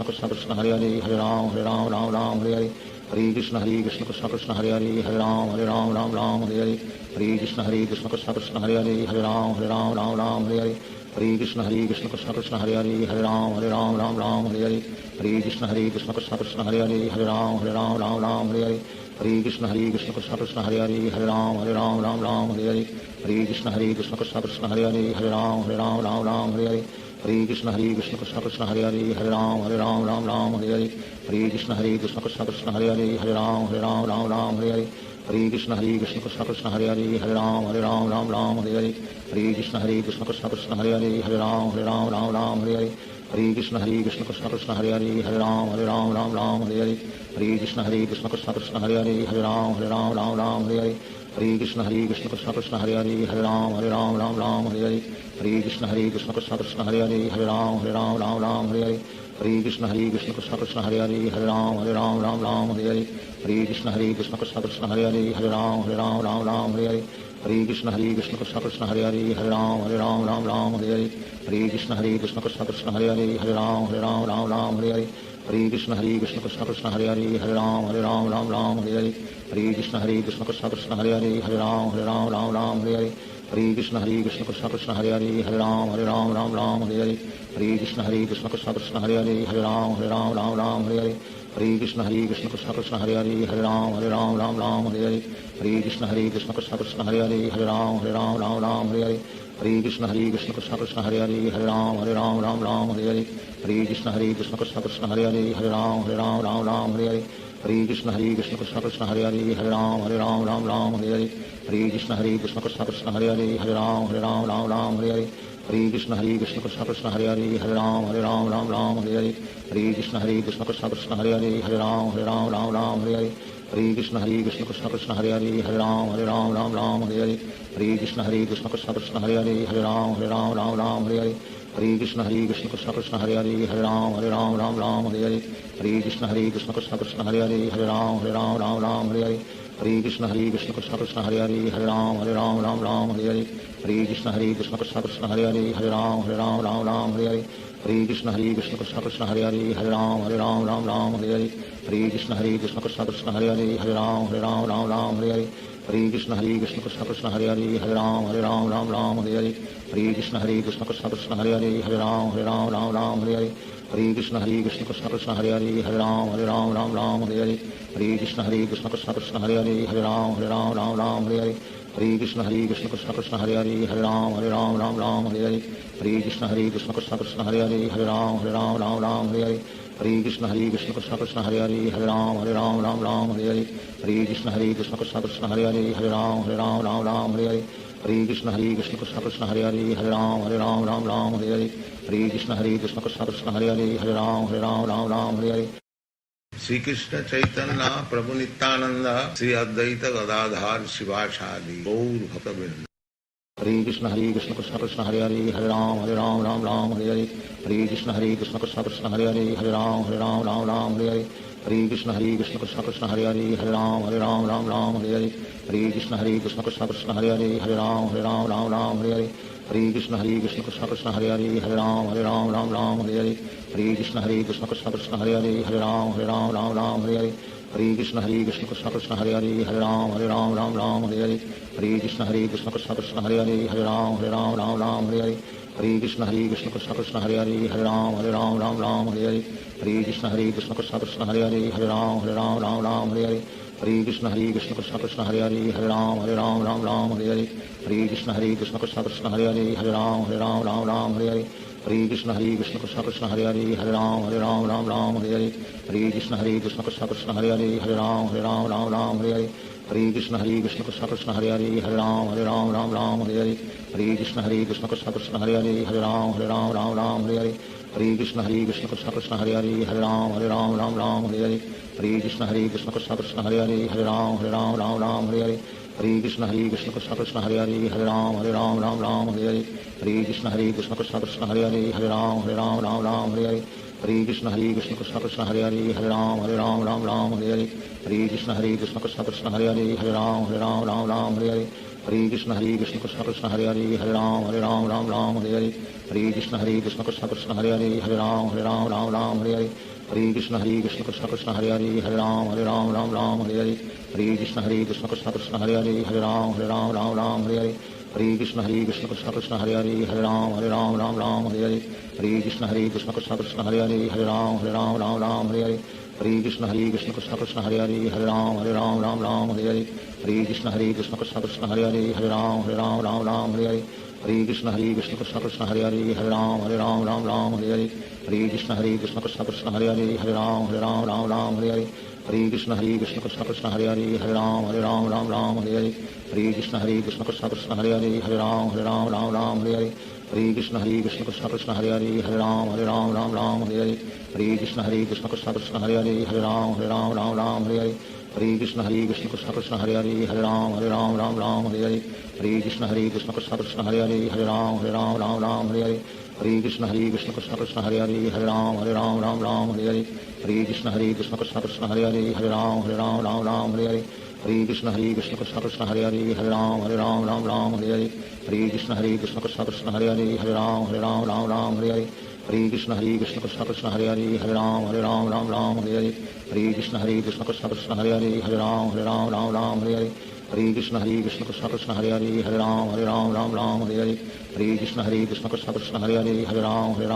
Krishna Hare Hare Hare Ram Hare Hare Hare Krishna Krishna Krishna Hare Hare Hare Ram Hare Hare Hare Krishna Krishna Krishna Hare Hare Hare Ram Hare Hare Hare Krishna Krishna Krishna Hare Hare Hare Ram Hare Hare Hare Krishna Krishna Krishna Hare Hare Hare Ram Hare Hare Hare Krishna Krishna Krishna Hare Hare Hare Ram Hare Hare Hare Krishna Krishna Krishna Hare Hare Hare Ram Hare Hare Hare Krishna Krishna Krishna Hare Hare Hare Ram Hare Hare Hare Krishna Krishna Krishna Hare Hare Hare Ram Hare Hare Hare Krishna Krishna Krishna Hare Hare Hare Ram Hare Hare Hare Krishna Krishna Krishna Hare Hare Hare Ram Hare Hare Hare Krishna Krishna Krishna Hare Hare Hare Ram Hare Hare Hare Krishna Krishna Krishna Hare Hare Hare Ram Hare Hare Hare Krishna Krishna Krishna Hare Hare Hare Ram Hare Hare Hare Krishna Krishna Krishna Hare Hare Hare Ram Ram Ram Hare Hare Hare Krishna Krishna Krishna Hare Hare Hare Ram Ram Hare Hare Hare Krishna Krishna Krishna Hare Hare Hare Ram Ram Hare Hare Hare Krishna Krishna Krishna Hare Hare Hare Ram Ram Hare Hare Hare Krishna Krishna Krishna Hare Hare Hare Ram Ram Hare Hare Hare Krishna Krishna Krishna Hare Hare Hare Ram Ram Hare Hare Hare Krishna Krishna Krishna Hare Hare Hare Ram Hare Hare Hare Krishna Krishna Krishna Hare Hare Hare Ram Hare Hare Hare Krishna Krishna Krishna Hare Hare Hare Ram Hare Hare Hare Krishna Krishna Krishna Hare Hare Hare Ram Hare Hare Hare Krishna Krishna Krishna Hare Hare Hare Ram Hare Hare Hare Krishna Krishna Krishna Hare Hare Hare Ram Hare Hare Hare Krishna Krishna Krishna Hare Hare Hare Ram Hare Hare Hare Krishna Krishna Krishna Hare Hare Hare Ram Hare Hare Hare Krishna Krishna Krishna Hare Hare Hare Ram Hare Hare Hare Krishna Krishna Krishna Hare Hare Hare Ram Hare Hare Hare Krishna Krishna Krishna Hare Hare Hare Ram Hare Hare Hare Krishna Krishna Krishna Hare Hare Hare Ram Hare Hare Hare Krishna Krishna Krishna Hare Hare Hare Ram Hare Hare Hare Krishna Krishna Krishna Hare Hare Hare Ram Hare Hare Hare Krishna Krishna Krishna Hare Hare Hare Ram Hare Hare Hare Krishna Krishna Krishna Hare Hare Hare Ram Hare Hare Hare Krishna Krishna Krishna Hare Hare Hare Ram Hare Hare Hare Krishna Krishna Krishna Hare Hare Hare Ram Hare Hare Hare Krishna Krishna Krishna Hare Hare Hare Ram Hare Hare Hare Krishna Krishna Krishna Hare Hare Hare Ram Hare Hare Hare Krishna Krishna Krishna Hare Hare Hare Ram Hare Hare Hare Krishna Krishna Krishna Hare Hare Hare Ram Hare Hare Hare Krishna Krishna Krishna Hare Hare Hare Ram Hare Hare Hare Krishna Krishna Krishna Hare Hare Hare Ram Hare Hare Hare Krishna Krishna Krishna Hare Hare Hare Ram Hare Hare Hare Krishna Krishna Krishna Hare Hare Hare Ram Hare Hare Hare Krishna Krishna Krishna Hare Hare Hare Ram Hare Hare Hare Krishna Krishna Krishna Hare Hare Hare Ram Hare Hare Shri Krishna Chaitanya प्रभु नित्यानंद श्री अद्वैत गदाधार शिवासादि गौर भक्तवृंद Hare Krishna Krishna Krishna Hare Hare Hare Ram Hare Hare Hare Krishna Krishna Krishna Hare Hare Hare Ram Hare Hare Hare Krishna Krishna Krishna Hare Hare Hare Ram Hare Hare Hare Krishna Krishna Krishna Hare Hare Hare Ram Hare Hare Krishna Krishna Krishna Hare Hare Hare Ram Hare Hare Krishna Krishna Krishna Hare Hare Hare Ram Hare Hare Krishna Krishna Krishna Hare Hare Hare Ram Hare Hare Krishna Krishna Krishna Hare Hare Hare Ram Hare Hare Krishna Krishna Krishna Hare Hare Hare Ram Hare Hare Krishna Krishna Krishna Hare Hare Hare Ram Hare Hare Krishna Krishna Krishna Hare Hare Hare Ram Hare Hare Krishna Krishna Krishna Hare Hare Hare Ram Hare Hare Krishna Krishna Krishna Hare Hare Hare Ram Hare Hare Krishna Krishna Krishna Hare Hare Hare Ram Hare Hare Krishna Krishna Krishna Hare Hare Hare Ram Hare Hare Krishna Krishna Krishna Hare Hare Hare Ram Hare Hare Krishna Krishna Krishna Hare Hare Hare Ram Hare Hare Krishna Krishna Krishna Hare Hare Hare Ram Hare Hare Krishna Krishna Krishna Hare Hare Hare Ram Hare Hare Krishna Krishna Krishna Hare Hare Hare Ram Hare Hare Krishna Krishna Krishna Hare Hare Hare Ram Hare Krishna Krishna Krishna Hare Hare Hare Ram Hare Krishna Krishna Krishna Hare Hare Hare Ram Hare Krishna Krishna Krishna Hare Hare Hare Ram Hare Krishna Krishna Krishna Hare Hare Hare Ram Hare Krishna Krishna Krishna Hare Hare Hare Ram Hare Krishna Krishna Krishna Hare Hare Hare Ram Hare Krishna Krishna Krishna Hare Hare Hare Ram Hare Krishna Krishna Krishna Hare Hare Hare Ram Hare Krishna Krishna Krishna Hare Hare Hare Ram Hare Krishna Krishna Krishna Hare Hare Hare Ram Hare Krishna Krishna Krishna Hare Hare Hare Ram Hare Krishna Krishna Krishna Hare Hare Hare Ram Hare Krishna Krishna Krishna Hare Hare Hare Ram Hare Krishna Krishna Krishna Hare Hare Hare Ram Hare Krishna Krishna Krishna Hare Hare Hare Ram Hare Krishna Krishna Krishna Hare Hare Hare Ram Hare Krishna Krishna Krishna Hare Hare Hare Ram Hare Hare Krishna Krishna Krishna Hare Hare Hare Ram Ram Ram Hare Hare Hare Krishna Krishna Krishna Hare Hare Hare Ram Ram Hare Hare Hare Krishna Krishna Krishna Hare Hare Hare Ram Ram Hare Hare Hare Krishna Krishna Krishna Hare Hare Hare Ram Ram Hare Hare Hare Krishna Krishna Krishna Hare Hare Hare Ram Ram Hare Hare Hare Krishna Krishna Krishna Hare Hare Hare Ram Ram Hare Hare Hare Krishna Krishna Krishna Hare Hare Hare Ram Hare Hare Hare Krishna Krishna Krishna Hare Hare Hare Ram Hare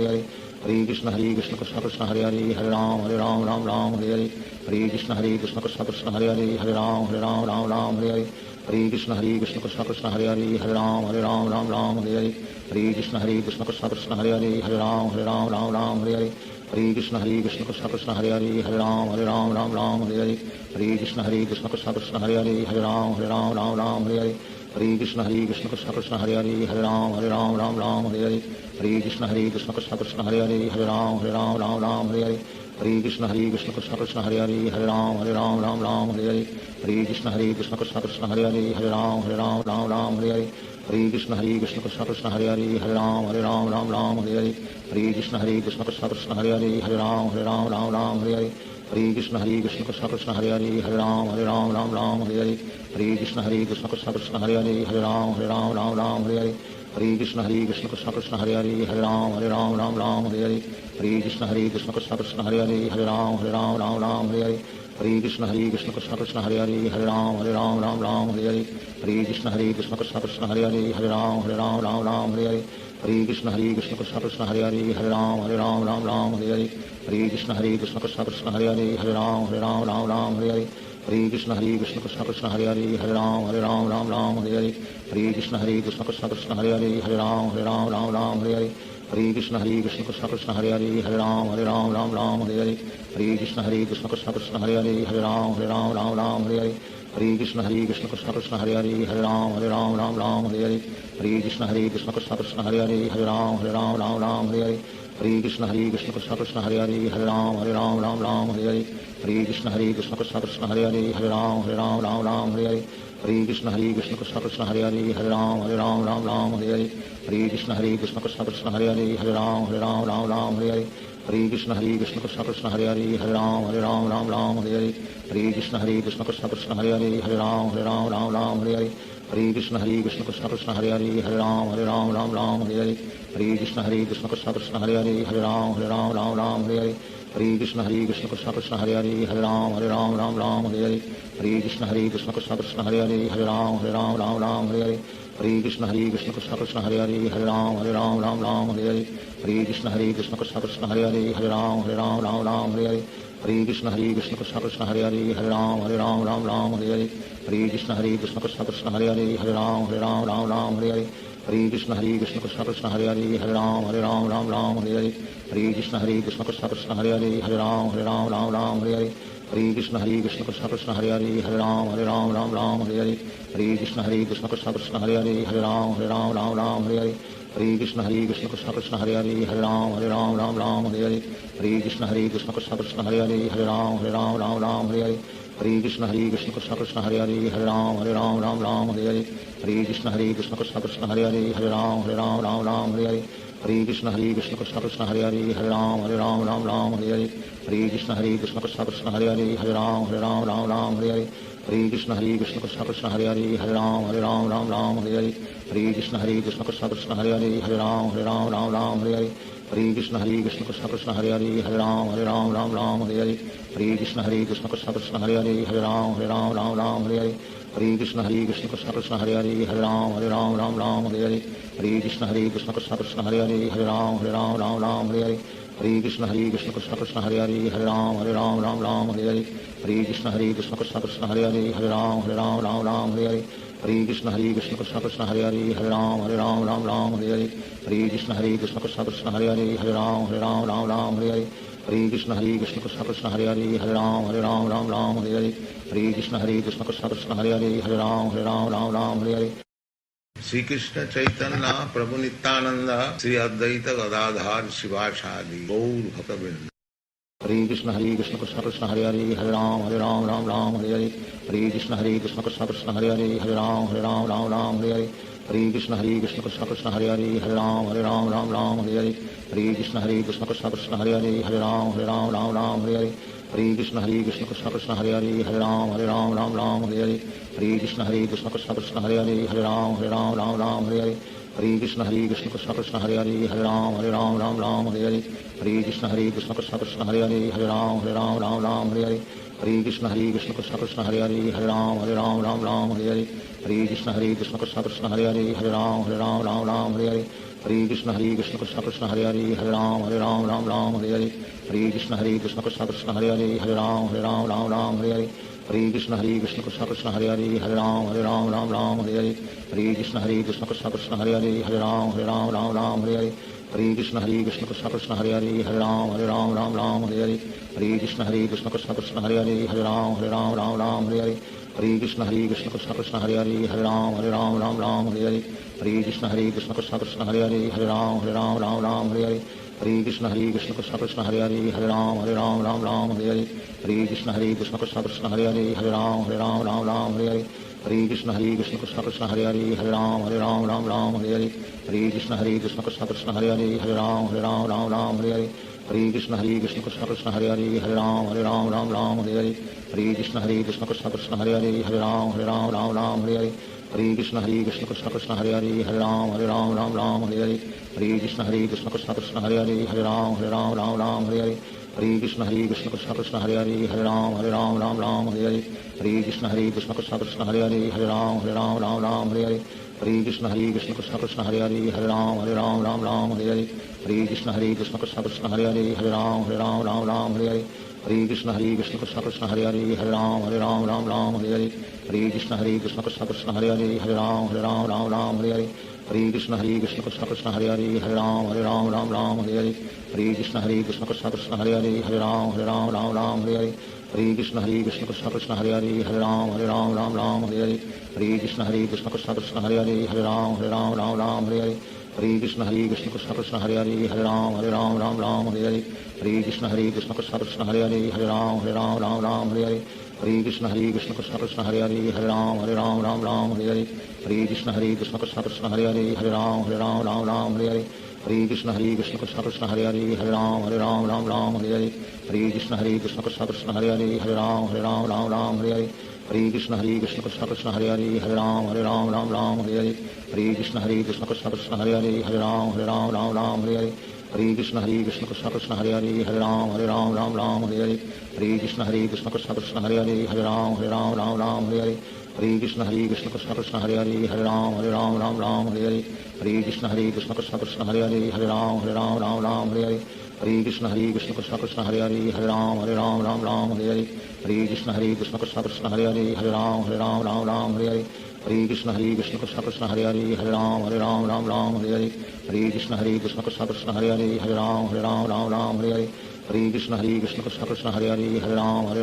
Hare Hare Krishna Krishna Krishna Hare Hare Hare Ram Hare Hare Hare Krishna Krishna Krishna Hare Hare Hare Ram Hare Hare Hare Krishna Krishna Krishna Hare Hare Hare Ram Hare Hare Hare Krishna Krishna Krishna Hare Hare Hare Ram Hare Hare Hare Krishna Krishna Krishna Hare Hare Hare Ram Hare Hare Hare Krishna Krishna Krishna Hare Hare Hare Ram Hare Hare Hare Krishna Krishna Krishna Hare Hare Hare Ram Hare Hare Hare Krishna Krishna Krishna Hare Hare Hare Ram Hare Hare Hare Krishna Krishna Krishna Hare Hare Hare Ram Hare Hare Hare Krishna Krishna Krishna Hare Hare Hare Ram Hare Hare Hare Krishna Krishna Krishna Hare Hare Hare Ram Hare Hare Hare Krishna Krishna Krishna Hare Hare Hare Ram Hare Hare Hare Krishna Krishna Krishna Hare Hare Hare Ram Hare Hare Hare Krishna Krishna Krishna Hare Hare Hare Ram Hare Hare Hare Krishna Krishna Krishna Hare Hare Hare Ram Hare Hare Hare Krishna Krishna Krishna Hare Hare Hare Ram Hare Hare Krishna Krishna Krishna Hare Hare Hare Ram Hare Hare Krishna Krishna Krishna Hare Hare Hare Ram Hare Hare Hare Krishna Krishna Krishna Hare Hare Hare Ram Hare Hare Krishna Krishna Krishna Hare Hare Hare Ram Hare Hare Krishna Krishna Krishna Hare Hare Hare Ram Hare Hare Krishna Krishna Krishna Hare Hare Hare Ram Hare Hare Hare Krishna Krishna Krishna Hare Hare Hare Ram Hare Hare Krishna Krishna Krishna Hare Hare Hare Ram Hare Hare Krishna Krishna Krishna Hare Hare Hare Ram Hare Hare Krishna Krishna Krishna Hare Hare Hare Ram Hare Hare Krishna Krishna Krishna Hare Hare Hare Ram Hare Hare Krishna Krishna Krishna Hare Hare Hare Ram Hare Hare Krishna Krishna Krishna Hare Hare Hare Ram Hare Krishna Krishna Krishna Hare Hare Hare Ram Hare Krishna Krishna Krishna Hare Hare Hare Ram Hare Krishna Krishna Krishna Hare Hare Hare Ram Hare Krishna Krishna Krishna Hare Hare Hare Ram Hare Krishna Krishna Krishna Hare Hare Hare Ram Hare Krishna Krishna Krishna Hare Hare Hare Ram Hare Krishna Krishna Krishna Hare Hare Hare Ram Hare Krishna Krishna Krishna Hare Hare Hare Ram Hare Krishna Krishna Krishna Hare Hare Hare Ram Hare Krishna Krishna Krishna Hare Hare Hare Ram Hare Krishna Krishna Krishna Hare Hare Hare Ram Hare Krishna Krishna Krishna Hare Hare Hare Ram Hare Krishna Krishna Krishna Hare Hare Hare Ram Hare Krishna Krishna Krishna Hare Hare Hare Ram Hare Krishna Krishna Krishna Hare Hare Hare Ram Hare Krishna Krishna Krishna Hare Hare Hare Ram Hare Krishna Krishna Krishna Hare Hare Hare Ram Hare Krishna Krishna Krishna Hare Hare Hare Ram Hare Krishna Krishna Krishna Hare Hare Hare Ram Hare Krishna Krishna Krishna Hare Hare Hare Ram Hare Krishna Krishna Krishna Hare Hare Hare Ram Hare Krishna Krishna Krishna Hare Hare Hare Ram Hare Krishna Krishna Krishna Hare Hare Hare Ram Hare Krishna Krishna Krishna Hare Hare Hare Ram Hare Krishna Krishna Krishna Hare Hare Hare Ram Hare Krishna Krishna Krishna Hare Hare Hare Ram Hare Krishna Krishna Krishna Hare Hare Hare Ram Hare Krishna Krishna Krishna Hare Hare Hare Ram Hare Krishna Krishna Krishna Hare Hare Hare Ram Hare Krishna Krishna Krishna Hare Hare Hare Ram Hare Krishna Krishna Krishna Hare Hare Hare Ram Hare Krishna Krishna Krishna Hare Hare Hare Ram Hare Krishna Krishna Krishna Hare Hare Hare Ram Hare Shri Krishna Chaitanya प्रभु नित्यानंद श्री अद्वैत गदाधार शिवासादि गौर भक्तवृंद Hare Krishna Krishna Krishna Hare Hare Hare Ram Hare Hare Hare Krishna Krishna Krishna Hare Hare Hare Ram Hare Hare Krishna Krishna Krishna Hare Hare Ram Ram Ram Hare Hare Hare Krishna Krishna Krishna Hare Hare Ram Ram Hare Hare Hare Krishna Krishna Krishna Hare Hare Ram Ram Hare Hare Hare Krishna Krishna Krishna Hare Hare Ram Ram Hare Hare Hare Krishna Krishna Krishna Hare Hare Ram Ram Hare Hare Hare Krishna Krishna Krishna Hare Hare Ram Hare Hare Hare Krishna Krishna Krishna Hare Hare Ram Hare Hare Hare Krishna Krishna Krishna Hare Hare Ram Hare Hare Hare Krishna Krishna Krishna Hare Hare Ram Hare Hare Hare Krishna Krishna Krishna Hare Hare Ram Hare Hare Hare Krishna Krishna Krishna Hare Hare Ram Hare Hare Hare Krishna Krishna Krishna Hare Hare Ram Hare Hare Hare Krishna Krishna Krishna Hare Hare Ram Hare Hare Hare Krishna Krishna Krishna Hare Hare Ram Hare Hare Hare Krishna Krishna Krishna Hare Hare Ram Hare Hare Hare Krishna Krishna Krishna Hare Hare Ram Hare Hare Hare Krishna Krishna Krishna Hare Hare Ram Hare Hare Hare Krishna Krishna Krishna Hare Hare Ram Hare Hare Hare Krishna Krishna Krishna Hare Hare Ram Hare Hare Hare Krishna Krishna Krishna Hare Hare Ram Hare Hare Hare Krishna Krishna Krishna Hare Hare Ram Hare Hare Hare Krishna Krishna Krishna Hare Hare Ram Hare Hare Hare Krishna Krishna Krishna Hare Hare Ram Hare Hare Hare Krishna Krishna Krishna Hare Hare Ram Hare Hare Hare Krishna Krishna Krishna Hare Hare Ram Hare Hare Hare Krishna Krishna Krishna Hare Hare Ram Hare Hare Hare Krishna Krishna Krishna Hare Hare Ram Hare Hare Hare Krishna Krishna Krishna Hare Hare Ram Hare Hare Hare Krishna Krishna Krishna Hare Hare Ram Hare Hare Krishna Krishna Krishna Hare Hare Ram Hare Hare Hare Krishna Krishna Krishna Hare Hare Ram Hare Hare Hare Krishna Krishna Krishna Hare Hare Ram Hare Hare Hare Krishna Krishna Krishna Hare Hare Ram Hare Hare Hare Krishna Krishna Krishna Hare Hare Ram Hare Hare Hare Krishna Krishna Krishna Hare Hare Ram Hare Hare Hare Krishna Krishna Krishna Hare Hare Ram Hare Hare Hare Krishna Krishna Krishna Hare Hare Ram Hare Hare Hare Krishna Krishna Krishna Hare Hare Ram Hare Hare Hare Krishna Krishna Krishna Hare Hare Ram Hare Hare Krishna Krishna Krishna Hare Hare Ram Hare Hare Hare Krishna Krishna Krishna Hare Hare Ram Hare Hare Hare Krishna Krishna Krishna Hare Hare Ram Hare Hare Hare Krishna Krishna Krishna Hare Hare Ram Hare Hare Hare Krishna Krishna Krishna Hare Hare Ram Hare Hare Hare Krishna Krishna Krishna Hare Hare Ram Hare Hare Hare Krishna Krishna Krishna Hare Hare Ram Hare Hare Hare Krishna Krishna Krishna Hare Hare Ram Hare Hare Hare Krishna Krishna Krishna Hare Hare Ram Hare Hare Hare Krishna Krishna Krishna Hare Hare Ram Hare Hare Krishna Krishna Krishna Hare Hare Ram Hare Hare Krishna Krishna Krishna Hare Hare Ram Hare Hare Krishna Krishna Krishna Hare Hare Ram Hare Hare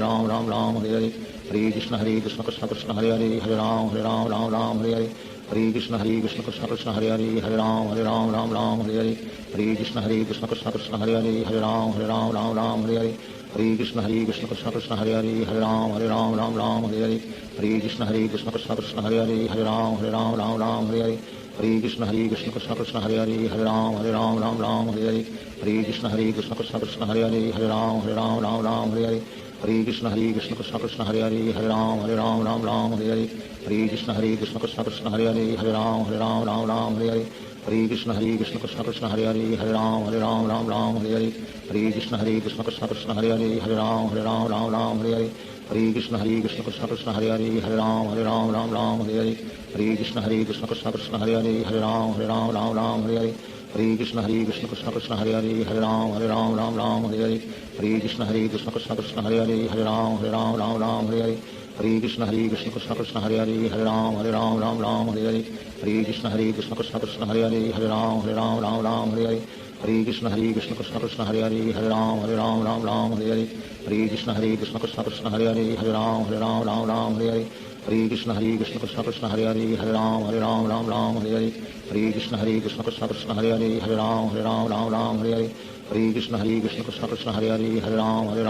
Hare Krishna Krishna Krishna Hare Hare Ram Hare Hare Krishna Krishna Krishna Hare Hare Ram Hare Hare Krishna Krishna Krishna Hare Hare Ram Hare Hare Krishna Krishna Krishna Hare Hare Ram Hare Hare Krishna Krishna Krishna Hare Hare Ram Hare Hare Krishna Krishna Krishna Hare Hare Ram Hare Hare Krishna Krishna Krishna Hare Hare Ram Hare Hare Krishna Krishna Krishna Hare Hare Ram Hare Hare Krishna Krishna Krishna Hare Hare Ram Hare Hare Krishna Krishna Krishna Hare Hare Ram Hare Hare Krishna Krishna Krishna Hare Hare Ram Hare Hare Krishna Krishna Krishna Hare Hare Ram Hare Hare Krishna Krishna Krishna Hare Hare Ram Hare Hare Krishna Krishna Krishna Hare Hare Ram Hare Hare Krishna Krishna Krishna Hare Hare Ram Hare Hare Krishna Krishna Krishna Hare Hare Ram Hare Hare Krishna Krishna Krishna Hare Hare Ram Hare Hare Krishna Krishna Krishna Hare Hare Ram Hare Hare Krishna Krishna Krishna Hare Hare Ram Hare Hare Krishna Krishna Krishna Hare Hare Ram Hare Hare Krishna Krishna Krishna Hare Hare Ram Hare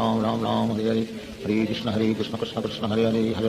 Hare Krishna Krishna Krishna Hare Hare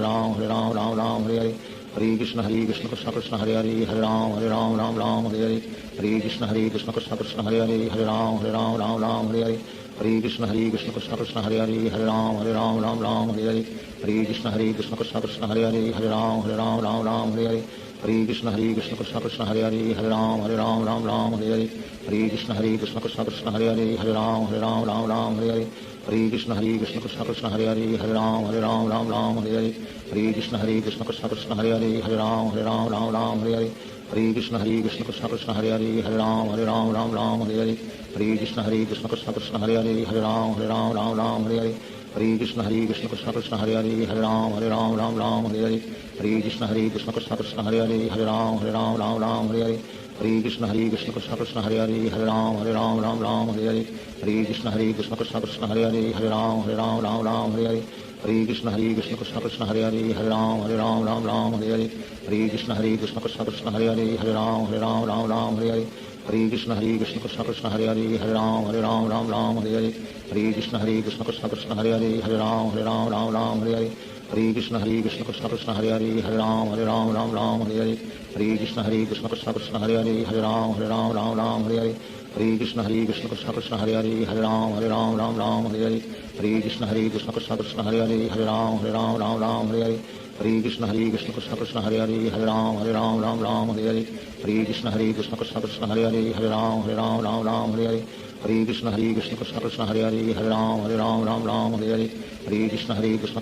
Ram Hare Hare Krishna Krishna Krishna Hare Hare Hare Ram Ram Ram Hare Hare Hare Krishna Krishna Krishna Hare Hare Hare Ram Ram Hare Hare Hare Krishna Krishna Krishna Hare Hare Hare Ram Ram Hare Hare Hare Krishna Krishna Krishna Hare Hare Hare Ram Ram Hare Hare Hare Krishna Krishna Krishna Hare Hare Hare Ram Ram Hare Hare Hare Krishna Krishna Krishna Hare Hare Hare Ram Ram Hare Hare Hare Krishna Krishna Krishna Hare Hare Hare Ram Ram Hare Hare Hare Krishna Krishna Krishna Hare Hare Hare Ram Ram Hare Hare Hare Krishna Krishna Krishna Hare Hare Hare Ram Ram Hare Hare Hare Krishna Krishna Krishna Hare Hare Hare Ram Ram Hare Hare Hare Krishna Krishna Krishna Hare Hare Hare Ram Ram Hare Hare Hare Krishna Krishna Krishna Hare Hare Hare Ram Ram Hare Hare Hare Krishna Krishna Krishna Hare Hare Hare Ram Ram Hare Hare Hare Krishna Krishna Krishna Hare Hare Hare Ram Ram Hare Hare Hare Krishna Krishna Krishna Hare Hare Hare Ram Ram Hare Hare Hare Krishna Krishna Krishna Hare Hare Hare Ram Ram Hare Hare Hare Krishna Krishna Krishna Hare Hare Hare Ram Ram Hare Hare Hare Krishna Krishna Krishna Hare Hare Hare Ram Ram Hare Hare Hare Krishna Krishna Krishna Hare Hare Hare Ram Ram Hare Hare Hare Krishna Krishna Krishna Hare Hare Hare Ram Ram Hare Hare Hare Krishna Krishna Krishna Hare Hare Hare Ram Ram Hare Hare Hare Krishna Krishna Krishna Hare Hare Hare Ram Ram Hare Hare Hare Krishna Krishna Krishna Hare Hare Hare Ram Ram Hare Hare Hare Krishna Krishna Krishna Hare Hare Hare Ram Ram Hare Hare Hare Krishna Krishna Krishna Hare Hare Hare Ram Ram Hare Hare Hare Krishna Krishna Krishna Hare Hare Hare Ram Ram Hare Hare Hare Krishna Krishna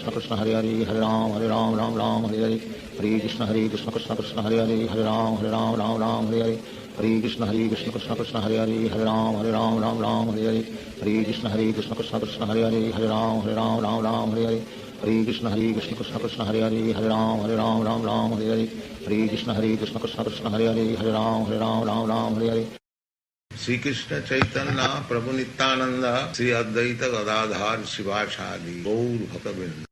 Krishna Hare Hare Hare Ram Ram Hare Hare Hare Krishna Krishna Krishna Hare Hare Hare Ram Ram Hare Hare Hare Krishna Krishna Krishna Hare Hare Hare Ram Ram Hare Hare Hare Krishna Krishna Krishna Hare Hare Hare Ram Ram Hare Hare Hare Krishna Krishna Krishna Hare Hare Hare Ram Ram Hare Hare Hare Krishna Krishna Krishna Hare Hare Hare Ram Hare Hare Shri Krishna Chaitanya प्रभु नित्यानंद श्री अद्वैत गदाधार शिवासादि गौर भक्तवृंद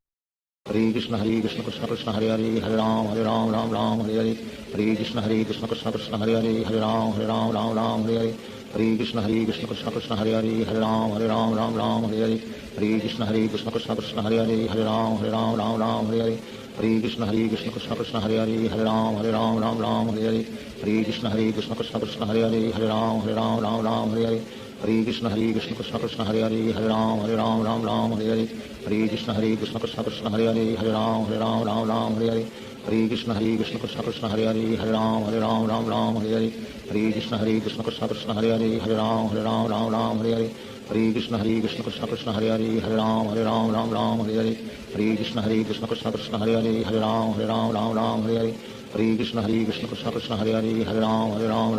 Hare Krishna Krishna Krishna Hare Hare Hare Ram Ram Hare Hare Hare Krishna Krishna Krishna Hare Hare Hare Ram Ram Hare Hare Hare Krishna Krishna Krishna Hare Hare Hare Ram Hare Hare Hare Krishna Krishna Krishna Hare Hare Hare Ram Hare Hare Hare Krishna Krishna Krishna Hare Hare Hare Ram Hare Hare Hare Krishna Krishna Krishna Hare Hare Hare Ram Hare Hare Hare Krishna Krishna Krishna Hare Hare Hare Ram Hare Hare Hare Krishna Krishna Krishna Hare Hare Hare Ram Hare Hare Hare Krishna Krishna Krishna Hare Hare Hare Ram Hare Hare Hare Krishna Krishna Krishna Hare Hare Hare Ram Hare Hare Hare Krishna Krishna Krishna Hare Hare Hare Ram Hare Hare Hare Krishna Krishna Krishna Hare Hare Hare Ram Hare Hare Hare Krishna Krishna Krishna Hare Hare Hare Ram Hare Hare Hare Krishna Krishna Krishna Hare Hare Hare Ram Hare Hare Hare Krishna Krishna Krishna Hare Hare Hare Ram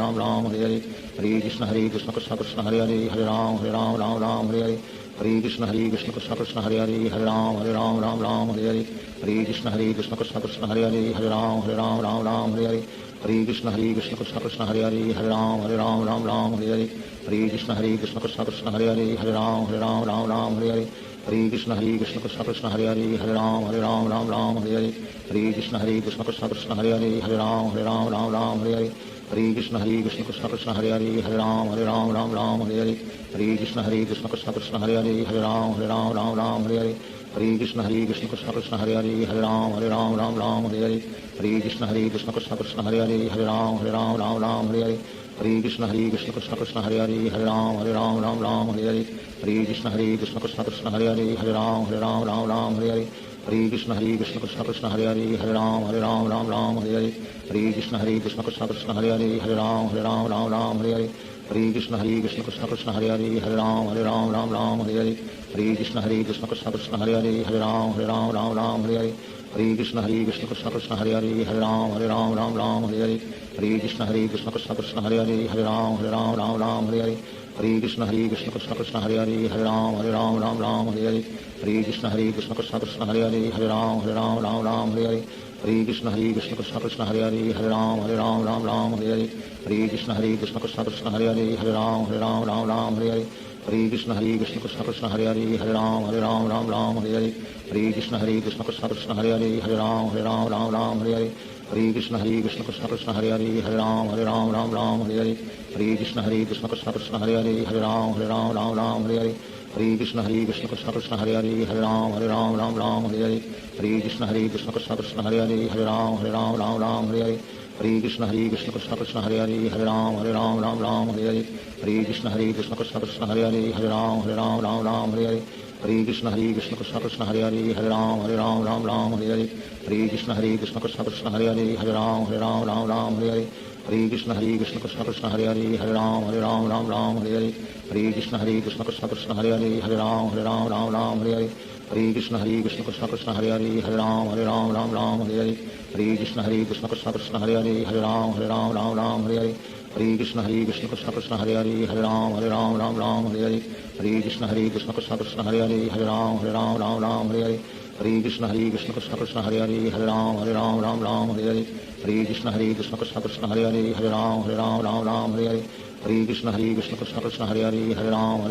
Hare Hare Hare Krishna Krishna Krishna Hare Hare Hare Ram Hare Hare Hare Krishna Krishna Krishna Hare Hare Hare Ram Hare Hare Hare Krishna Krishna Krishna Hare Hare Hare Ram Hare Hare Hare Krishna Krishna Krishna Hare Hare Hare Ram Hare Hare Hare Krishna Krishna Krishna Hare Hare Hare Ram Hare Hare Hare Krishna Krishna Krishna Hare Hare Hare Ram Hare Hare Hare Krishna Krishna Krishna Hare Hare Hare Ram Hare Hare Hare Krishna Krishna Krishna Hare Hare Hare Ram Hare Hare Hare Krishna Krishna Krishna Hare Hare Hare Ram Hare Hare Hare Krishna Krishna Krishna Hare Hare Hare Ram Hare Hare Hare Krishna Krishna Krishna Hare Hare Hare Ram Hare Hare Hare Krishna Krishna Krishna Hare Hare Hare Ram Hare Hare Hare Krishna Krishna Krishna Hare Hare Hare Ram Hare Hare Hare Krishna Krishna Krishna Hare Hare Hare Ram Hare Hare Hare Krishna Krishna Krishna Hare Hare Hare Ram Hare Hare Hare Krishna Krishna Krishna Hare Hare Hare Ram Hare Hare Hare Krishna Krishna Krishna Hare Hare Hare Ram Hare Hare Hare Krishna Krishna Krishna Hare Hare Hare Ram Hare Hare Hare Krishna Krishna Krishna Hare Hare Hare Ram Hare Hare Hare Krishna Krishna Krishna Hare Hare Hare Ram Hare Hare Hare Krishna Krishna Krishna Hare Hare Hare Ram Hare Hare Hare Krishna Krishna Krishna Hare Hare Hare Ram Hare Hare Hare Krishna Krishna Krishna Hare Hare Hare Ram Hare Hare Hare हरे कृष्ण कृष्ण कृष्ण हरे हरे हरे राम राम राम हरे हरे हरे कृष्ण कृष्ण कृष्ण हरे हरे हरे राम राम हरे हरे हरे कृष्ण कृष्ण कृष्ण हरे हरे हरे राम राम हरे हरे हरे कृष्ण कृष्ण कृष्ण हरे हरे हरे राम राम हरे हरे हरे कृष्ण कृष्ण कृष्ण हरे हरे हरे राम राम हरे हरे हरे कृष्ण कृष्ण कृष्ण हरे हरे हरे राम राम हरे हरे हरे कृष्ण कृष्ण कृष्ण हरे हरे हरे राम राम हरे हरे हरे कृष्ण कृष्ण कृष्ण हरे हरे हरे राम राम हरे हरे हरे कृष्ण कृष्ण कृष्ण हरे हरे हरे राम राम हरे हरे हरे कृष्ण कृष्ण कृष्ण हरे हरे हरे राम राम हरे हरे हरे कृष्ण कृष्ण कृष्ण हरे हरे हरे राम राम हरे हरे हरे कृष्ण कृष्ण कृष्ण हरे हरे हरे राम राम हरे हरे हरे कृष्ण कृष्ण कृष्ण हरे हरे हरे राम राम हरे हरे हरे कृष्ण कृष्ण कृष्ण हरे हरे हरे राम राम हरे हरे हरे कृष्ण कृष्ण कृष्ण हरे हरे हरे राम राम हरे हरे हरे कृष्ण कृष्ण कृष्ण हरे हरे हरे राम राम हरे हरे हरे कृष्ण कृष्ण कृष्ण हरे हरे हरे राम राम हरे हरे हरे कृष्ण कृष्ण कृष्ण हरे हरे हरे राम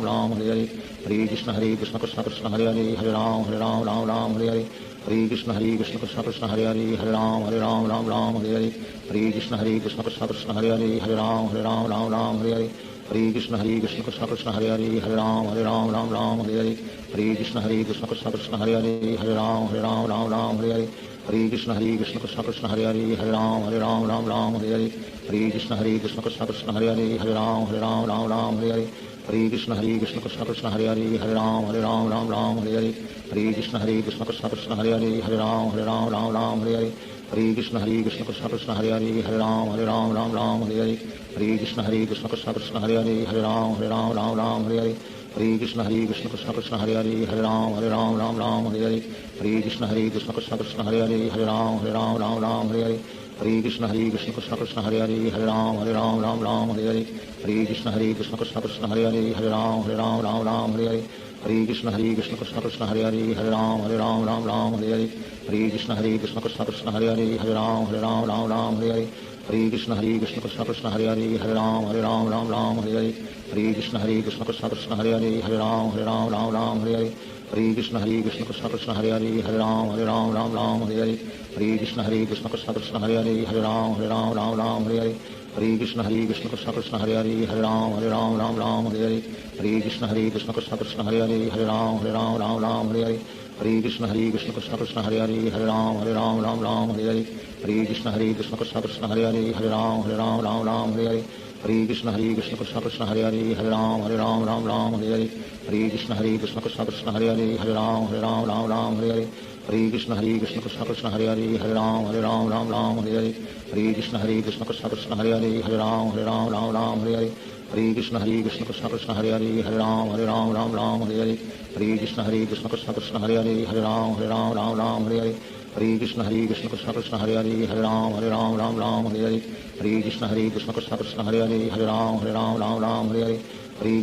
राम हरे हरे हरे कृष्ण कृष्ण कृष्ण हरे हरे हरे राम राम हरे हरे हरे कृष्ण कृष्ण कृष्ण हरे हरे हरे राम राम हरे हरे हरे कृष्ण कृष्ण कृष्ण हरे हरे हरे राम राम हरे हरे हरे कृष्ण कृष्ण कृष्ण हरे हरे हरे राम राम हरे हरे हरे कृष्ण कृष्ण कृष्ण हरे हरे हरे राम हरे हरे हरे कृष्ण कृष्ण कृष्ण हरे हरे हरे राम राम हरे हरे हरे कृष्ण कृष्ण कृष्ण हरे हरे हरे राम हरे हरे हरे कृष्ण कृष्ण कृष्ण हरे हरे हरे राम राम हरे हरे हरे कृष्ण कृष्ण कृष्ण हरे हरे हरे राम राम हरे हरे हरे कृष्ण कृष्ण कृष्ण हरे हरे हरे राम राम हरे हरे हरे कृष्ण कृष्ण कृष्ण हरे हरे हरे राम राम हरे हरे हरे कृष्ण कृष्ण कृष्ण हरे हरे हरे राम राम हरे हरे हरे कृष्ण कृष्ण कृष्ण हरे हरे हरे राम राम हरे हरे हरे कृष्ण कृष्ण कृष्ण हरे हरे हरे राम राम हरे हरे हरे कृष्ण कृष्ण कृष्ण हरे हरे हरे राम राम हरे हरे हरे कृष्ण कृष्ण कृष्ण हरे हरे हरे राम राम हरे हरे हरे कृष्ण कृष्ण कृष्ण हरे हरे हरे राम राम हरे हरे हरे कृष्ण कृष्ण कृष्ण हरे हरे हरे राम राम हरे हरे हरे कृष्ण कृष्ण कृष्ण हरे हरे हरे राम राम हरे हरे हरे कृष्ण कृष्ण कृष्ण हरे हरे हरे राम राम हरे हरे हरे कृष्ण कृष्ण कृष्ण हरे हरे हरे राम राम हरे हरे हरे कृष्ण कृष्ण कृष्ण हरे हरे हरे राम राम हरे हरे हरे कृष्ण कृष्ण कृष्ण हरे हरे हरे राम राम हरे हरे हरे कृष्ण कृष्ण कृष्ण हरे हरे हरे राम राम हरे हरे हरे कृष्ण कृष्ण कृष्ण हरे हरे हरे राम राम हरे हरे हरे कृष्ण कृष्ण कृष्ण हरे हरे हरे राम राम हरे हरे हरे कृष्ण कृष्ण कृष्ण हरे हरे हरे राम राम हरे हरे हरे कृष्ण कृष्ण कृष्ण हरे हरे हरे राम राम हरे हरे हरे कृष्ण कृष्ण कृष्ण हरे हरे हरे राम राम हरे हरे हरे कृष्ण कृष्ण कृष्ण हरे हरे हरे राम राम हरे हरे हरे कृष्ण कृष्ण कृष्ण हरे हरे हरे राम राम हरे हरे हरे कृष्ण कृष्ण कृष्ण हरे हरे हरे राम राम हरे हरे हरे कृष्ण कृष्ण कृष्ण हरे हरे हरे राम राम हरे हरे हरे कृष्ण कृष्ण कृष्ण हरे हरे हरे राम राम हरे हरे हरे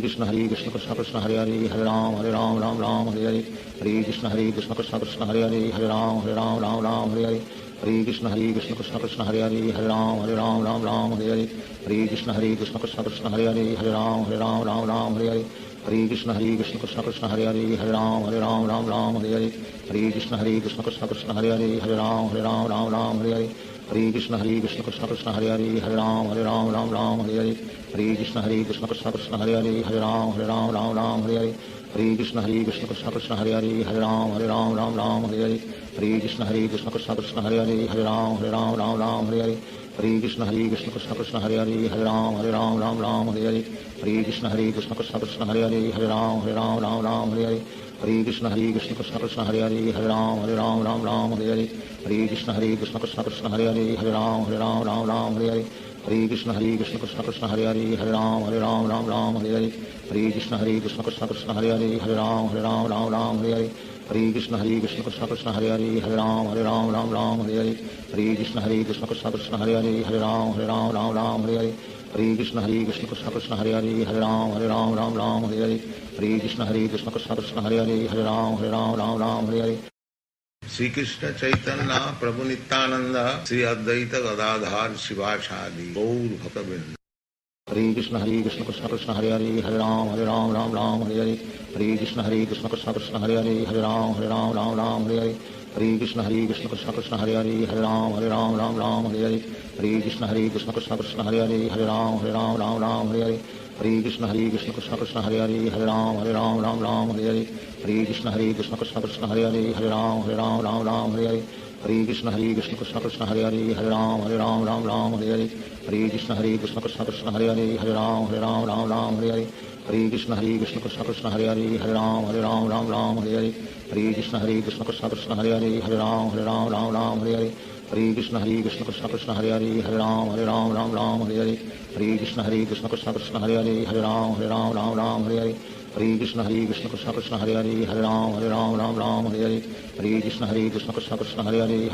कृष्ण कृष्ण कृष्ण हरे हरे हरे राम राम हरे हरे हरे कृष्ण कृष्ण कृष्ण हरे हरे हरे राम राम हरे हरे हरे कृष्ण कृष्ण कृष्ण हरे हरे हरे राम राम हरे हरे हरे कृष्ण कृष्ण कृष्ण हरे हरे हरे राम राम हरे हरे हरे कृष्ण कृष्ण कृष्ण हरे हरे हरे राम राम हरे हरे हरे कृष्ण कृष्ण कृष्ण हरे हरे हरे राम राम हरे हरे हरे कृष्ण कृष्ण कृष्ण हरे हरे हरे राम राम हरे हरे हरे कृष्ण कृष्ण कृष्ण हरे हरे हरे राम राम हरे हरे हरे कृष्ण कृष्ण कृष्ण हरे हरे हरे राम राम हरे हरे हरे कृष्ण कृष्ण कृष्ण हरे हरे हरे राम राम हरे हरे हरे कृष्ण कृष्ण कृष्ण हरे हरे हरे राम राम हरे हरे हरे कृष्ण कृष्ण कृष्ण हरे हरे हरे राम राम हरे हरे हरे कृष्ण कृष्ण कृष्ण हरे हरे हरे राम राम हरे हरे हरे कृष्ण कृष्ण कृष्ण हरे हरे हरे राम राम हरे हरे हरे कृष्ण कृष्ण कृष्ण हरे हरे हरे राम राम हरे हरे हरे कृष्ण कृष्ण कृष्ण हरे हरे हरे राम राम हरे हरे हरे कृष्ण कृष्ण कृष्ण हरे हरे हरे राम राम हरे हरे हरे कृष्ण कृष्ण कृष्ण हरे हरे हरे राम राम हरे हरे श्री कृष्ण चैतन्य प्रभु नित्यानंद श्री अद्वैत गदाधार शिवासादि गौर भक्तवृंद। Hare Krishna Krishna Krishna Hare Hare Hare Ram Ram Ram Hare Hare Hare Krishna Krishna Krishna Hare Hare Hare Ram Ram Hare Hare Hare Krishna Krishna Krishna Hare Hare Hare Ram Ram Hare Hare Hare Krishna Krishna Krishna Hare Hare Hare Ram Ram Hare Hare Hare Krishna Krishna Krishna Hare Hare Hare Ram Ram Hare Hare Hare Krishna Krishna Krishna Hare Hare Hare Ram Ram Hare Hare Hare Krishna Krishna Krishna Hare Hare Hare Ram Ram Hare Hare Hare Krishna Krishna Krishna Hare Hare Hare Ram Ram Hare Hare Hare Krishna Krishna Krishna Hare Hare Hare Ram Ram Hare Hare Hare Krishna Krishna Krishna Hare Hare Hare Ram Ram Hare Hare Hare Krishna Krishna Krishna Hare Hare Hare Ram Ram Hare Hare Hare Krishna Krishna Krishna Hare Hare Hare Ram Ram Hare Hare Hare Krishna Krishna Krishna Hare Hare Hare Ram Ram Hare Hare Hare Krishna Krishna Krishna Hare Hare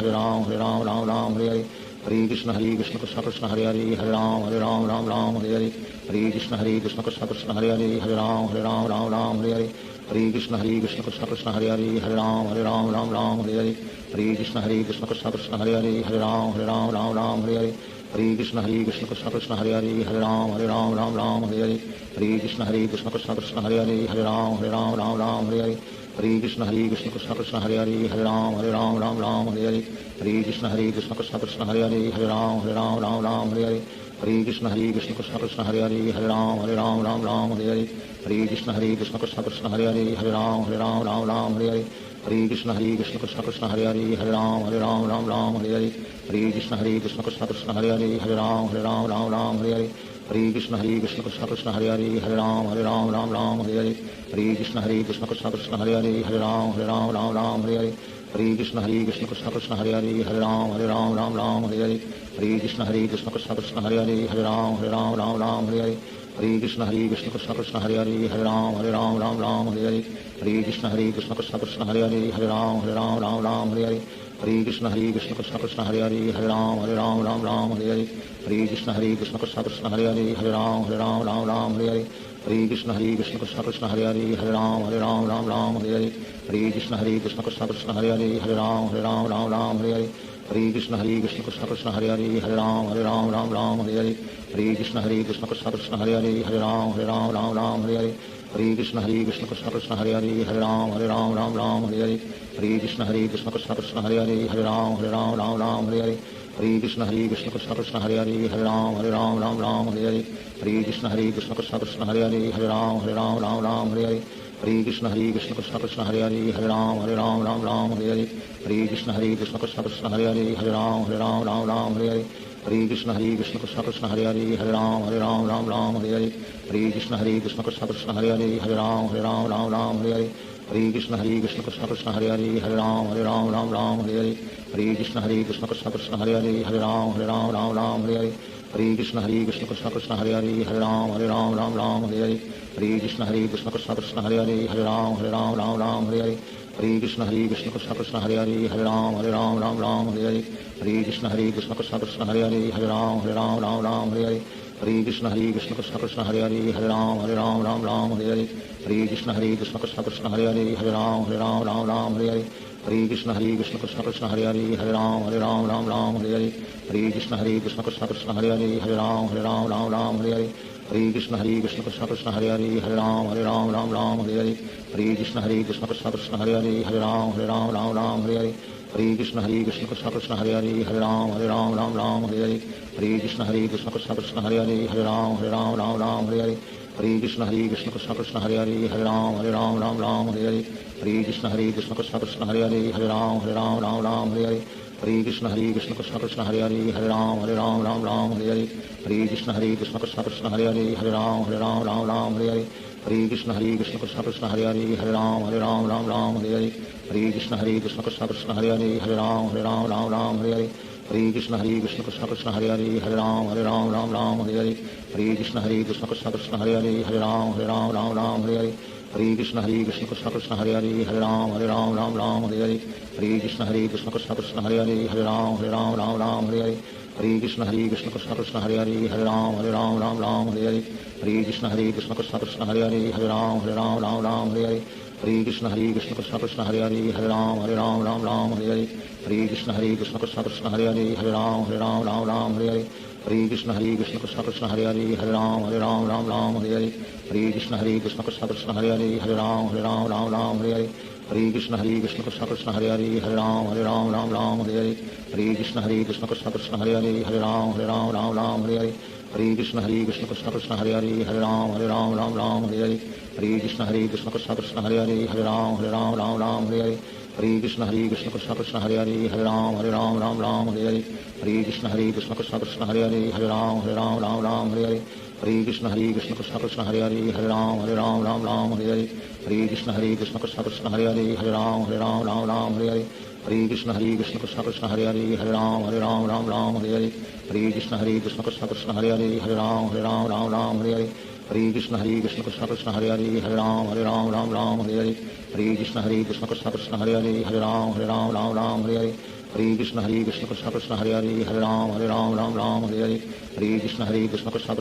Hare Ram Ram Hare Hare Hare Krishna Krishna Krishna Hare Hare Hare Ram Ram Hare Hare Hare Krishna Krishna Krishna Hare Hare Hare Ram Ram Hare Hare Hare Krishna Krishna Krishna Hare Hare Hare Ram Ram Hare Hare Hare Krishna Krishna Krishna Hare Hare Hare Ram Ram Hare Hare Hare Krishna Krishna Krishna Hare Hare Hare Ram Ram Hare Hare Hare Krishna Krishna Krishna Hare Hare Hare Ram Ram Hare Hare Hare Krishna Krishna Krishna Hare Hare Hare Ram Ram Hare Hare Hare Krishna Krishna Krishna Hare Hare Hare Ram Ram Hare Hare Hare Krishna Krishna Krishna Hare Hare Hare Ram Ram Hare Hare Hare Krishna Krishna Krishna Hare Hare Hare Ram Ram Hare Hare Hare Krishna Krishna Krishna Hare Hare Hare Ram Ram Hare Hare Hare Krishna Krishna Krishna Hare Hare Hare Ram Ram Hare Hare Hare Krishna Krishna Krishna Hare Hare Hare Ram Ram Hare Hare Hare Krishna Krishna Krishna Hare Hare Hare Ram Ram Hare Hare Hare Krishna Krishna Krishna Hare Hare Hare Ram Ram Hare Hare Hare Krishna Krishna Krishna Hare Hare Hare Ram Ram Hare Hare Hare Krishna Krishna Krishna Hare Hare Hare Ram Ram Hare Hare Hare Krishna Krishna Krishna Hare Hare Hare Ram Ram Hare Hare Hare Krishna Krishna Krishna Hare Hare Hare Ram Ram Hare Hare Hare Krishna Krishna Krishna Hare Hare Hare Ram Ram Hare Hare Hare Krishna Krishna Krishna Hare Hare Hare Ram Ram Hare Hare Hare Krishna Krishna Krishna Hare Hare Hare Ram Ram Hare Hare Hare Krishna Krishna Krishna Hare Hare Hare Ram Ram Hare Hare Hare Krishna Krishna Krishna Hare Hare Hare Ram Ram Hare Hare Hare Krishna Krishna Krishna Hare Hare Hare Ram Ram Hare Hare Hare Krishna Krishna Krishna Hare Hare Hare Ram Ram Hare Hare Hare Krishna Krishna Krishna Hare Hare Hare Ram Ram Hare Hare Hare Krishna Krishna Krishna Hare Hare Hare Ram Ram Hare Hare Hare Krishna Krishna Krishna Hare Hare Hare Ram Ram Hare Hare Hare Krishna Krishna Krishna Hare Hare Hare Ram Ram Hare Hare Hare Krishna Krishna Krishna Hare Hare Hare Ram Ram Hare Hare Hare Krishna Krishna Krishna Hare Hare Hare Ram Ram Hare Hare Hare Krishna Krishna Krishna Hare Hare Hare Ram Ram Hare Hare Hare Krishna Krishna Krishna Hare Hare Hare Ram Ram Hare Hare Hare Krishna Krishna Krishna Hare Hare Hare Ram Ram Hare Hare Hare Krishna Krishna Krishna Hare Hare Hare Ram Ram Hare Hare Hare Krishna Krishna Krishna Hare Hare Hare Ram Ram Hare Hare Hare Krishna Krishna Krishna Hare Hare Hare Ram Ram Hare Hare Hare Krishna Krishna Krishna Hare Hare Hare Ram Ram Hare Hare Hare Krishna Krishna Krishna Hare Hare Hare Ram Ram Hare Hare Hare Krishna Krishna Krishna Hare Hare Hare Ram Ram Hare Hare Hare Krishna Krishna Krishna Hare Hare Hare Ram Ram Hare Hare Hare Krishna Krishna Krishna Hare Hare Hare Ram Ram Hare Hare Hare Krishna Krishna Krishna Hare Hare Hare Ram Ram Hare Hare Hare Krishna Krishna Krishna Hare Hare Hare Ram Ram Hare Hare Hare Krishna Krishna Krishna Hare Hare Hare Ram Ram Hare Hare Hare Krishna Krishna Krishna Hare Hare Hare Ram Ram Hare Hare Hare Krishna Krishna Krishna Hare Hare Hare Ram Ram Hare Hare Hare Krishna Krishna Krishna Hare Hare Hare Ram Ram Hare Hare Hare Krishna Krishna Krishna Hare Hare Hare Ram Ram Hare Hare Hare Krishna Krishna Krishna Hare Hare Hare Ram Ram Hare Hare Hare Krishna Krishna Krishna Hare Hare Hare Ram Ram Hare Hare Hare Krishna Krishna Krishna Hare Hare Hare Ram Ram Hare Hare Hare Krishna Krishna Krishna Hare Hare Hare Ram Ram Hare Hare Hare Krishna Krishna Krishna Hare Hare Hare Ram Ram Hare Hare Hare Krishna Krishna Krishna Hare Hare Hare Ram Ram Hare Hare Hare Krishna Krishna Krishna Hare Hare Hare Ram Ram Hare Hare Hare Krishna Krishna Krishna Hare Hare Hare Ram Ram Hare Hare Hare Krishna Krishna Krishna Hare Hare Hare Ram Ram Hare Hare Hare Krishna Krishna Krishna Hare Hare Hare Ram Ram Hare Hare Hare Krishna Krishna Krishna Hare Hare Hare Ram Ram Ram Hare Hare Hare Krishna Krishna Krishna Hare Hare Hare Ram Ram Hare Hare Hare Krishna Krishna Krishna Hare Hare Hare Ram Ram Hare Hare Hare Krishna Krishna Krishna Hare Hare Hare Ram Ram Hare Hare Hare Krishna Krishna Krishna Hare Hare Hare Ram Ram Hare Hare Hare Krishna Krishna Krishna Hare Hare Hare Ram Ram Hare Hare Hare Krishna Krishna Krishna Hare Hare Hare Ram Hare Hare Hare Krishna Krishna Krishna Hare Hare Hare Ram Hare Hare Hare Krishna Krishna Krishna Hare Hare Hare Ram Hare Hare Hare Krishna Krishna Krishna Hare Hare Hare Ram Hare Hare Hare Krishna Krishna Krishna Hare Hare Hare Ram Hare Hare Hare Krishna Krishna Krishna Hare Hare Hare Ram Hare Hare Hare Krishna Krishna Krishna Hare Hare Hare Ram Hare Hare Hare Krishna Krishna Krishna Hare Hare Hare Ram Hare Hare Hare Krishna Krishna Krishna Hare Hare Hare Ram Hare Hare Hare Krishna Krishna Krishna Hare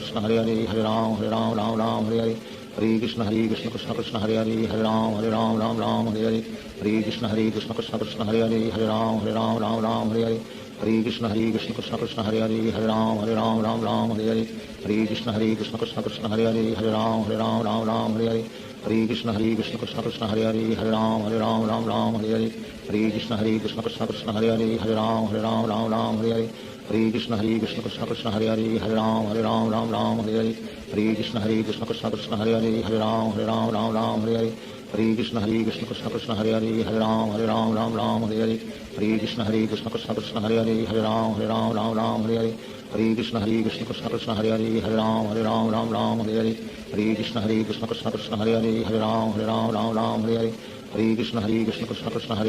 Hare Hare Ram Hare Hare Hare Krishna Krishna Krishna Hare Hare Hare Ram Hare Hare Hare Krishna Krishna Krishna Hare Hare Hare Ram Hare Hare Hare Krishna Krishna Krishna Hare Hare Hare Ram Hare Hare Hare Krishna Krishna Krishna Hare Hare Hare Ram Hare Hare Hare Krishna Krishna Krishna Hare Hare Hare Ram Hare Hare Hare Krishna Krishna Krishna Hare Hare Hare Ram Hare Hare Hare Krishna Krishna Krishna Hare Hare Hare Ram Hare Hare Hare Krishna Krishna Krishna Hare Hare Hare Ram Hare Hare Hare Krishna Krishna Krishna Hare Hare Hare Ram Hare Hare Hare Krishna Krishna Krishna Hare Hare Hare Ram Hare Hare Hare Krishna Krishna Krishna Hare Hare Hare Ram Hare Hare Hare Krishna Krishna Krishna Hare Hare Hare Ram Hare Hare Hare Krishna Krishna Krishna Hare Hare Hare Ram Hare Hare Hare Krishna Krishna Krishna Hare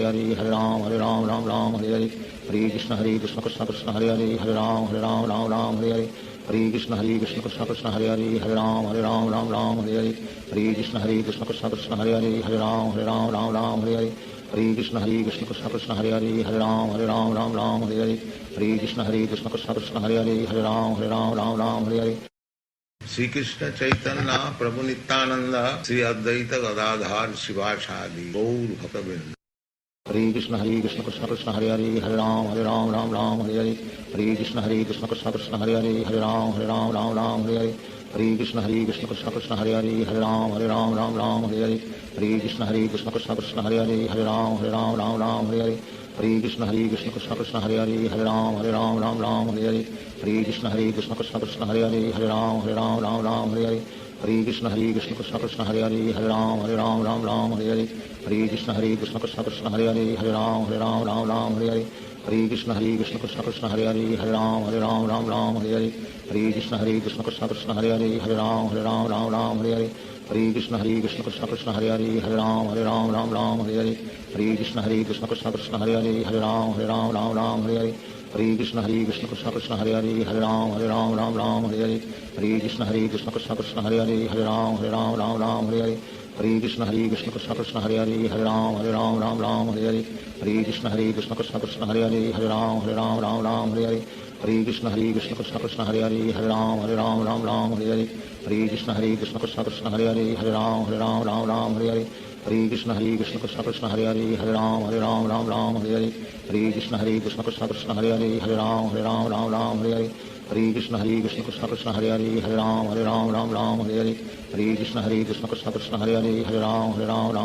Hare Hare Ram Hare Hare Hare Krishna Krishna Krishna Hare Hare Hare Ram Hare Hare Hare Krishna Krishna Krishna Hare Hare Hare Ram Hare Hare Hare Krishna Krishna Krishna Hare Hare Hare Ram Hare Hare Hare Krishna Krishna Krishna Hare Hare Hare Ram Hare Hare Shri Krishna Chaitanya प्रभु नित्यानंद श्री अद्वैत गदाधार शिवासादि गौर भक्तवृंद Hare Krishna Krishna Krishna Hare Hare Hare Ram Ram Hare Hare Hare Krishna Krishna Krishna Hare Hare Hare Ram Hare Hare Hare Krishna Krishna Krishna Hare Hare Hare Ram Hare Hare Hare Krishna Krishna Krishna Hare Hare Hare Ram Hare Hare Hare Krishna Krishna Krishna Hare Hare Hare Ram Hare Hare Hare Krishna Krishna Krishna Hare Hare Hare Ram Hare Hare Hare Krishna Krishna Krishna Hare Hare Hare Ram Hare Hare Hare Krishna Krishna Krishna Hare Hare Hare Ram Hare Hare Hare Krishna Krishna Krishna Hare Hare Hare Ram Hare Hare Hare Krishna Krishna Krishna Hare Hare Hare Ram Hare Hare Hare Krishna Krishna Krishna Hare Hare Hare Ram Hare Hare Hare Krishna Krishna Krishna Hare Hare Hare Ram Hare Hare Hare Krishna Krishna Krishna Hare Hare Hare Ram Hare Hare Hare Krishna Krishna Krishna Hare Hare Hare Ram Hare Hare Hare Krishna Krishna Krishna Hare Hare Hare Ram Hare Hare Krishna Krishna Krishna Hare Hare Hare Ram Hare Hare Krishna Krishna Krishna Hare Hare Hare Ram Hare Hare Krishna Krishna Krishna Hare Hare Hare Ram Hare Hare Krishna Krishna Krishna Hare Hare Hare Ram Hare Hare Krishna Krishna Krishna Hare Hare Hare Ram Hare Hare Krishna Krishna Krishna Hare Hare Hare Ram Hare Hare Krishna Krishna Krishna Hare Hare Hare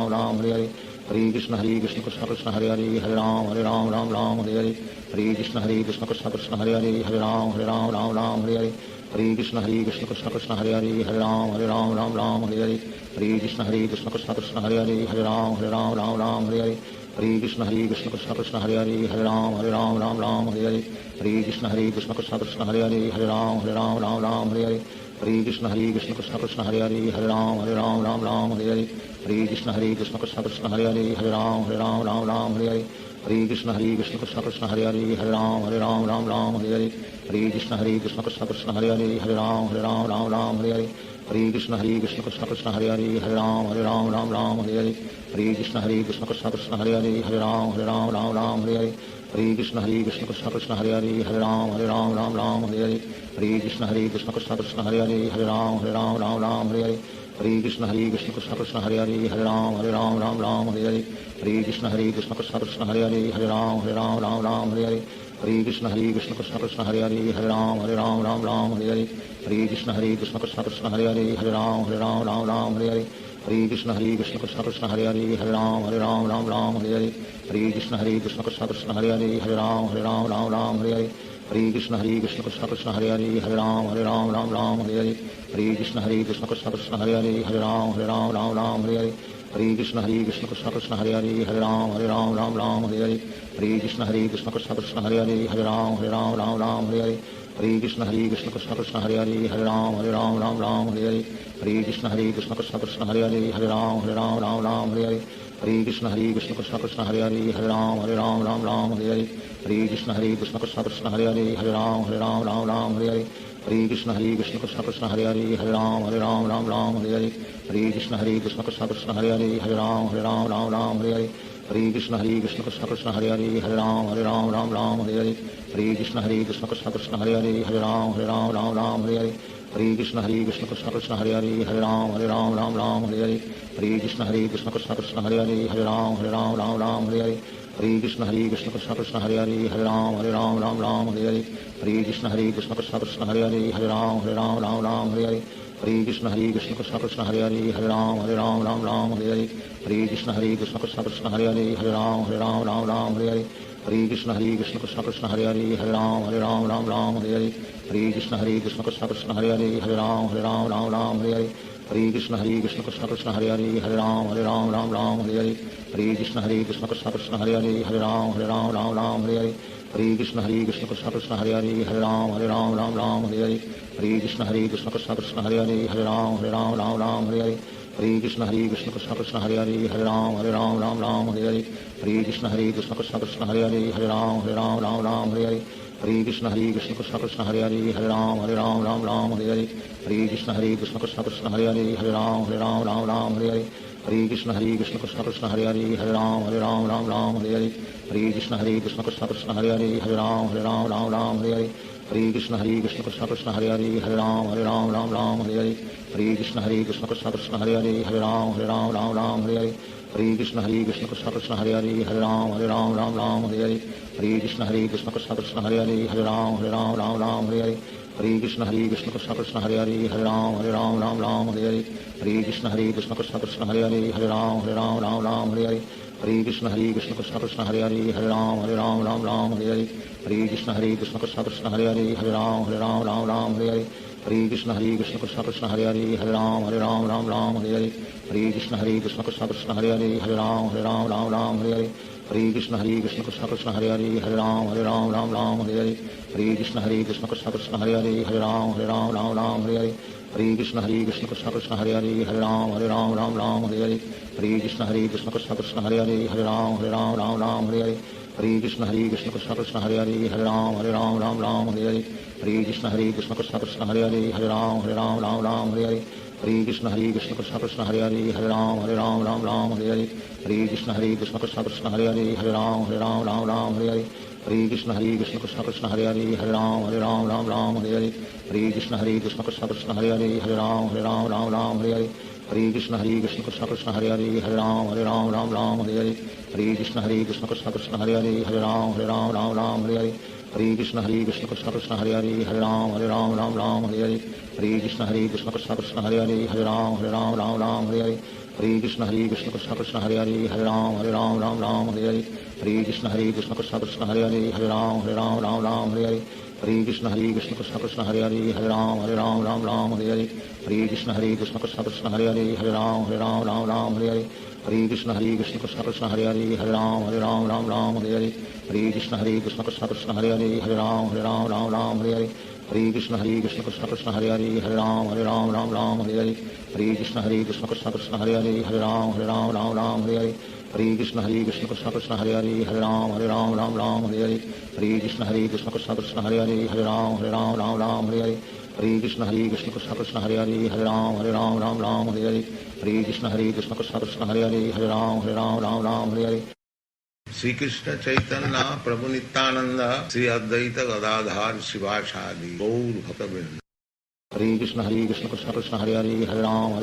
Ram Hare Hare Krishna Krishna Krishna Hare Hare Hare Ram Hare Hare Krishna Krishna Krishna Hare Hare Hare Ram Hare Hare Krishna Krishna Krishna Hare Hare Hare Ram Hare Hare Krishna Krishna Krishna Hare Hare Hare Ram Hare Hare Krishna Krishna Krishna Hare Hare Hare Ram Hare Hare Krishna Krishna Krishna Hare Hare Hare Ram Hare Hare Krishna Krishna Krishna Hare Hare Hare Ram Hare Hare Krishna Krishna Krishna Hare Hare Hare Ram Hare Hare Krishna Krishna Krishna Hare Hare Hare Ram Hare Hare Krishna Krishna Krishna Hare Hare Hare Ram Hare Hare Krishna Krishna Krishna Hare Hare Hare Ram Hare Hare Krishna Krishna Krishna Hare Hare Hare Ram Hare Hare Krishna Krishna Krishna Hare Hare Hare Ram Hare Hare Krishna Krishna Krishna Hare Hare Hare Ram Hare Hare Krishna Krishna Krishna Hare Hare Hare Ram Hare Hare Krishna Krishna Krishna Hare Hare Hare Ram Hare Hare Hare Krishna Krishna Krishna Hare Hare Hare Ram Ram Ram Hare Hare Hare Krishna Krishna Krishna Hare Hare Hare Ram Ram Hare Hare Hare Krishna Krishna Krishna Hare Hare Hare Ram Ram Hare Hare Hare Krishna Krishna Krishna Hare Hare Hare Ram Ram Hare Hare Hare Krishna Krishna Krishna Hare Hare Hare Ram Ram Hare Hare Hare Krishna Krishna Krishna Hare Hare Hare Ram Ram Hare Hare Hare Krishna Krishna Krishna Hare Hare Hare Ram Ram Hare Hare Hare Krishna Krishna Krishna Hare Hare Hare Ram Ram Hare Hare Hare Krishna Krishna Krishna Hare Hare Hare Ram Ram Hare Hare Hare Krishna Krishna Krishna Hare Hare Hare Ram Ram Hare Hare Hare Krishna Krishna Krishna Hare Hare Hare Ram Ram Hare Hare Hare Krishna Krishna Krishna Hare Hare Hare Ram Ram Hare Hare Hare Krishna Krishna Krishna Hare Hare Hare Ram Ram Hare Hare Hare Krishna Krishna Krishna Hare Hare Hare Ram Ram Hare Hare Hare Krishna Krishna Krishna Hare Hare Hare Ram Ram Hare Hare Hare Krishna Krishna Krishna Hare Hare Hare Ram Ram Hare Hare Hare Krishna Krishna Krishna Hare Hare Hare Ram Ram Hare Hare Hare Krishna Krishna Krishna Hare Hare Hare Ram Ram Hare Hare Hare Krishna Krishna Krishna Hare Hare Hare Ram Ram Hare Hare Hare Krishna Krishna Krishna Hare Hare Hare Ram Ram Hare Hare Hare Krishna Krishna Krishna Hare Hare Hare Ram Ram Hare Hare Hare Krishna Krishna Krishna Hare Hare Hare Ram Ram Hare Hare Hare Krishna Krishna Krishna Hare Hare Hare Ram Ram Hare Hare Hare Krishna Krishna Krishna Hare Hare Hare Ram Ram Hare Hare Hare Krishna Krishna Krishna Hare Hare Hare Ram Ram Hare Hare Hare Krishna Krishna Krishna Hare Hare Hare Ram Ram Hare Hare Hare Krishna Krishna Krishna Hare Hare Hare Ram Ram Hare Hare Hare Krishna Krishna Krishna Hare Hare Hare Ram Ram Hare Hare Hare Krishna Krishna Krishna Hare Hare Hare Ram Ram Hare Hare Hare Krishna Krishna Krishna Hare Hare Hare Ram Ram Hare Hare Hare Krishna Krishna Krishna Hare Hare Hare Ram Ram Hare Hare Hare Krishna Krishna Krishna Hare Hare Hare Ram Ram Hare Hare Hare Krishna Krishna Krishna Hare Hare Hare Ram Ram Hare Hare Hare Krishna Krishna Krishna Hare Hare Hare Ram Ram Hare Hare Hare Krishna Krishna Krishna Hare Hare Hare Ram Ram Hare Hare Hare Krishna Krishna Krishna Hare Hare Hare Ram Ram Hare Hare Hare Krishna Krishna Krishna Hare Hare Hare Ram Ram Hare Hare Hare Krishna Krishna Krishna Hare Hare Hare Ram Ram Hare Hare Hare Krishna Krishna Krishna Hare Hare Hare Ram Ram Hare Hare Hare Krishna Krishna Krishna Hare Hare Hare Ram Ram Hare Hare Hare Krishna Krishna Krishna Hare Hare Hare Ram Ram Hare Hare Hare Krishna Krishna Krishna Hare Hare Hare Ram Ram Hare Hare Hare Krishna Krishna Krishna Hare Hare Hare Ram Ram Hare Hare Hare Krishna Krishna Krishna Hare Hare Hare Ram Ram Hare Hare Hare Krishna Krishna Krishna Hare Hare Hare Ram Ram Hare Hare Hare Krishna Krishna Krishna Hare Hare Hare Ram Ram Hare Hare Hare Krishna Krishna Krishna Hare Hare Hare Ram Ram Hare Hare Hare Krishna Krishna Krishna Hare Hare Hare Ram Ram Hare Hare Hare Krishna Krishna Krishna Hare Hare Hare Ram Ram Hare Hare Hare Krishna Krishna Krishna Hare Hare Hare Ram Ram Hare Hare Hare Krishna Krishna Krishna Hare Hare Hare Ram Ram Hare Hare Hare Krishna Krishna Krishna Hare Hare Hare Ram Ram Hare Hare Hare Krishna Krishna Krishna Hare Hare Hare Ram Ram Hare Hare Hare Krishna Krishna Krishna Hare Hare Hare Ram Ram Hare Hare Hare Krishna Krishna Krishna Hare Hare Hare Ram Ram Hare Hare Hare Krishna Krishna Krishna Hare Hare Hare Ram Ram Hare Hare Hare Krishna Krishna Krishna Hare Hare Hare Ram Ram Hare Hare Hare Krishna Krishna Krishna Hare Hare Hare Ram Ram Hare Hare Hare Krishna Krishna Krishna Hare Hare Hare Ram Ram Hare Hare Hare Krishna Krishna Krishna Hare Hare Hare Ram Ram Hare Hare Hare Krishna Krishna Krishna Hare Hare Hare Ram Ram Hare Hare Hare Krishna Krishna Krishna Hare Hare Hare Ram Ram Hare Hare Hare Krishna Krishna Krishna Hare Hare Hare Ram Ram Hare Hare Hare Krishna Krishna Krishna Hare Hare Hare Ram Ram Hare Hare Hare Krishna Krishna Krishna Hare Hare Hare Ram Ram Hare Hare Hare Krishna Krishna Krishna Hare Hare Hare Ram Ram Hare Hare Hare Krishna Krishna Krishna Hare Hare Hare Ram Ram Hare Hare Hare Krishna Krishna Krishna Hare Hare Hare Ram Ram Hare Hare Hare Krishna Krishna Krishna Hare Hare Hare Ram Ram Hare Hare Hare Krishna Krishna Krishna Hare Hare Hare Ram Hare Hare Shri Krishna Chaitanya प्रभु नित्यानंद श्री अद्वैत गदाधार शिवासादि गौर भक्तवृंद Hare Krishna Krishna Krishna Hare Hare Hare Ram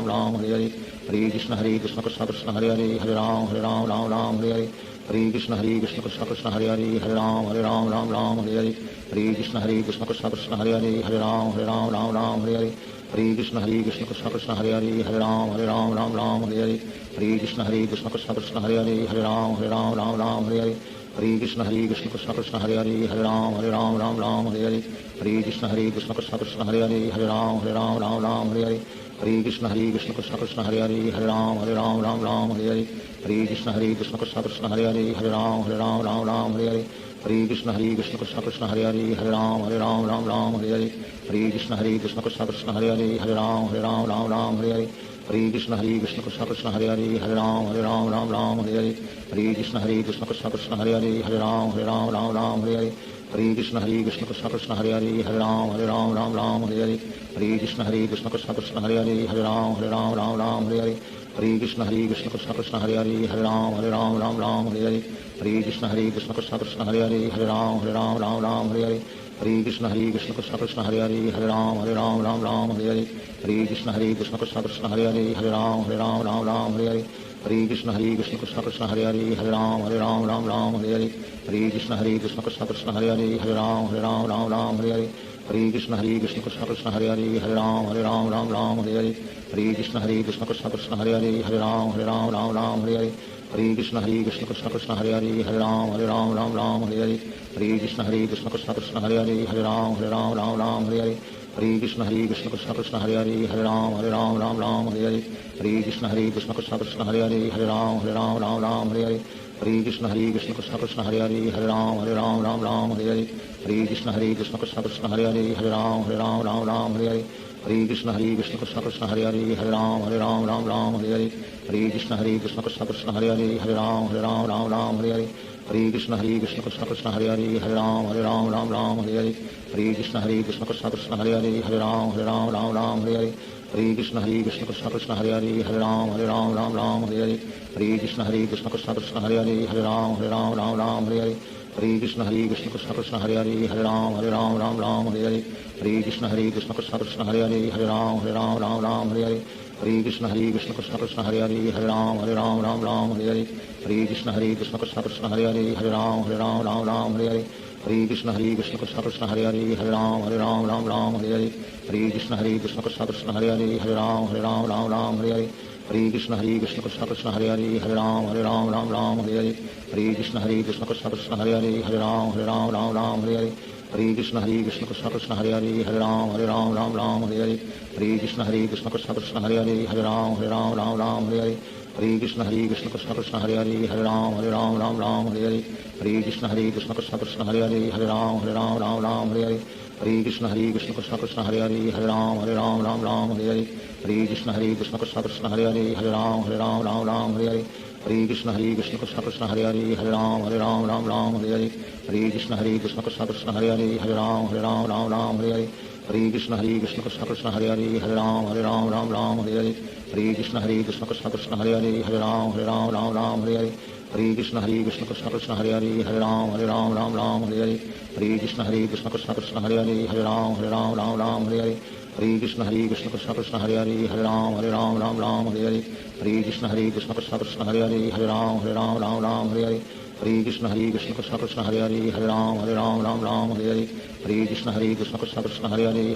Ram Hare Hare Hare Krishna Krishna Krishna Hare Hare Hare Ram Ram Hare Hare Hare Krishna Krishna Krishna Hare Hare Hare Ram Ram Ram Hare Hare Hare Krishna Krishna Krishna Hare Hare Hare Ram Ram Hare Hare Hare Krishna Krishna Krishna Hare Hare Hare Ram Ram Hare Hare Hare Krishna Krishna Krishna Hare Hare Hare Ram Ram Hare Hare Hare Krishna Krishna Krishna Hare Hare Hare Ram Ram Hare Hare Hare Krishna Krishna Krishna Hare Hare Hare Ram Ram Hare Hare Hare Krishna Krishna Krishna Hare Hare Hare Ram Ram Hare Hare Hare Krishna Krishna Krishna Hare Hare Hare Ram Hare Hare Hare Krishna Krishna Krishna Hare Hare Hare Ram Ram Hare Hare Hare Krishna Krishna Krishna Hare Hare Hare Ram Ram Hare Hare Hare Krishna Krishna Krishna Hare Hare Hare Ram Ram Hare Hare Hare Krishna Krishna Krishna Hare Hare Hare Ram Ram Hare Hare Hare Krishna Krishna Krishna Hare Hare Hare Ram Ram Hare Hare Hare Krishna Krishna Krishna Hare Hare Hare Ram Ram Hare Hare Hare Krishna Krishna Krishna Hare Hare Hare Ram Ram Hare Hare Hare Krishna Krishna Krishna Hare Hare Hare Ram Ram Hare Hare Hare Krishna Krishna Krishna Hare Hare Hare Ram Ram Hare Hare Hare Krishna Krishna Krishna Hare Hare Hare Ram Ram Hare Hare Hare Krishna Krishna Krishna Hare Hare Hare Ram Ram Hare Hare Hare Krishna Krishna Krishna Hare Hare Hare Ram Ram Hare Hare Hare Krishna Krishna Krishna Hare Hare Hare Ram Ram Hare Hare Hare Krishna Krishna Krishna Hare Hare Hare Ram Ram Hare Hare Hare Krishna Krishna Krishna Hare Hare Hare Ram Ram Hare Hare Hare Krishna Krishna Krishna Hare Hare Hare Ram Ram Hare Hare Hare Krishna Krishna Krishna Hare Hare Hare Ram Ram Hare Hare Hare Krishna Krishna Krishna Hare Hare Hare Ram Ram Hare Hare Hare Krishna Krishna Krishna Hare Hare Hare Ram Ram Hare Hare Hare Krishna Krishna Krishna Hare Hare Hare Ram Ram Hare Hare Hare Krishna Krishna Krishna Hare Hare Hare Ram Ram Hare Hare Hare Krishna Krishna Krishna Hare Hare Hare Ram Ram Hare Hare Hare Krishna Krishna Krishna Hare Hare Hare Ram Ram Hare Hare Hare Krishna Krishna Krishna Hare Hare Hare Ram Ram Hare Hare Hare Krishna Krishna Krishna Hare Hare Hare Ram Ram Hare Hare Hare Krishna Krishna Krishna Hare Hare Hare Ram Ram Hare Hare Hare Krishna Krishna Krishna Hare Hare Hare Ram Ram Hare Hare Hare Krishna Krishna Krishna Hare Hare Hare Ram Ram Hare Hare Hare Krishna Krishna Krishna Hare Hare Hare Ram Ram Hare Hare Hare Krishna Krishna Krishna Hare Hare Hare Ram Ram Hare Hare Hare Krishna Krishna Krishna Hare Hare Hare Ram Ram Hare Hare Hare Krishna Krishna Krishna Hare Hare Hare Ram Ram Hare Hare Hare Krishna Krishna Krishna Hare Hare Hare Ram Ram Hare Hare Hare Krishna Krishna Krishna Hare Hare Hare Ram Ram Hare Hare Hare Krishna Krishna Krishna Hare Hare Hare Ram Ram Hare Hare Hare Krishna Krishna Krishna Hare Hare Hare Ram Ram Hare Hare Hare Krishna Krishna Krishna Hare Hare Hare Ram Ram Hare Hare Hare Krishna Krishna Krishna Hare Hare Hare Ram Ram Hare Hare Hare Krishna Krishna Krishna Hare Hare Hare Ram Ram Hare Hare Hare Krishna Krishna Krishna Hare Hare Hare Ram Ram Hare Hare Hare Krishna Krishna Krishna Hare Hare Hare Ram Ram Hare Hare Hare Krishna Krishna Krishna Hare Hare Hare Ram Ram Hare Hare Hare Krishna Krishna Krishna Hare Hare Hare Ram Ram Hare Hare Hare Krishna Krishna Krishna Hare Hare Hare Ram Ram Hare Hare Hare Krishna Krishna Krishna Hare Hare Hare Ram Ram Hare Hare Hare Krishna Krishna Krishna Hare Hare Hare Ram Ram Hare Hare Hare Krishna Krishna Krishna Hare Hare Hare Ram Ram Hare Hare Hare Krishna Krishna Krishna Hare Hare Hare Ram Ram Hare Hare Hare Krishna Krishna Krishna Hare Hare Hare Ram Ram Hare Hare Hare Krishna Krishna Krishna Hare Hare Hare Ram Ram Hare Hare Hare Krishna Krishna Krishna Hare Hare